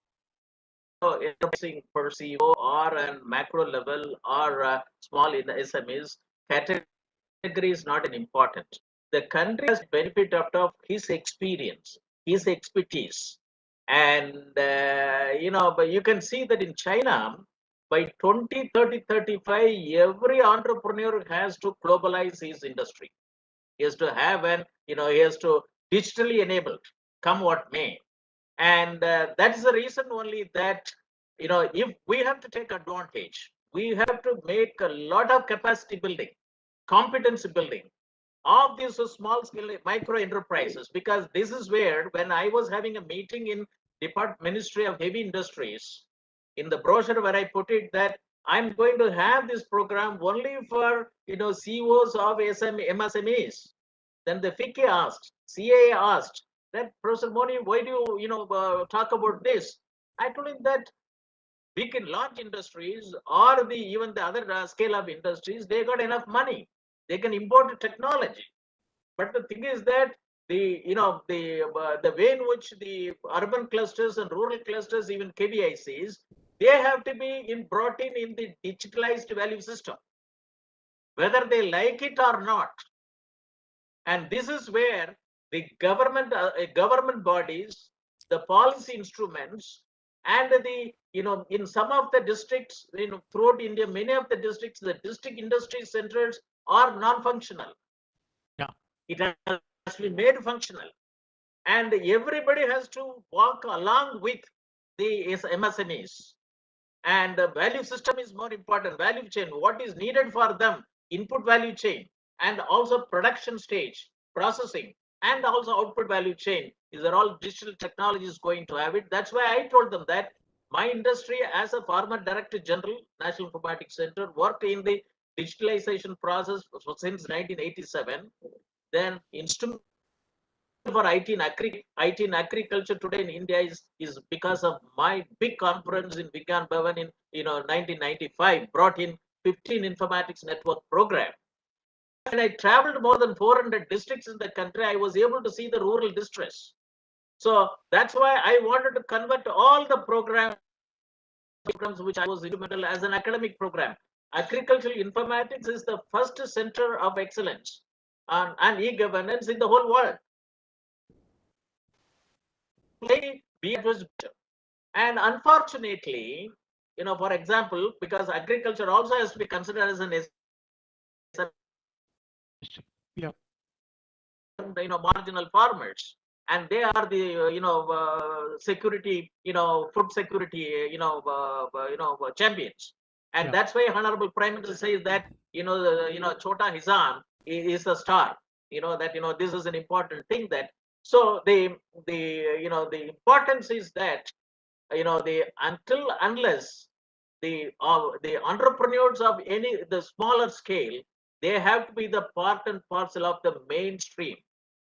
enterprising per CEO or a macro level or small in the SMEs, category is not an important. The country has benefit out of his experience, his expertise. And, but you can see that in China, by 2030, 35, every entrepreneur has to globalize his industry. He has to have he has to digitally enabled, come what may. And that's the reason only that, if we have to take advantage, we have to make a lot of capacity building, competency building of these small scale micro enterprises, because this is where, when I was having a meeting in Ministry of Heavy Industries, in the brochure where I put it that I'm going to have this program only for CEOs of MSMEs. Then the FICCI asked, CAA asked that, Professor Moni, why do you talk about this? I told him that big and large industries or even the other scale of industries, they got enough money. They can import technology. But the thing is that the way in which the urban clusters and rural clusters, even KVICs, they have to be brought in the digitalized value system, whether they like it or not. And this is where the government bodies, the policy instruments, and in some of the districts, throughout India, many of the districts, the district industry centers are non-functional. Yeah. It has to be made functional. And everybody has to walk along with the MSMEs. And the value system is more important. Value chain, what is needed for them, input value chain, and also production stage, processing, and also output value chain. These are all digital technologies going to have it. That's why I told them that my industry, as a former Director General, National Informatics Center, worked in the digitalization process since 1987. Then instrument for IT in agriculture today in India is because of my big conference in Vigyan Bhavan in 1995, brought in 15 informatics network program. When I traveled more than 400 districts in the country, I was able to see the rural distress. So that's why I wanted to convert all the programs which I was instrumental as an academic program. Agricultural informatics is the first center of excellence and e-governance in the whole world. And unfortunately, for example, because agriculture also has to be considered as an marginal farmers, and they are the security, food security, champions. And that's why Honorable Prime Minister says that Chota Hisaan is a star. That this is an important thing. That so the importance is that unless the entrepreneurs of the smaller scale, they have to be the part and parcel of the mainstream.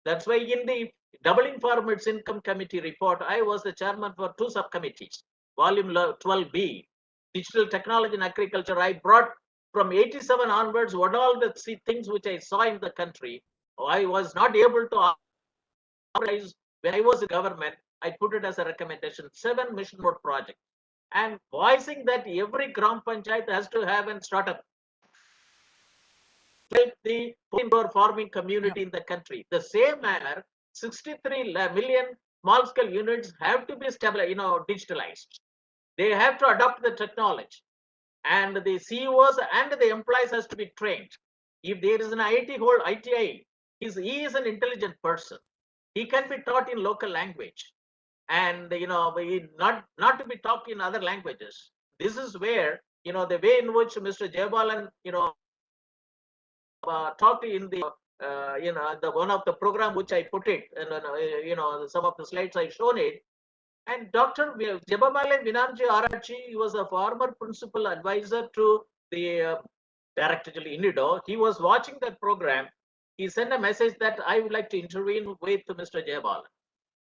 That's why in the Doubling Farmers Income Committee report, I was the chairman for 2 subcommittees. Volume 12B, Digital Technology in Agriculture. I brought from 87 onwards what all the things which I saw in the country. I was not able to organize when I was in government. I put it as a recommendation, 7 mission mode projects, and voicing that every Gram Panchayat has to have a startup. Like the indoor farming community in the country. The same manner, 63 million small scale units have to be stabilized, digitalized. They have to adopt the technology, and the CEOs and the employees has to be trained. If there is an ITI, he is an intelligent person. He can be taught in local language, and not to be taught in other languages. This is where the way in which Mr. Jayabalan talked in the the one of the program which I put it, and some of the slides I shown it. And Dr. Jayabalan Vinamji Arachi was a former principal advisor to the Director General INIDO. He was watching that program. He sent a message that I would like to intervene with Mr. Jayabalan.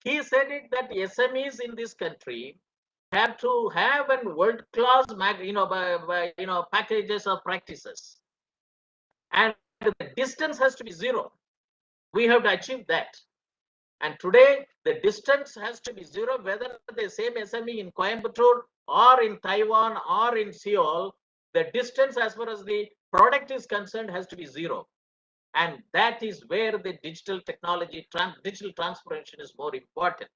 He said it that SMEs in this country have to have a world-class, packages of practices, and the distance has to be zero. We have to achieve that. And today, the distance has to be zero, whether the same SME in Coimbatore or in Taiwan or in Seoul, the distance as far as the product is concerned has to be zero. And that is where the digital technology, digital transformation is more important.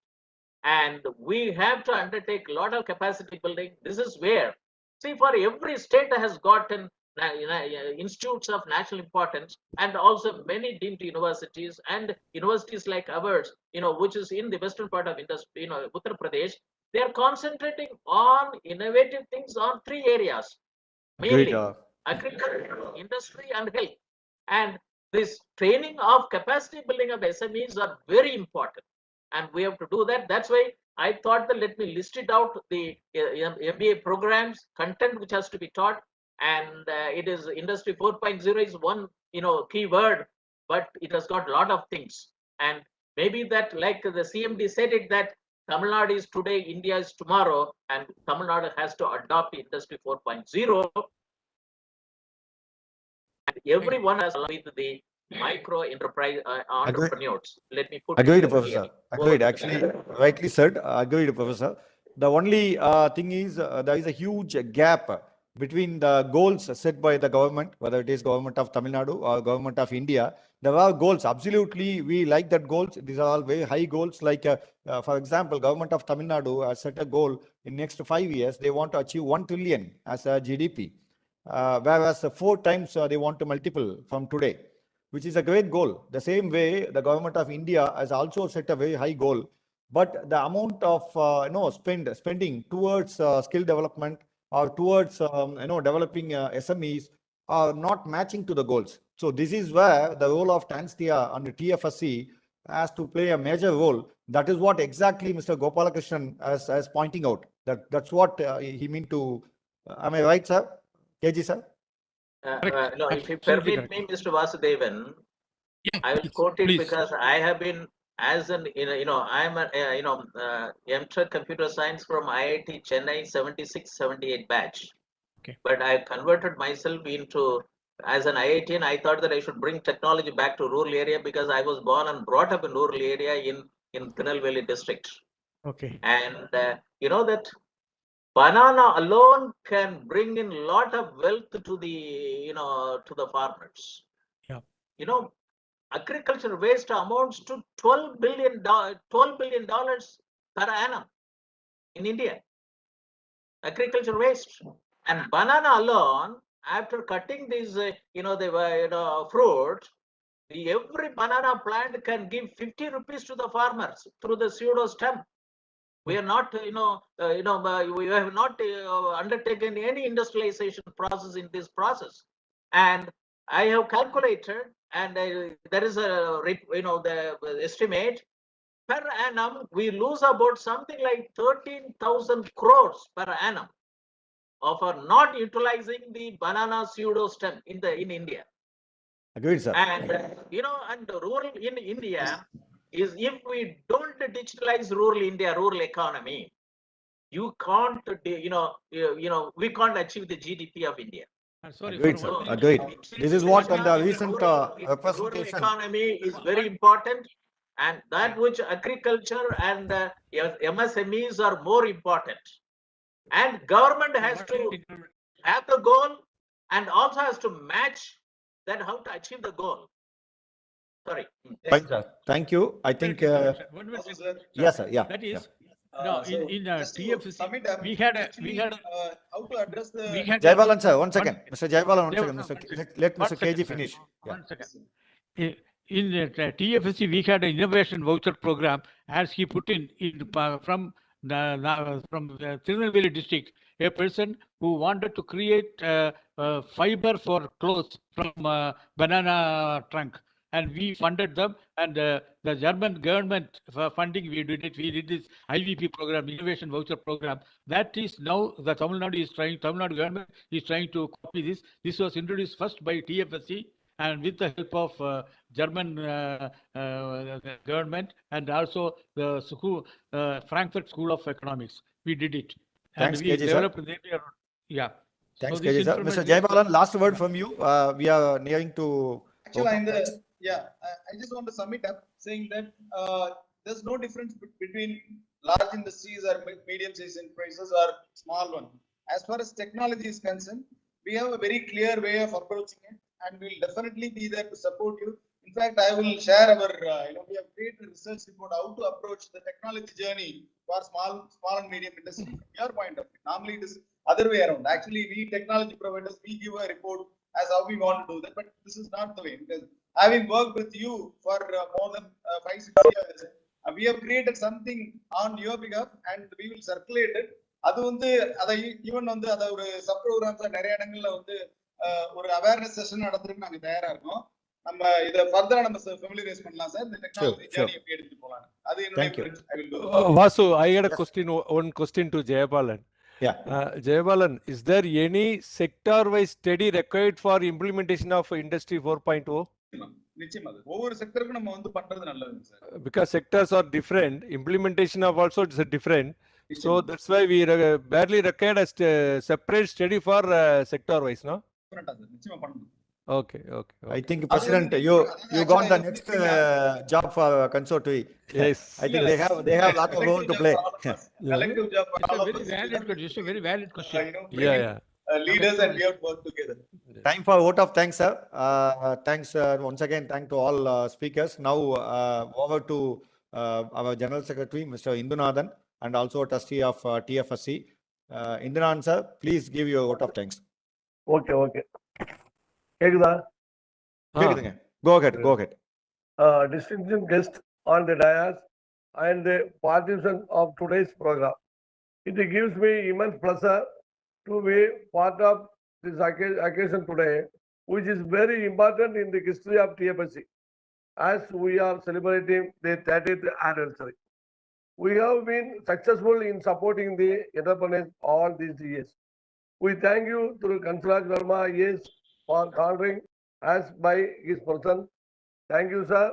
And we have to undertake a lot of capacity building. This is where, see, for every state has gotten institutes of national importance, and also many deemed universities and universities like ours, which is in the western part of industry, Uttar Pradesh. They are concentrating on innovative things on 3 areas, mainly agriculture, industry, and health. And this training of capacity building of SMEs are very important, and we have to do that. That's why I thought that let me list it out, the MBA programs, content which has to be taught, and it is Industry 4.0 is one key word, but it has got a lot of things. And maybe that, like the CMD said it, that Tamil Nadu is today, India is tomorrow, and Tamil Nadu has to adopt Industry 4.0. And everyone has with the micro enterprise entrepreneurs. Let me put agreed, it Professor. Agreed. Actually, rightly said. Agreed, Professor. The only thing is there is a huge gap between the goals set by the government, whether it is government of Tamil Nadu or government of India. There are goals. Absolutely, we like that goals. These are all very high goals. Like, for example, government of Tamil Nadu has set a goal in next 5 years. They want to achieve 1 trillion as a GDP, whereas 4 times they want to multiple from today, which is a great goal. The same way, the government of India has also set a very high goal, but the amount of spending towards skill development or towards developing SMEs are not matching to the goals. So this is where the role of TANSTIA and the TFSC has to play a major role. That is what exactly Mr. Gopalakrishnan is pointing out. That's what he meant to. Am I right, sir? KG, sir? No, if you permit me, Mr. Vasudevan, I will quote it because I have been, as an I'm a MTech computer science from IIT Chennai 76-78 batch. Okay. But I converted myself into, as an IITian, I thought that I should bring technology back to rural area because I was born and brought up in rural area in Tirunelveli district. Okay. And you know that banana alone can bring in a lot of wealth to the to the farmers. Yeah. Agriculture waste amounts to $12 billion per annum in India. Agriculture waste. And banana alone, after cutting these fruit, every banana plant can give 50 rupees to the farmers through the pseudo stem. We are not, we have not undertaken any industrialization process in this process. And I have calculated, and there is a, the estimate per annum, we lose about something like 13,000 crores per annum of not utilizing the banana pseudo stem in India. Agreed, sir. And and rural in India is, if we don't digitalize rural India, rural economy, you can't, we can't achieve the GDP of India. Agreed, sir. Agreed. This is what on the recent representation. Rural economy is very important, and that which agriculture and MSMEs are more important. And government has to have the goal and also has to match that, how to achieve the goal. Sorry. Fine, sir. Thank you. I think. Yes, sir. Yeah. That is. Yeah. No, in TFC, we had how to address the. Jaibalan, sir, one second. Mr. Jaibalan, one second. Let Mr. KG finish. One second. in TFSC, we had an innovation voucher program, as he put in from the Tirunelveli district, a person who wanted to create fiber for clothes from banana trunk, and we funded them, and the German government funding, we did it. We did this IVP program, innovation voucher program. That is now the Tamil Nadu government is trying to copy this. This was introduced first by TFSC, and with the help of German government, and also the Frankfurt School of Economics. We did it. Thanks, and we KG, developed sir. the, yeah. Thanks, So this KG, sir. Mr. Jayabalan, last word from you. We are nearing to. Actually, I just want to sum it up saying that there's no difference between large industries or medium-sized enterprises or small one. As far as technology is concerned, we have a very clear way of approaching it, and we'll definitely be there to support you. In fact, I will share our, we have created a research report how to approach the technology journey for small and medium industry from your point of view. Normally, it is other way around. Actually, we technology providers, we give a report as how we want to do that, but this is not the way. Because having worked with you for more than 5-6 years, we have created something on your behalf, and we will circulate it. அது வந்து அதை even வந்து அதை ஒரு sub programs நிறைய இடங்கள்ல வந்து ஒரு அவேர்னஸ் செஷன் நடத்துறதுக்கு நாங்க தயாரா இருக்கோம். நம்ம இத ஃபர்தரா நம்ம ஃபெமிலியரைஸ் பண்ணலாம் சார். இந்த டெக்னாலஜி ஜர்னி எப்படி எடுத்து போலாம். அது என்னோட I will do. Vasu, I had a question, one question to Jayabalan. Yeah. Jayabalan, is there any sector-wise study required for implementation of Industry 4.0? நிச்சயமா ஒவ்வொரு செக்டருக்கும் நம்ம வந்து பண்றது நல்லதுங்க sir. Because sectors are different, implementation of also is different. So that's why we barely required a separate study for sector-wise, no? நிச்சயமா பண்ணணும். Okay. I think, President, you got the next job for consortium. Yes. I think they have lot of role to play. Collective job for all of us. It's a very valid question. Yeah. Leaders and we have to work together. Time for vote of thanks, sir. Thanks once again. Thank to all speakers. Now over to our General Secretary, Mr. Indunathan, and also trustee of TFSC. Indunathan, sir, please give your vote of thanks. Okay. கேக்குதா? கேக்குதுங்க. Go ahead. Distinguished guests on the dais and the participants of today's program. It gives me immense pleasure to be part of this occasion today, which is very important in the history of TFSC, as we are celebrating the 30th anniversary. We have been successful in supporting the entrepreneurs all these years. We thank you through Kansraj Verma IAS for honoring us by his presence. Thank you, sir,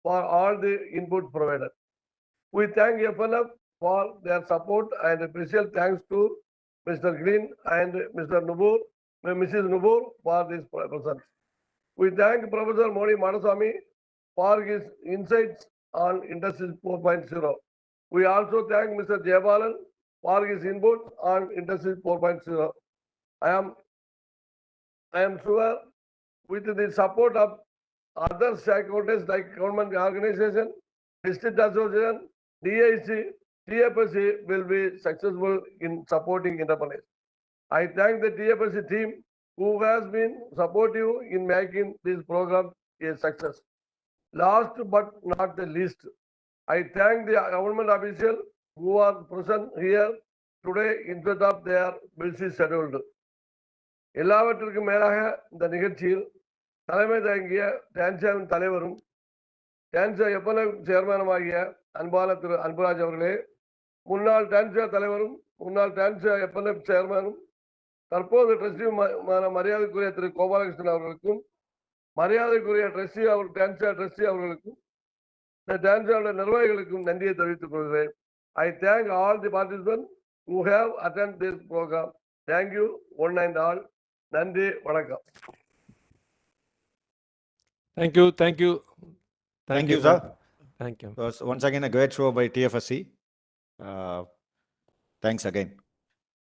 for all the input provided. We thank FNF for their support, and a special thanks to Mr. Green and Mrs. Nubur for this presence. We thank Professor Moni Madaswamy for his insights on Industry 4.0. We also thank Mr. Jayabalan for his input on Industry 4.0. I am sure with the support of other stakeholders like government organization, district association, DIC, TFSC will be successful in supporting entrepreneurs. I thank the TFSC team who has been supportive in making this program a success. Last but not the least, I thank the government officials who are present here today instead of their busy schedule. எல்லாவற்றிற்கும் மேலாக இந்த நிகழ்ச்சியில் தலைமை தாங்கிய டான்சியாவின் தலைவரும் டான்சியா FNF சேர்மனுமாகிய அன்பான திரு அன்புராஜ் அவர்களே, முன்னாள் டான்சியா தலைவரும் முன்னாள் டான்சியா FNF சேர்மனும் தற்போது ட்ரஸ்டியுமான மரியாதைக்குரிய திரு கோபாலகிருஷ்ணன் அவர்களுக்கும், மரியாதைக்குரிய டான்சியா ட்ரஸ்டி அவர்களுக்கும், இந்த டான்சியாவுடைய நிர்வாகிகளுக்கும் நன்றியை தெரிவித்துக் கொள்கிறேன். I thank all the participants who have attended this program. Thank you, one and all. நன்றி, வணக்கம். Thank you, sir. Thank you. It was once again a great show by TFSC. Thanks again.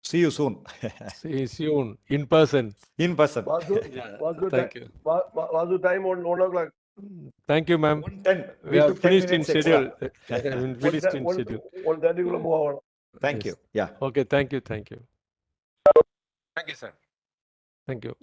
See you soon. See you soon in person. Vasu, Thank you. Vasu, time 1 o'clock. Thank you, ma'am. 1:10. We have finished in extra. schedule. Finished in schedule. 1:30 குள்ள போகணும். Thank you. Yeah. Okay, thank you. Thank you, sir. Thank you.